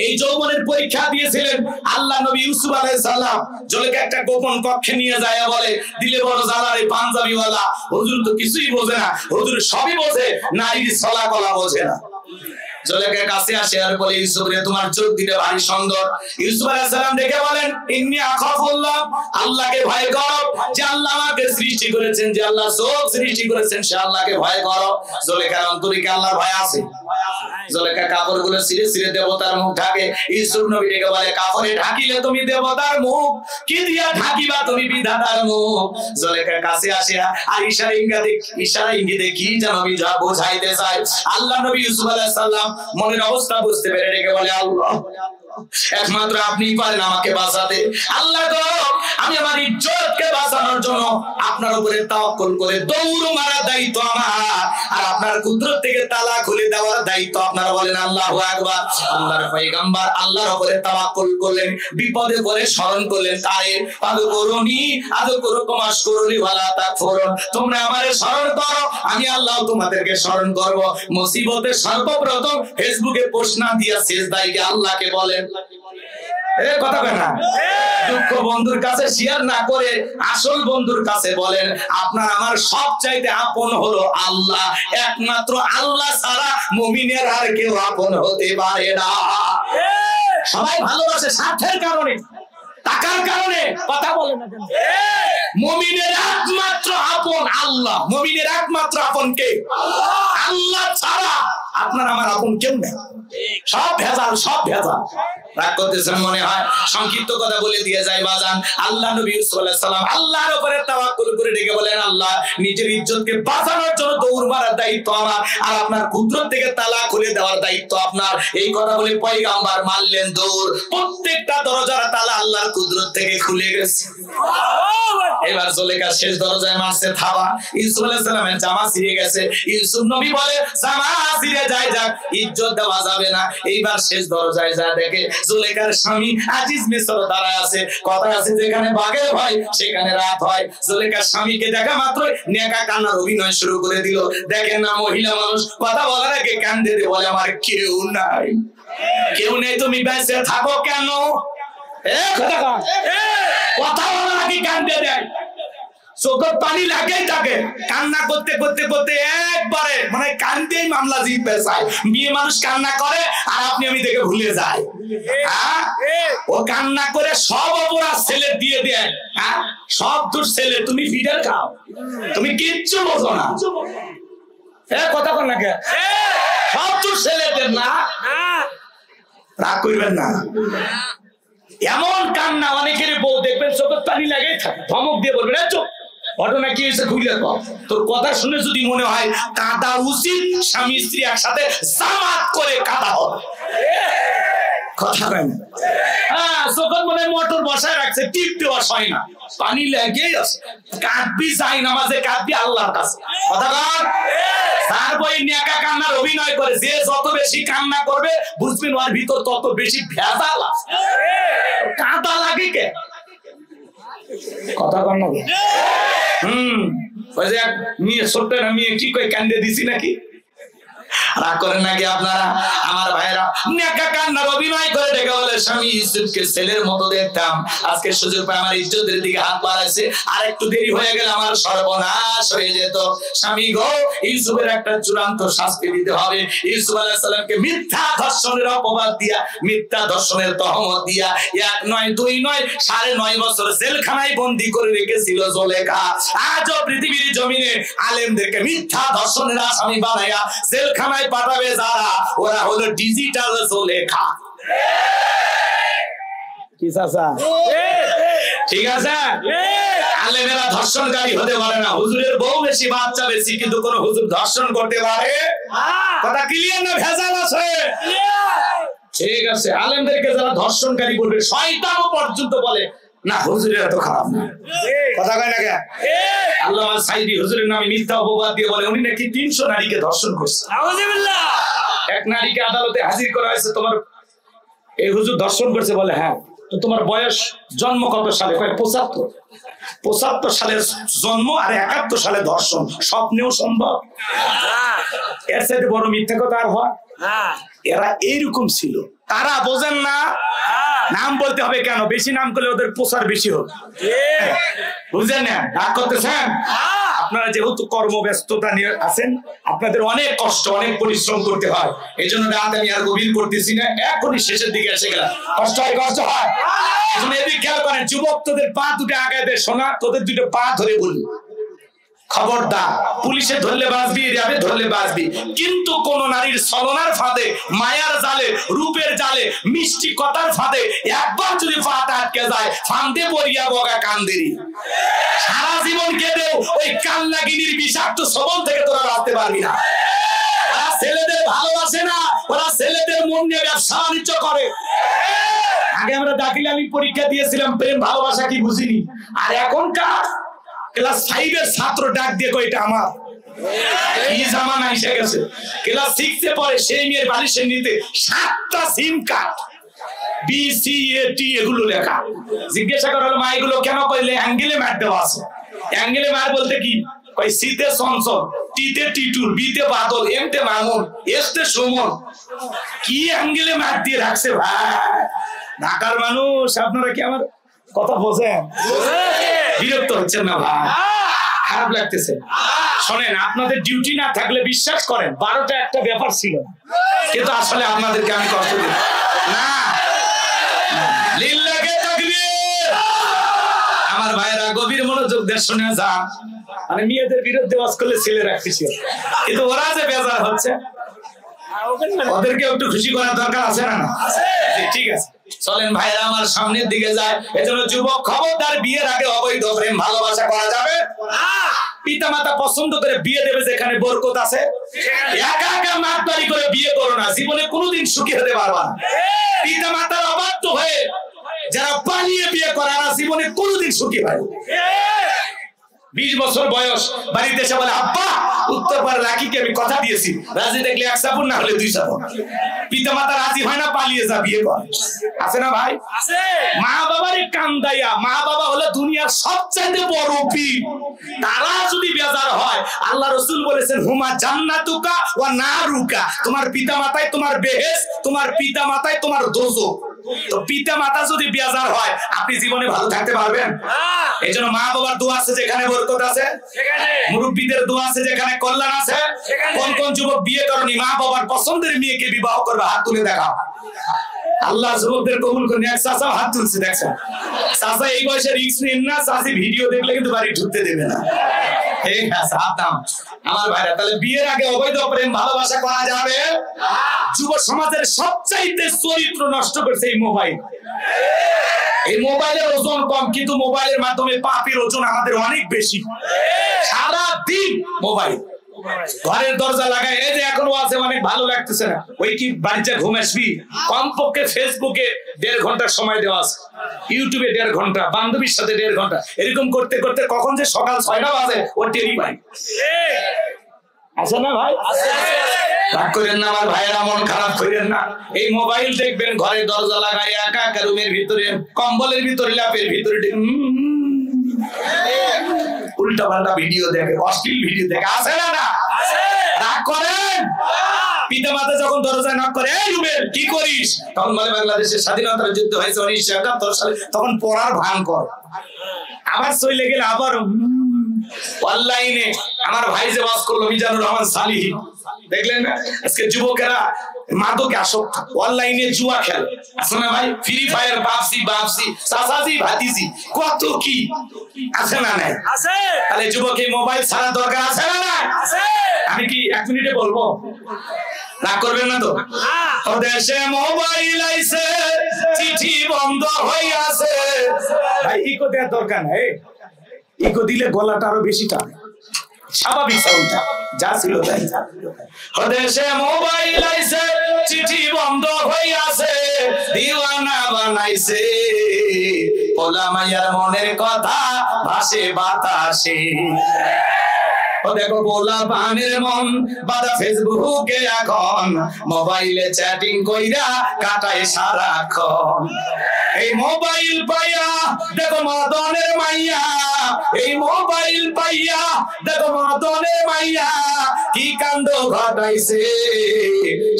এই যৌবনের পরীক্ষা দিয়েছিলেন আল্লাহ নবী ইউসুফ আলাইহিস সালাম। জলেকে একটা গোপন কক্ষে নিয়ে যায়, বলে দিলে বড় জালারে পাঞ্জাবিওয়ালা, হুজুর তো কিছুই বোঝে না, হুজুর সবই বোঝে, নারীর ছলা কলা বোঝে না। জুলেখার কাছে আসে আর বলে ইউসুফ রে তোমার চোখ দুটো ভারী সুন্দর। ইউসুফ আলাইহিস সালাম দেখে বলেন ইন্নী আখাফুল্লাহ, আল্লাহকে ভয় করো, যে আল্লাহ আমাকে সৃষ্টি করেছেন, যে আল্লাহ চোখ সৃষ্টি করেছেন সে আল্লাহকে ভয় করো। জুলেখার অন্তরে কি আল্লাহর ভয় আছে? জুলেখা কাপড়গুলো ছিঁড়ে ছিঁড়ে দেবতার মুখ ঢাকে। ইউসুফ নবী ডেকে বলে কাপড়ে ঢাকিলে তুমি দেবতার মুখ, কি দিয়া ঢাকিবা তুমি বিধাতার মুখ? জুলেখার কাছে আসে আর ইশারা ইঙ্গিতে কি যেন বোঝাইতে চায়। আল্লাহ নবী ইউসুফ আলাইহিস সালাম মনের অবস্থা বুঝতে পেরে ডেকে বলে আল্লাহ, একমাত্র আপনিই পারেন আমাকে বাঁচাতে। আল্লাহ গো, আমি আমার ইজ্জতকে বাঁচানোর জন্য আপনার উপরে তাওয়াক্কুল করে দৌড় মারার দায়িত্ব আমার, আর আপনার কুদরত থেকে তালা খুলে দেওয়ার দায়িত্ব আপনার। বলেন আল্লাহু আকবার। আল্লাহর পয়গম্বর আল্লাহর উপরে তাওয়াক্কুল করলেন, বিপদে পড়ে স্মরণ করলেন তারে আযকুরুনি আযকুরুকুম আশকুরুনি ওয়ালা তাকফুরুন, তোমরা আমারে স্মরণ করো, আমি আল্লাহ তোমাদেরকে স্মরণ করব। মুসিবতে সর্বপ্রথম ফেসবুকে পোস্ট না দিয়া সিজদায় গিয়ে আল্লাহকে বলেন, কথা বলে না, দুঃখ বন্ধুর কাছে শেয়ার না করে আসল বন্ধুর কাছে বলেন আপনার আমার সবচাইতে আপন হলো আল্লাহ, একমাত্র আল্লাহ ছাড়া মুমিনের আর কেউ আপন হতে পারে না। সবাই ভালোবাসে স্বার্থের কারণে, টাকার কারণে, কথা বলে না কেন? মুমিনের একমাত্র আপন আল্লাহ। মুমিনের একমাত্র আপন কে? আল্লাহ ছাড়া আপনার আমার আপন কেউ নেই। সব ভেজাল, সব ভেজাল। রাগ করতেছেন মনে হয়, সংক্ষিপ্ত কথা বলে দিয়ে যায় বাজান। আল্লাহ নবী ইউসুফ আলাইহিস সালাম আল্লাহর উপরে তাওয়াক্কুল করে ডেকে বলেন আল্লাহ, নিজের ইজ্জতকে বাঁচানোর জন্য দৌড় মারার দায়িত্ব আমার, আর আপনার কুদরত থেকে তালা খুলে দেওয়ার দায়িত্ব আপনার। এই কথা বলে পয়গম্বর মারলেন দৌড়। প্রত্যেকটা দরজার তালা আল্লাহর কুদরত থেকে খুলে গেছে। এবার জুলেখা শেষ দরজায় মারছে থাবা। ইউসুফ আলাইহিস সালামের জামা ছিঁড়ে গেছে। ইউসুফ নবী বলে জামা ছিঁড়ে যায় যাক, ইজ্জত দেওয়া যাবে না। এইবার শেষ দরজায় যা দেখে জুলেখার স্বামী আজিজ মিসর দাঁড়ায় আছে। কথা আছে যেখানে বাঘের ভয় সেখানে রাত হয়। জুলেখার স্বামীকে দেখা মাত্র নেকা কান্নার অভিনয় শুরু করে দিল। দেখেন না মহিলা মানুষ কথা বলার আগে কান্দে দিয়ে বলে আমার কেউ নাই, কেউ নেই, তুমি বেঁচে থাকো কেন? কথা বলার আগে কান্দে দেয়, চোখের পানি লাগেই থাকে। কান্না করতে করতে করতে একবারে মানে কান্দেই মামলা জিতবে চাই। মেয়ে মানুষ কান্না করে আর আপনি আমি দেখে ভুলে যাই। ও কান্না করে সব অপরাধ ছেলে দিয়ে দেয়। সব তোর ছেলে, তুমি ফিডার খাও, তুমি কিচ্ছু বোঝো না। কথা বল না কে? সব তোর ছেলেদের না, রাগ করবেন না। এমন কান্না অনেকের বউ দেখবেন চোখের পানি লাগেই থাকে, ধমক দিয়ে বলবেন চোখ ঘটনা কি হয়েছে খুলে কর। তোর কথা শুনে যদি মনে হয় কাঁদা উচিত, স্বামী স্ত্রী একসাথে জামাত করে কাঁদা হবে। কথা বলেন, হ্যাঁ চোখের মনে মোটর বসায় রাখছে, টিপতে হয় না, পানি লেগেই আছে। কাঁদবি যাই নামাজে, কাঁদবি আল্লাহর কাছে। কথা বল। তার বই নেকা কান্নার অভিনয় করে, যে যত বেশি কান্না করবে বুঝবেন ওর ভিতর তত বেশি ভেজাল আছে। কাঁদা লাগে কে? কথা কন না। ওই যে মেয়ে ছোট্ট না মেয়ে কি কই কান্দে দিছি নাকি? রাগ করেন নাকি আপনারা? আমার ভাইরা নেকা কান্নার অভিনয় করে ডেকে বলে স্বামী ইউসুফকে ছেলের মতো দেখতাম, আজকে সুযোগ পায় আমার ইজ্জতের দিকে হাত বাড়াইছে, আর একটু দেরি হয়ে গেলে আমার সর্বনাশ হয়ে যেত। স্বামী গো, ইউসুফের একটা চূড়ান্ত শাস্তি দিতে হবে। ইউসুফ আলাইহিস সালামকে মিথ্যা ধর্ষণের অপবাদ দিয়া, মিথ্যা ধর্ষণের তহমত দিয়া 1 নয় 2 নয় 9.5 বছর জেলখানায় বন্দী করে রেখেছিল জুলেখা। আজও পৃথিবীর জমিনে আলেমদেরকে মিথ্যা ধর্ষণের আসামি বানায়া জেলখানায় পাঠাবে যারা, ওরা হলো ডিজিটাল জুলেখা। কি চাচা? ঠিক আছে, আলেমেরা ধর্ষণকারী হতে পারে না। হুজুরের বউ বেশি, বাচ্চা বেশি, কিন্তু কোন হুজুর ধর্ষণ করতে পারে? কথা ক্লিয়ার না? ভেজাল আছে। ঠিক আছে, আলেমদেরকে যারা ধর্ষণকারী বলবে, শয়তানও পর্যন্ত বলে না হুজুরের এত খারাপ না। কথা কয় না কে? আল্লামা সাইদি হুজুরের নামে মিথ্যা অপবাদ দিয়ে বলে উনি নাকি 300 নারীকে ধর্ষণ করছে। আউযুবিল্লাহ। এক নারীকে আদালতে হাজির করা হয়েছে, তোমার এই হুজুর ধর্ষণ করছে, বলে হ্যাঁ। তো তোমার বয়স, জন্ম কত সালে? কয় 75। 75 সালের জন্ম আর 71 সালে ধর্ষণ, স্বপ্নেও সম্ভব? এর সাথে বড় মিথ্যা কথা আর হয়? এরা এইরকম ছিল, তারা বোঝেন না। নাম বলতে হবে কেন? বেশি নাম করলে ওদের প্রচার বেশি হবে, বুঝলেন না? রাগ করতেছেন? আপনারা যেহেতু কর্মব্যস্ততা নিয়ে আছেন, আপনাদের অনেক কষ্ট, অনেক পরিশ্রম করতে হয়। এই জন্য রাত আমি আর গভীর করতেছি না, এখনই শেষের দিকে এসে গেলাম। কষ্ট হয়, কষ্ট হয়। এখন এদিকে খেয়াল করেন, যুবক তোদের পা দুটো আগায় দে, শোনা, তোদের দুটো পা ধরে বলি, খবরদার, পুলিশে ধরলে বাঁচবি, র্যাবে ধরলে বাঁচবি, কিন্তু কোন নারীর ছলনার ফাঁদে, মায়ার জালে, রূপের জালে, মিষ্টি কথার ফাঁদে একবার যদি ফাঁদে আটকে যায়, ফাঁদে পড়িয়া বগা কান্দেরি, সারা জীবন কেঁদেও ওই কান্নাগিনীর বিষাক্ত সবল থেকে তোরা বাঁচতে পারবি না। ওরা ছেলেদের ভালোবাসে না, ওরা ছেলেদের মন নিয়ে ব্যবসা বাণিজ্য করে। আগে আমরা দাখিলামি পরীক্ষা দিয়েছিলাম, প্রেম ভালোবাসা কি বুঝিনি। আর এখনকার ক্লাস 5 এর ছাত্র ডাক দিয়ে কয় এটা আমার, এই জামানা এসে গেছে। ক্লাস 6 এ পড়ে, সেই মেয়ের বালিশের নিতে 7টা সিম কার্ড, BCAT এগুলো লেখা। জিজ্ঞাসা করা হলো, মা এগুলো কেন? কইলে অ্যাঙ্গেলে ম্যাট দেওয়া আছে। অ্যাঙ্গেলে ম্যাট বলতে কি? কই সিতে চঞ্চল, টিতে টিটুল, বিতে বাদল, এমতে মামুন, এসতে সুমন। কি অ্যাঙ্গেলে ম্যাট দিয়ে রাখছে ভাই। ঢাকার মানুষ, আপনারা কি আমার কথা বোঝেন? বিরক্ত হচ্ছেন না ভাই? খারাপ লাগতেছে? শোনেন, আপনাদের ডিউটি না থাকলে বিশ্বাস করেন 12টা একটা ব্যাপার ছিল, কিন্তু আসলে আপনাদেরকে আমি কষ্ট দিই না। লিল্লাহে তাকবীর। আমার ভাইরা গভীর মনোযোগ দিয়ে শুনে যান। মানে মেয়েদের বিরুদ্ধে ওয়াজ করলে ছেলেরা খুশি হয়, কিন্তু ওরা যে বেজার হচ্ছে, ওদেরকে একটু খুশি করার দরকার আছে না? ঠিক আছে, চলেন ভাইরা আমার সামনের দিকে যায়। এজন্য যুবক, খবরদার, বিয়ের আগে অবৈধ প্রেম ভালোবাসা করা যাবে না। পিতামাতা পছন্দ করে বিয়ে দেবে যেখানে বরকত আছে, একা একা মাতবাড়ি করে বিয়ে করো না, জীবনে কোনোদিন সুখী হতে পারবা না। পিতামাতার অবাধ্য হয়ে যারা পালিয়ে বিয়ে করে, তারা জীবনে কোনোদিন সুখী হয় না। 20 বছর বয়স, বাড়িতে এসে বলে, আব্বা উত্তরপাড়া রাখিকে আমি কথা দিয়েছি, রাজি দেখলে 1 সাপোর্ট, না হলে 2 সাপোর্ট। পিতা মাতা রাজি হয় না, পালিয়ে যা বিয়ে কর। আছে না ভাই? মা বাবারে কান্দাইয়া, মা বাবা হলো দুনিয়ার সবচেয়ে বড় পীর, তারা যদি বেজার হয়, আল্লাহ রাসূল বলেছেন, হুমা জান্নাতুকা ওয়া নারুকা, তোমার পিতা মাতাই তোমার বেহেশত, তোমার পিতা মাতাই তোমার দোজখ। তো পিতা মাতা যদি বেজার হয়, আপনি জীবনে ভালো থাকতে পারবেন? এই জন্য মা বাবার দোয়া আছে যেখানে বরকত আছে, মুরব্বীদের দোয়া আছে যেখানে কল্যাণ আছে। কোন কোন যুবক বিয়ে করনি, মা বাবার পছন্দের মেয়েকে বিবাহ করবে, হাত তুলে দেখাও। আল্লাহ যুবকদের কবুল করুন। এক চাচা হাত তুলছে, দেখছেন? চাচা এই বয়সে রিস্ক নেন না, চাচি ভিডিও দেখলে কিন্তু বাড়ি ঢুকতে দেবে না। ঠিক আছে, আমার ভাইরা, তাহলে বিয়ের আগে অবৈধ প্রেম ভালোবাসা করা যাবে? যুব সমাজের সবচাইতে চরিত্র নষ্ট করছে এই মোবাইল। এই মোবাইলের ওজন কম, কিন্তু মোবাইলের মাধ্যমে পাপের ওজন আমাদের অনেক বেশি। সারা দিন মোবাইল, ঘরের দরজা লাগায়, এই যে এখনো আছে, অনেক ভালো লাগতেছে না, ওই কি বাড়িতে ঘুম আসবি, কমপক্ষে ফেসবুকে 1.5 ঘন্টা সময় দেওয়া আছে, ইউটিউবে 1.5 ঘন্টা, বান্ধবীর সাথে 1.5 ঘন্টা, এরকম করতে করতে কখন যে সকাল 6টা বাজে ও টেরি পাই। আছে না ভাই? রাগ করেন না আমার ভাইয়েরা, মন খারাপ করেন না। এই মোবাইল দেখবেন ঘরের দরজা লাগায়, একা একা রুমের ভিতরে, কম্বলের ভিতরে, ল্যাপের ভিতরে উল্টা পাল্টা ভিডিও দেখে, অশ্লীল ভিডিও দেখে। আছে না? না রাগ করেন? পিতা মাতা যখন দরজায় নক করে, এই রুবেল কি করিস, তখন বলে বাংলাদেশের স্বাধীনতার যুদ্ধ হয়েছে 1971 সালে, তখন পড়ার ভান কর। আবার চলে গেলে আবার অনলাইনে আমার ভাই যে ওয়াজ করলো, মিজানুর রহমান সালিহ, দেখলেন না? আজকে যুবকেরা মাদকে আসক্ত, অনলাইনে জুয়া খেলে। আছে না ভাই? ফ্রি ফায়ার, বাপসি, চাচাজি, ভাতিজি, কত কি আছে না? নাই? তাহলে যুবক এই মোবাইল ছাড়া দরকার আছে না? নাই? আমি কি 1 মিনিটে বলবো? রাগ করবেন না তো? দেশে মোবাইল আইছে, চিঠি বন্ধ হয়ে আছে। ভাই ইকো দেওয়ার দরকার নাই, ইকো দিলে গলাটা আরো বেশি টানে, স্বাভাবিক সাউন্ডটা যা ছিল তাই। দেশে মোবাইল আইছে, চিঠি বন্ধ হয়ে আছে, দিওয়ানা বানাইছে, পোলা মাইয়ার মনের কথা ভাসে বাতাসে। দেখো পোলা পানের মন বাদা ফেসবুকে, এখন মোবাইলে চ্যাটিং কইরা কাটায় সারাক্ষণ। এই মোবাইল পাইয়া দেখো মদনের মাইয়া, এই মোবাইল পাইয়া দেখো মদনের মাইয়া, কি কাণ্ড ঘটাইছে,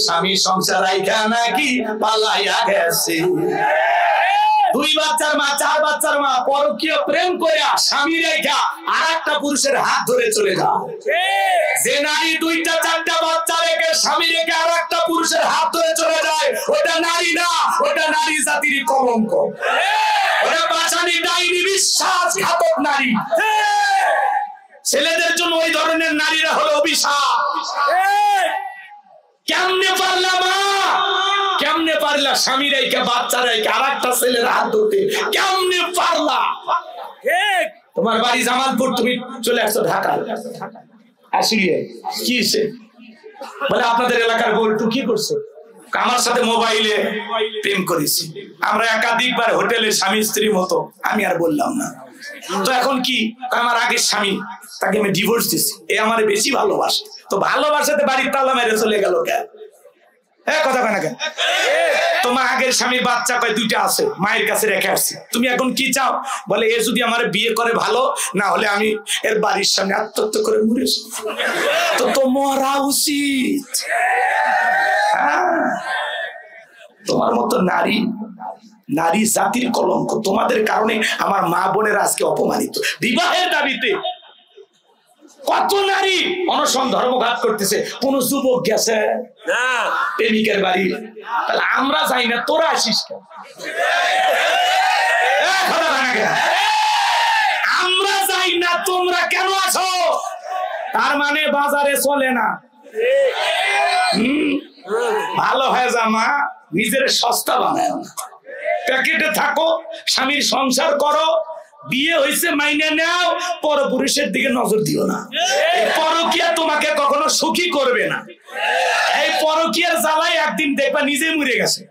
স্বামী সংসার রাইখা নাকি পালাইয়া গেছে। 2 বাচ্চার মা 4 বাচ্চার মা পরকীয় প্রেম করে স্বামী রেখা আরেকটা পুরুষের হাত ধরে চলে যায়। যে নারী 2টা 4টা বাচ্চা রেখে স্বামী রেখে আরেকটা পুরুষের হাত ধরে চলে যায় ওটা নারী না, ওটা নারী জাতির কলঙ্ক, ওটা পাষাণী ডাইনি বিশ্বাসঘাতক নারী। ছেলেদের জন্য ওই ধরনের নারীরা হলো অভিশাপ। কেমনে পারলা মা, কেমনে পারলা স্বামী রেখে বাচ্চা রেখে আরেকটা ছেলের হাত ধরতে, কেমনে পারলা? তোমার বাড়ি জামালপুর, তুমি চলে আসছো ঢাকা, আসিয়ে কি বলে আপনাদের এলাকার বলটু কি করছে? আমার সাথে মোবাইলে প্রেম করেছি, আমরা একাধিকবার হোটেলে স্বামী স্ত্রীর মতো। আমি আর বললাম না। তো এখন কি, আমার আগের স্বামী, তাকে আমি ডিভোর্স দিচ্ছি, এ আমার বেশি ভালোবাসে। তো ভালোবাসাতে বাড়ির তালা মেরে চলে গেল কেন? কথা কয় না কেন? তোমার আগের স্বামীর বাচ্চা কয় 2টা আছে, মায়ের কাছে রেখে আসছি। তুমি এখন কি চাও? বলে এ যদি আমার বিয়ে করে ভালো, না হলে আমি এর বাড়ির সামনে আত্মহত্যা করে মরে। তো মরা উচিত। তোমার মতো নারী, নারী জাতির কলঙ্ক। তোমাদের কারণে আমার মা বোনের আজকে অপমানিত। বিবাহের দাবিতে কত নারী অনশন ধর্মঘাত করতেছে, কোন যুবক গেছে না প্রেমিকের বাড়ি? তাহলে আমরা যাই না, তোরা আসিস কেন? আমরা যাই না, তোমরা কেন আছো? তার মানে বাজারে চলে না। ভালো হয়ে যা মা, নিজের সস্তা বানায় না, প্যাকেটে থাকো, স্বামীর সংসার করো, বিয়ে হয়েছে মাইনে নাও, পরপুরুষের দিকে নজর দিও না। পরকীয়া তোমাকে কখনো সুখী করবে না। এই পরকীয়ার জ্বালায় একদিন দেখবা নিজে মরে গেছে।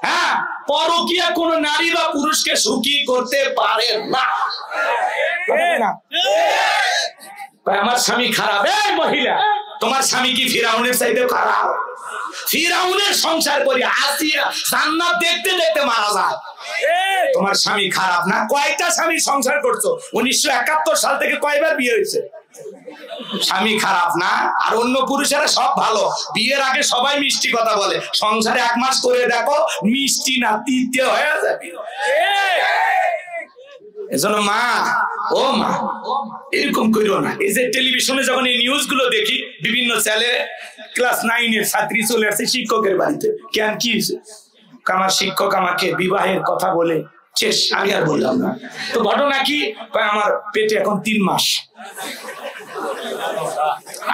হ্যাঁ, পরকীয়া কোন নারী বা পুরুষকে সুখী করতে পারে না। আমার স্বামী খারাপ। এই মহিলা, তোমার স্বামী কি ফিরাউনের চাইতে খারাপ? ফিরাউনের সংসার করি আসিয়া জান্নাত দেখতে দেখতে মারা যায়। তোমার স্বামী খারাপ না? কয়টা স্বামী সংসার করছো? 1971 সাল থেকে কয়বার বিয়ে হয়েছে? স্বামী খারাপ না? আর অন্য পুরুষেরা সব ভালো, বিয়ের আগে সবাই মিষ্টি কথা বলে, সংসারে 1 মাস করে দেখো মিষ্টি না তিতে হয়ে যাবে। এজন্য মা, ও মা, এরকম করিও না। এই যে টেলিভিশনে যখন এই নিউজ গুলো দেখি, বিভিন্ন চ্যানেলে ক্লাস 9 এর ছাত্রী চলে আসছে শিক্ষকের বাড়িতে। কেন, কি আমার শিক্ষক আমাকে বিবাহের কথা বলে শেষ। আমি আর বললাম না। তো ঘটনা কি, আমার পেটে এখন 3 মাস,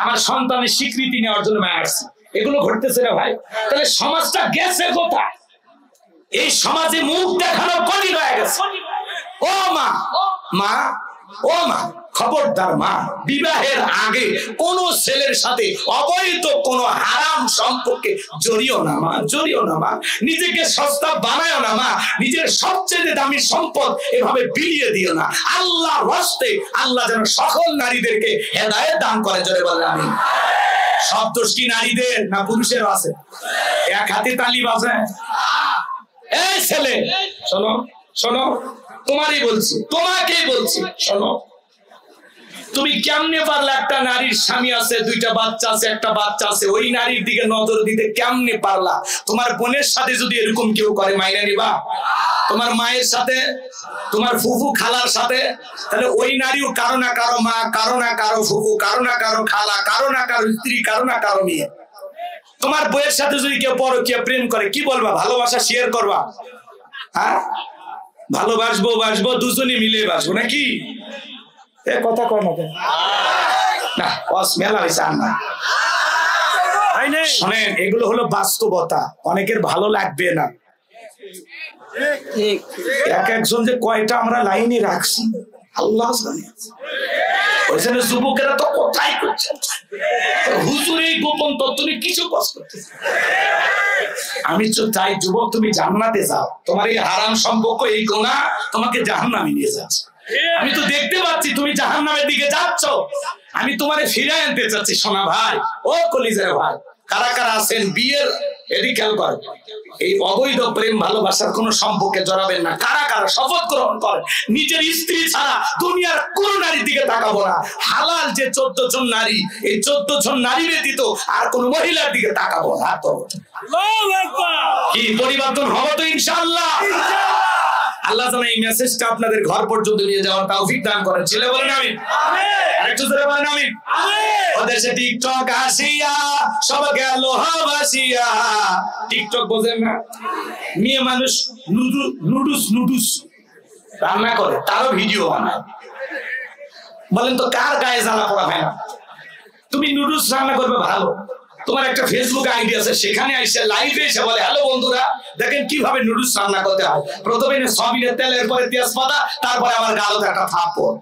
আমার সন্তানের স্বীকৃতি নেওয়ার জন্য মায়া আসছে। এগুলো ঘটতেছে রে ভাই। তাহলে সমাজটা গেছে কোথায়? এই সমাজে মুখ দেখানো কলি হয়ে গেছে। ও মা, মা, ও মা, খবরদার মা, বিবাহের আগে কোন ছেলের সাথে অবৈধ কোন হারাম সম্পর্কে জড়িও না মা, জড়িও না মা। নিজেকে সস্তা বানায়ও না মা, নিজের সবচেয়ে দামি সম্পদ এভাবে বিলিয়ে দিও না। আল্লাহ রাস্তে, আল্লাহ যেন সকল নারীদেরকে হেদায়েত দান করে। জোরে বলেন আমিন। সব দোষ কি নারীদের না পুরুষেরও আছে? এক হাতে তালি বাজায়। এই ছেলে শোনো, শোনো, তোমারই বলছি, তোমাকেই বলছি, শোনো। তুমি কেমনে পারলে? একটা নারীর স্বামী আছে, 2টা বাচ্চা আছে, একটা বাচ্চা আছে, ওই নারীর দিকে নজর দিতে কেমনে পারলা? তোমার বোনের সাথে যদি এরকম কেউ করে মাইনে নিবা? তোমার মায়ের সাথে, তোমার ফুফু খালার সাথে? তাহলে ওই নারীও কারো না কারো মা, কারো না কারো ফুফু, কারো না কারো খালা, কারো না কারো স্ত্রী, কারো না কারো মেয়ে। তোমার বইয়ের সাথে যদি কেউ পরকীয়া প্রেম করে, কি বলবা? ভালোবাসা শেয়ার করবা? হ্যাঁ, ভালোবাসবো, বাসবো, দুজনে মিলে বাসবো নাকি? কথা কয় না, মেলা হয়েছে। আর না, শোনেন, এগুলো হলো বাস্তবতা। অনেকের ভালো লাগবে না। এক একজন যে কয়টা আমরা লাইনে রাখছি আল্লাহ জানে। ওইখানে যুবকেরা তো কোথায় করছে, হুজুর এই গোপন তত্ত্ব নিয়ে কিছু কষ্ট করতেছে। আমি তো চাই যুবক, তুমি জান্নাতে যাও। তোমার এই হারাম সম্পর্ক, এই গুনাহ তোমাকে জাহান্নামে নিয়ে যাচ্ছে। আমি তো দেখতে পাচ্ছি তুমি জাহান্নামের দিকে যাচ্ছ। আমি তোমারে ফিরে আনতে চাচ্ছি সোনা ভাই, ও কলিজার ভাই। কারা কারা আছেন বিয়ের এদিকে খেয়াল করেন, এই অবৈধ প্রেম ভালোবাসার কোন সম্পর্কে জড়াবেন না। কারা কারা শপথ গ্রহণ করেন নিজের স্ত্রী ছাড়া দুনিয়ার কোন নারীর দিকে তাকাবো না? হালাল যে 14 জন নারী, এই 14 জন নারী ব্যতীত আর কোন মহিলার দিকে তাকাবো না। কি পরিবর্তন হবে তো ইনশাআল্লাহ। আল্লাহ যেন এই মেসেজটা আপনাদের ঘর পর্যন্ত নিয়ে যাওয়ার তৌফিক দান করেন। ছেলে বলেন আমিন। আরেকটু জোরে বলেন আমিন। ওদেশে টিকটক আসিয়া সব গেল হাবাসিয়া। টিকটক বোঝেন না? মেয়ে মানুষ নুডুস রান্না করে, তারও ভিডিও বানায়। বলেন তো কার গায়ে জ্বালা পড়া হয় না? তুমি নুডলস রান্না করবে ভালো, তোমার একটা ফেসবুক আইডি আছে, সেখানে এসে লাইভে এসে বলে হ্যালো বন্ধুরা দেখেন কিভাবে নুডলস রান্না করতে হয়। প্রথমে সয়াবিনের তেল, এরপরে তেজপাতা, তারপরে আমার গালতে একটা থাপ্পড়।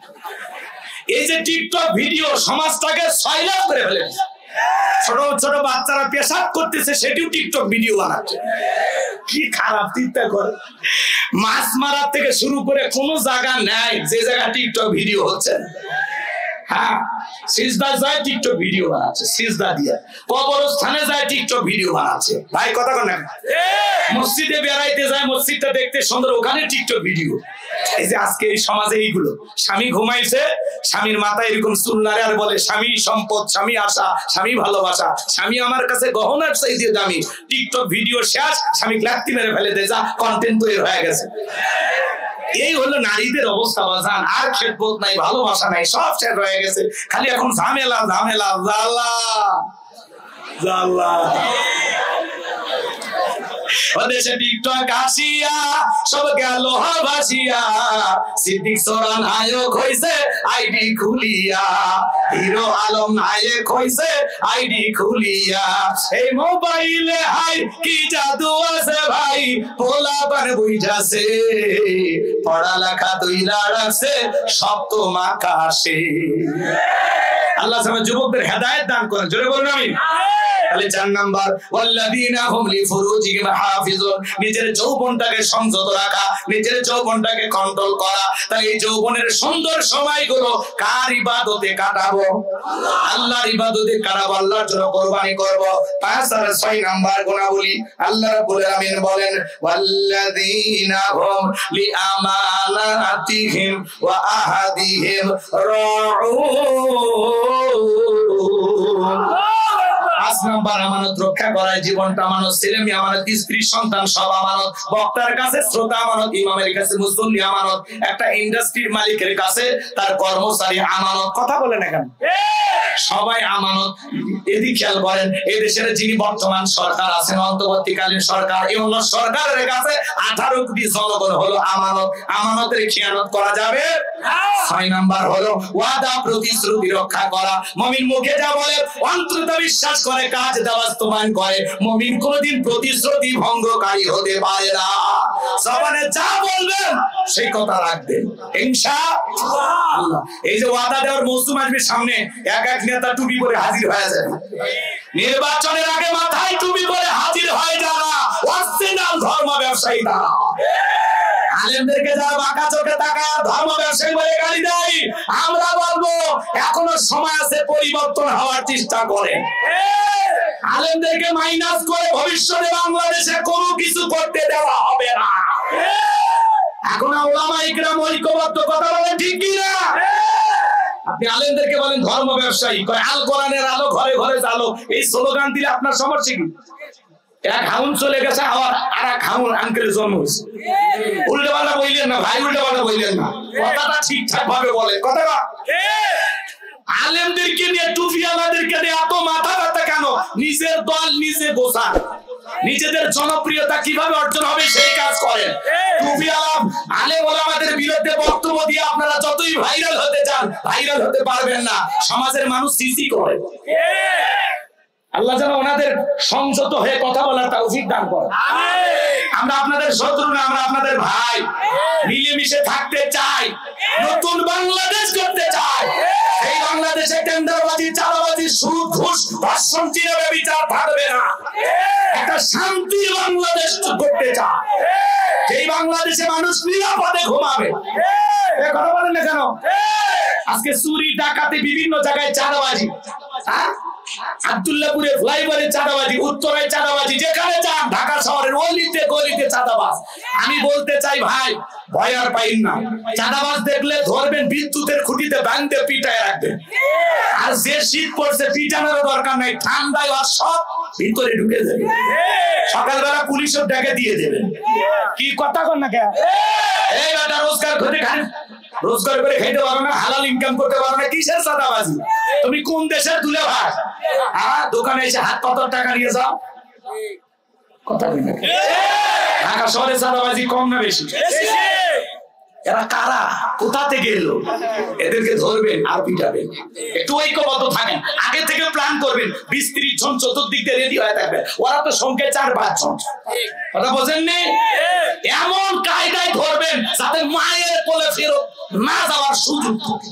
এই যে টিকটক ভিডিও সমাজটাকে সয়লাব করে ফেলেছে। ছোট ছোট বাচ্চারা পেশাব করতেছে, সেটিও টিকটক ভিডিও বানাচ্ছে। কি খারাপ চিন্তা করে। মাছ মারার থেকে শুরু করে কোন জায়গা নাই যে জায়গা টিকটক ভিডিও হচ্ছে। হ্যাঁ, সিজদা যায় টিকটক ভিডিও বানাচ্ছে, সিজদা দিয়ে কবরস্থানে যায় টিকটক ভিডিও বানাচ্ছে। ভাই কথা বলেন না? মসজিদে বেড়াইতে যায়, মসজিদটা দেখতে সুন্দর, ওখানে টিকটক ভিডিও। এই যে আজকে এই সমাজে এইগুলো, স্বামী ঘুমাইছে, স্বামীর মাথায় এরকম চুল নাড়ে আর বলে স্বামী সম্পদ, স্বামী আশা, স্বামী ভালোবাসা, স্বামী আমার কাছে গহনার চাইতে দামি। টিকটক ভিডিও শেষ, স্বামী লাত্তি মেরে ফেলে দেয়, যা কন্টেন্ট তৈরি হয়ে গেছে। এই হলো নারীদের অবস্থা বাজান। আর খেদমত নাই, ভালোবাসা নাই, সব শেষ হয়ে গেছে। খালি এখন ঝামেলা ঝামেলা, জ্বালা জ্বালা। ওদেশে টিকটক আসিয়া সব গেল হাবাসিয়া। সিদ্দিক সরা নায়ক হইছে আইডি খুলিয়া, হিরো আলম নায়ক হইছে আইডি খুলিয়া। এই মোবাইলে হাই কি জাদু আছে ভাই, পোলাপান বুঝাছে, পড়ালেখা তুইলা রাখছে সপ্তম আকাশে। আল্লাহ সামনে যুবকদের হেদায়েত দান করেন। জোরে বলুন আমিন। তাহলে 4 নাম্বার ওয়াল্লাযীনা হুম লিফুরুজিহিম হাফিজুন, নিজের যৌবনটাকে সংযত রাখা, নিজের যৌবনটাকে কন্ট্রোল করা। তাই এই যৌবনের সুন্দর সময়গুলো কার ইবাদতে কাটাবো? আল্লাহর ইবাদতে কাটাবো, আল্লাহর জন্য কুরবানি করব। 5 আর 6 নাম্বার গুণাবলী আল্লাহ রাব্বুল আলামিন বলেন ওয়াল্লাযীনা হুম লিআমানাতিহিম ওয়া আহাদিহিম রাউন। 5 নাম্বার আমানত রক্ষা করায়, জীবনটা আমানত, ছেলে মেয়ে আমানত, স্ত্রী সন্তান সব আমানত, বক্তার কাছে শ্রোতা আমানত, ইমামের কাছে মুসল্লি আমানত, একটা ইন্ডাস্ট্রির মালিকের কাছে তার কর্মচারী আমানত। কথা বলেন এখন সবাই আমানত। এদিকে খেয়াল করেন, এই দেশের যিনি বর্তমান সরকার আছেন, অন্তর্বর্তীকালীন সরকার, এই হলো সরকারের কাছে 18 কোটি জনগণ হলো আমানত। আমানতের খেয়ানত করা যাবে। 6 নাম্বার হলো ওয়াদা প্রতিশ্রুতি রক্ষা করা। মুমিন মুখে যা বলে অন্তরে বিশ্বাস করে, কাজ বাস্তবায়ন করে। মুমিন কোনদিন প্রতিশ্রুতি ভঙ্গকারী হতে পারে না। জবানে যা বলবেন সেই কথা রাখবেন ইনশাআল্লাহ। এই যে ওয়াদা দেওয়ার মৌসুম আসবে সামনে, এক এক নেতা টুপি পরে হাজির হয়ে যাবে। নির্বাচনের আগে মাথায় টুপি পরে হাজির হয় যারা অরিজিনাল ধর্ম ব্যবসায়ী, তারা আলেমদেরকে যারা বাঁকা চোখে তাকায় ধর্ম ব্যবসায়ী বলে গালি দেয়, আমরা বলবো এখনো সময় আছে, পরিবর্তন হওয়ার চেষ্টা করে। আলেমদেরকে মাইনাস করে ভবিষ্যতে বাংলাদেশে কোনো কিছু করতে দেওয়া হবে না। এখন উলামা ইকরাম ঐক্যবদ্ধ কথা বলে, ঠিক কি না? আপনি আলেমদেরকে বলেন ধর্ম ব্যবসায়ী, কয় আল কোরআনের আলো ঘরে ঘরে জ্বালো, এই স্লোগান দিলে আপনার সমস্যা কি? এক হাউন চলে গেছে, আবার আর এক হাউন আঙ্কেলের জন্ম হয়েছে। উল্টে পাল্টা বললেন না ভাই, উল্টে পাল্টা বললেন না, কথাটা ঠিকঠাক ভাবে বলেন। কথাটা আলেমদেরকে নিয়ে, টুপিওয়ালাদেরকে নিয়ে এত মাথা ব্যথা কেন? নিজের দল নিজে গোছান, নিজেদের জনপ্রিয়তা কিভাবে অর্জন হবে সেই কাজ করেন। টুপিওয়ালা আলেম ওলামাদের বিরুদ্ধে বক্তব্য দিয়ে আপনারা যতই ভাইরাল হতে চান, ভাইরাল হতে পারবেন না। সমাজের মানুষ সিসি করে। আল্লাহ যেন ওনাদের সংযত হয়ে কথা বলার তৌফিক দান করেন। আমরা আপনাদের শত্রু না, আমরা আপনাদের ভাই। মিলেমিশে থাকতে চাই, নতুন বাংলাদেশ করতে চাই। এই বাংলাদেশে টেন্ডারবাজি, চাঁদাবাজি, সুদ, ঘুষ, ধর্ষণ, চিরবে বিচার থাকবে না। একটা শান্তির বাংলাদেশ করতে চাই, যেই বাংলাদেশে মানুষ নিরাপদে ঘুমাবে। কথা বলেন না কেন? আজকে চুরি, ডাকাতি, বিভিন্ন জায়গায় চাঁদাবাজি, আব্দুল্লাহপুরে ফ্লাইওভারে চাঁদাবাজি, উত্তরায় চাঁদাবাজি, যেখানে যান ঢাকা শহরের অলিতে গলিতে চাঁদাবাজ। আমি বলতে চাই ভাই, ভয় আর পাইন না। চাঁদাবাজ দেখলে ধরবেন, বিদ্যুতের খুঁটিতে বাঁধতে পিটায় রাখবেন। আর যে শীত পড়ছে পিটানোর দরকার নাই, ঠান্ডায় আর সব ভিতরে ঢুকে যাবে। সকালবেলা পুলিশের ডেকে দিয়ে দেবেন। কি কথা কর না কে? এই বেটা রোজগার করে খান, রোজগার করে খাইতে পারো না, হালাল ইনকাম করতে পারো না, কিসের চাঁদাবাজি? তুমি কোন দেশের তুলে ভাই? আর দোকানে এসে হাত পাতার টাকা নিয়ে যাও। কথা বলি না, ঢাকা শহরে চাঁদাবাজি কম না বেশি? এরা কারা, কোথা থেকে এলো? এদেরকে ধরবেন আর পিটাবেন। একটু ঐক্যবদ্ধ থাকেন, আগে থেকে প্ল্যান করবেন। 20-30 জন চতুর্দিক দিয়ে রেডি হয়ে থাকবে। ওরা তো সংখ্যা 4-5 জন। কথা বোঝেননি? এমন কায়দায় ধরবেন যাতে মায়ের কোলে ফেরত না যাওয়ার সুযোগ থাকে।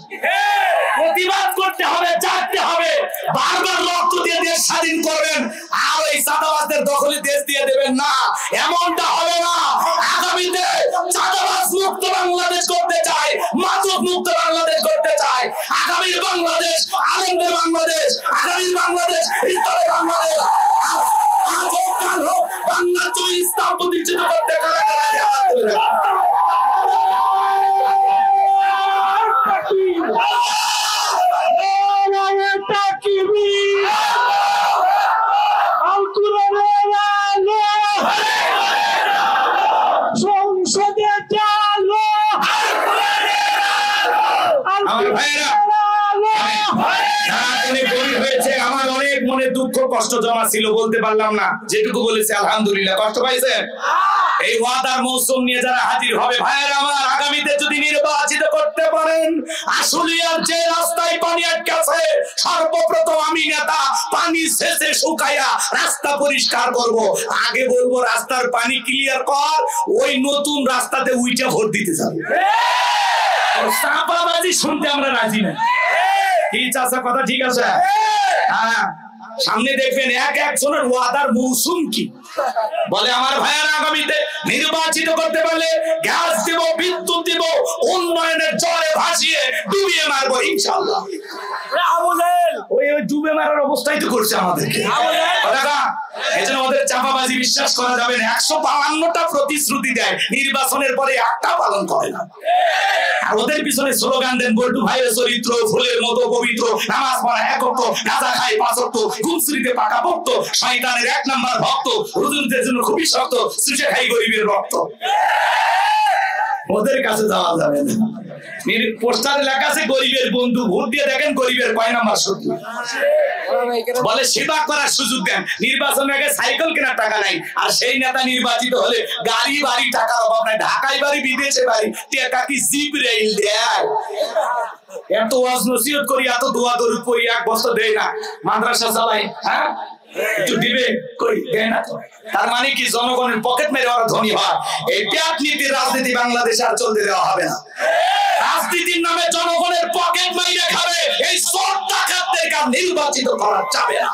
প্রতিবাদ করতে হবে, জাগতে হবে, বারবার রক্ত দিয়ে দেশ স্বাধীন করবেন। আর ওই চাঁদাবাজদের দখলে দেশ দিয়ে দেবেন না, এমনটা হবে না। আগামীতে চাঁদাবাজ মুক্ত বাংলাদেশ করতে চাই, মাদক মুক্ত বাংলাদেশ করতে চাই। আগামীর বাংলাদেশ আনন্দের বাংলাদেশ, আগামীর বাংলাদেশ ইসলামের বাংলাদেশ। বাংলা জয় ইসলাম প্রতিষ্ঠিত করতে দুঃখ কষ্ট জমা ছিল, বলতে পারলাম না। যেটুকু বলেছে আলহামদুলিল্লাহ। কষ্ট পাইছেন? এই ওয়াদার মৌসুম নিয়ে যারা হাজির হবে ভাইয়েরা আমার, আগামীতে যদি নির্বাচিত করতে পারেন, আশুলিয়ার যে রাস্তায় পানি আটকাছে, সর্বপ্রথম আমি নেতা পানি শেষে শুকাইয়া রাস্তা পরিষ্কার করব। আগে বলবো রাস্তার পানি ক্লিয়ার কর, ওই নতুন রাস্তাতে উইটা ভোট দিতে যাবে। চাপাবাজি শুনতে আমরা রাজি না। কি চাচা, কথা ঠিক আছে? হ্যাঁ, সামনে দেখবেন এক একজনের ওয়াদার মৌসুম কি বলে। আমার ভাইয়েরা আগামীতে নির্বাচিত করতে পারলে গ্যাস দিব, বিদ্যুৎ দিব, উন্নয়নের জলে ভাসিয়ে ডুবিয়ে মারবো ইনশাআল্লাহ। ওই ডুবে মারার অবস্থাই তো করছে আমাদেরকে। এজন্য ওদের চাপাবাজি বিশ্বাস করা যাবে না। 152টা প্রতিশ্রুতি দেয়, নির্বাচনের পরে একটা পালন করে না। আর ওদের পিছনে স্লোগান দেন, বল্টু ভাইয়ের চরিত্র ফুলের মতো পবিত্র, নামাজ পড়া একত্র, গাঁজা খাই 5 ওয়াক্ত, ঘুমসুরিতে পাকা ভক্ত, শয়তানের 1 নাম্বার ভক্ত, হুজুরদের জন্য খুবই শক্ত, সুশে খাই গরিবের রক্ত। ওদের কাছে যাওয়া যাবে না। পোস্টারে লেখা আছে গরিবের বন্ধু, ভোট দিয়ে দেখেন গরিবের কয় নাম্বার শত্রু। বলে সেবা করার সুযোগ দেন, নির্বাচনের আগে সাইকেল কেনার টাকা নাই। আর সেই নেতা নির্বাচিত হলে গাড়ি বাড়ি টাকার অভাব নাই, ঢাকায় বাড়ি বিদেশে বাড়ি, টাকা কি জিপ রেল দেয়? এত ওয়াজ নসিহত করি, এত দোয়া দরুদ পড়ি, 1 বছর দেয় না। মাদ্রাসা চালাই, হ্যাঁ একটু দিবে, কই দেয় না। তার মানে কি জনগণের পকেট মেরে ওরা ধনী হয়। এই প্যাট নীতির রাজনীতি বাংলাদেশে আর চলতে দেওয়া হবে না। রাজনীতির নামে জনগণের পকেট মেরে খাবে এই সব ডাকাতদেরকে নির্বাচিত করা যাবে না।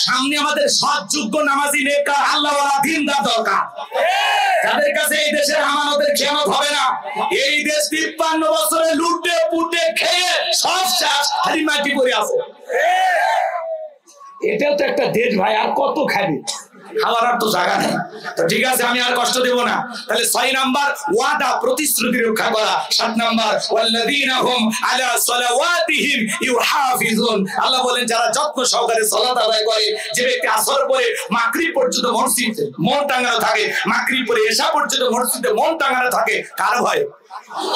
সামনে আমাদের সৎ যোগ্য নামাজি নেতা আল্লাহওয়ালা দিনদার দরকার, যাদের কাছে এই দেশের আমানতের খেয়ানত হবে না। এই দেশ 53 বছরে লুটে পুটে খেয়ে সব শেষ, খালি মাটি পড়ে আছে। এটাও তো একটা দেশ ভাই, আর কত খাবে? খাওয়ার আর তো জায়গা নেই। তো ঠিক আছে, আমি আর কষ্ট দেব না। তাহলে 6 নাম্বার ওয়াদা, প্রতিশ্রুতি রক্ষা করা। 7 নাম্বার ওয়াল্লাযীনা হুম আলা সালাওয়াতিহিম ইউহাফিজুন। আল্লাহ বলেন যারা যত্ন সহকারে সালাত আদায় করে। যে ব্যক্তি আসর পরে মাগরিব পর্যন্ত মসজিদে মন টাঙানো থাকে, মাগরিব পরে এশা পর্যন্ত মসজিদে মন টাঙানো থাকে, কার ভয়?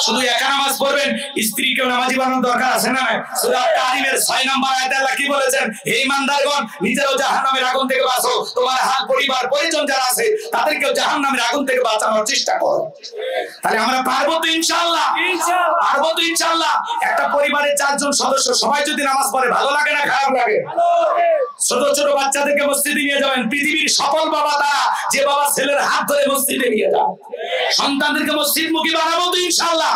শুধু একা নামাজ পড়বেন, স্ত্রীকেও নামাজি বানানোর দরকার আছে না? সূরা তাহরিমের 6 নম্বর আয়াতে আল্লাহ কি বলেছেন? হে ঈমানদারগণ, নিজেরাও জাহান্নামের আগুন থেকে বাঁচো, তোমার হাত পরিবার পরিজন যারা আছে তাদেরকেও জাহান্নামের আগুন থেকে বাঁচানোর চেষ্টা করো। তাহলে আমরা পারবো তো ইনশাআল্লাহ? পারবো তো ইনশাআল্লাহ? একটা পরিবারের 4 জন সদস্য সবাই যদি নামাজ পড়ে, ভালো লাগে না খারাপ লাগে? ছোট ছোট বাচ্চাদেরকে মসজিদে নিয়ে যাবেন। পৃথিবীর সফল বাবা তারা যে বাবা ছেলের হাত ধরে মসজিদে নিয়ে যায়। সন্তানদেরকে মসজিদমুখী বানাবো তো ইনশাআল্লাহ?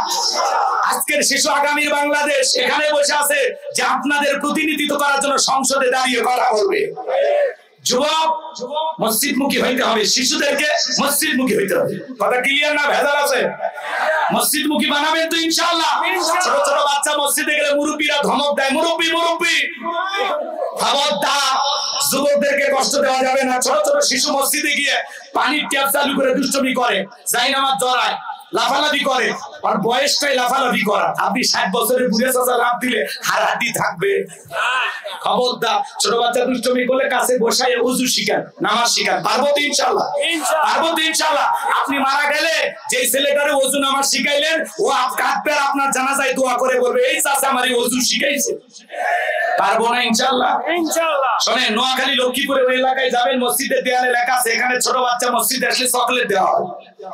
আজকের শিশু আগামীর বাংলাদেশ এখানে বসে আছে যে আপনাদের প্রতিনিধিত্ব করার জন্য সংসদে দাঁড়িয়ে কথা বলবে। যুবক মসজিদমুখী হইতে হবে, শিশুদেরকে মসজিদমুখী হইতে হবে। কথা ক্লিয়ার না? ভেজাল আছে? মসজিদমুখী বানাবেন তো ইনশাআল্লাহ? ছোট ছোট বাচ্চা মসজিদে গেলে মুরব্বীরা ধমক দেয়, মুরব্বী মুরব্বী। খবরদার, যুবকদেরকে কষ্ট দেওয়া যাবে না। ছোট ছোট শিশু মসজিদে গিয়ে পানির ট্যাপ চালু করে দুষ্টুমি করে, জায়নামাজ জড়ায়, লাফালাফি করে, আর বয়সটাই লাফালাফি করা। আপনি 60 বছরের বুড়ে চাচা লাফ দিলে হাড়হাড্ডি থাকবে? খবরদার। ছোট বাচ্চা দুষ্টমি করলে কাছে বসায় ওযু শিখান, নামাজ শিখান। পারবো তো ইনশাআল্লাহ? পারবো তো ইনশাআল্লাহ? আপনি মারা গেলে যে ছেলেটারে ওযু নামাজ শিখাইলেন, ও কাঁদবে আপনার জানাজায় দোয়া করে বলবে এই চাচা আমারে ওযু শিখাইছে। পারবো না ইনশাআল্লাহ? ইনশাআল্লাহ। শুনেন, নোয়াখালী লক্ষ্মীপুরে ওই এলাকায় যাবেন, মসজিদের দেয়ালে লেখা আছে এখানে ছোট বাচ্চা মসজিদে আসলে চকলেট দেওয়া হয়।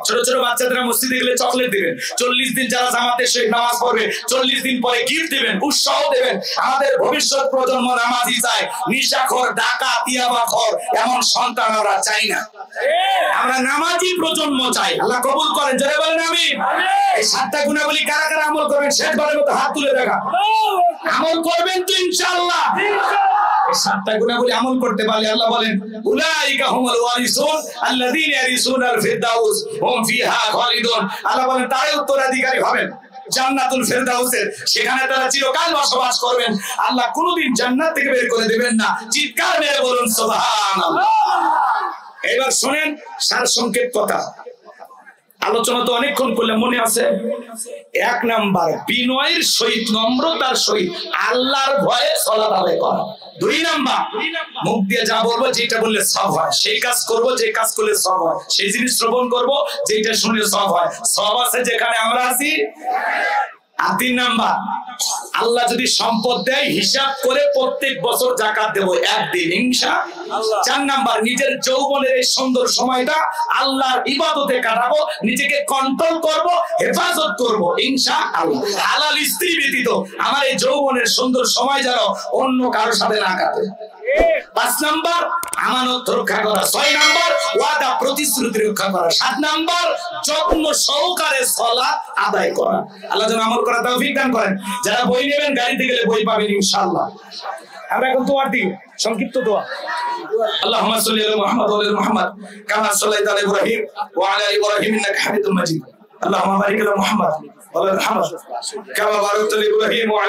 ছোট ছোট বাচ্চাদের মসজিদে গেলে চকলেট দিবেন। 40 দিন যারা জামাতের সহিত নামাজ পড়বে 40 দিন পরে গিফট দিবেন, উৎসাহ দেবেন। আমাদের ভবিষ্যৎ প্রজন্ম নামাজি চায়, নিশাখোর, ডাকাত, ইয়াবাখোর এমন সন্তান আমরা চাই না। আমরা নামাজি প্রজন্ম চাই। আল্লাহ কবুল করেন, জোরে বলেন আমিন। এই 7টা গুণাবলী কারা কারা আমল করবেন শেষবারের মতো হাত তুলে দেখা। আমল করবেন তো ইনশাআল্লাহ? এই 7টা গুণাবলী আমল করতে পারলে আল্লাহ বলেন উলাইকা হুমুল ওয়ারিসুন আল্লাযীনা ইয়ারিসুনাল ফিরদাউস হুম ফিহা খালিদুন। আল্লাহ বলেন তারাই উত্তরাধিকারী হবেন জান্নাতুল ফিরদাউসের, সেখানে তারা চিরকাল বসবাস করবেন। আল্লাহ কোনদিন জান্নাত থেকে বের করে দিবেন না। চিৎকার মেরে বলুন সুবহানাল্লাহ। এবার শুনেন সার সংক্ষেপ কথা, আলোচনা তো অনেকক্ষণ করলে মনে আছে। 1 নাম্বার বিনয়ের সহিত, নম্রতার সহিত আল্লাহর ভয়ে সালাত আদায় করা। 2 নাম্বার মুখ দিয়ে যা বলবো, যেটা বললে সব হয় সেই কাজ করব, যে কাজ করলে সব হয় সেই জিনিস শ্রবণ করব, যেটা শুনলে সব হয়। সব আছে যেখানে আমরা আছি। আর 3 নাম্বার আল্লাহ যদি সম্পদ দেয় হিসাব করে প্রত্যেক বছর যাকাত দেব একদিন ইনশাআল্লাহ। 4 নাম্বার নিজের যৌবনের এই সুন্দর সময়টা আল্লাহর ইবাদতে কাটাবো, নিজেকে কন্ট্রোল করব, হেফাজত করব ইনশাআল্লাহ। হালাল স্ত্রী ব্যতীত আমার এই যৌবনের সুন্দর সময় যেন অন্য কারোর সাথে না কাটে। 5 নাম্বার আমানত রক্ষা করা। 6 নাম্বার ওয়াদা প্রতিশ্রুতি রক্ষা করা। 7 নাম্বার যত্ন সহকারে সালাত আদায় করা। আল্লাহ যেন আমল করা তৌফিক দান করেন। যারা বই নেবেন গাড়িতে গেলে বই পাবেন ইনশাআল্লাহ। আমরা এখন দোয়ার দিই, সংক্ষিপ্ত দোয়া। আল্লাহুম্মা সাল্লি আলা মুহাম্মাদ ওয়া আলা মুহাম্মাদ কামা সাল্লাইতা আলা ইব্রাহিম ওয়া আলা আলি ইব্রাহিম ইন্নাকা হামিদুম মাজিদ। আল্লাহুম্মা বারিক আলা মুহাম্মাদ ওয়া আলা মুহাম্মাদ কামা বারাকতা আলা ইব্রাহিম ওয়া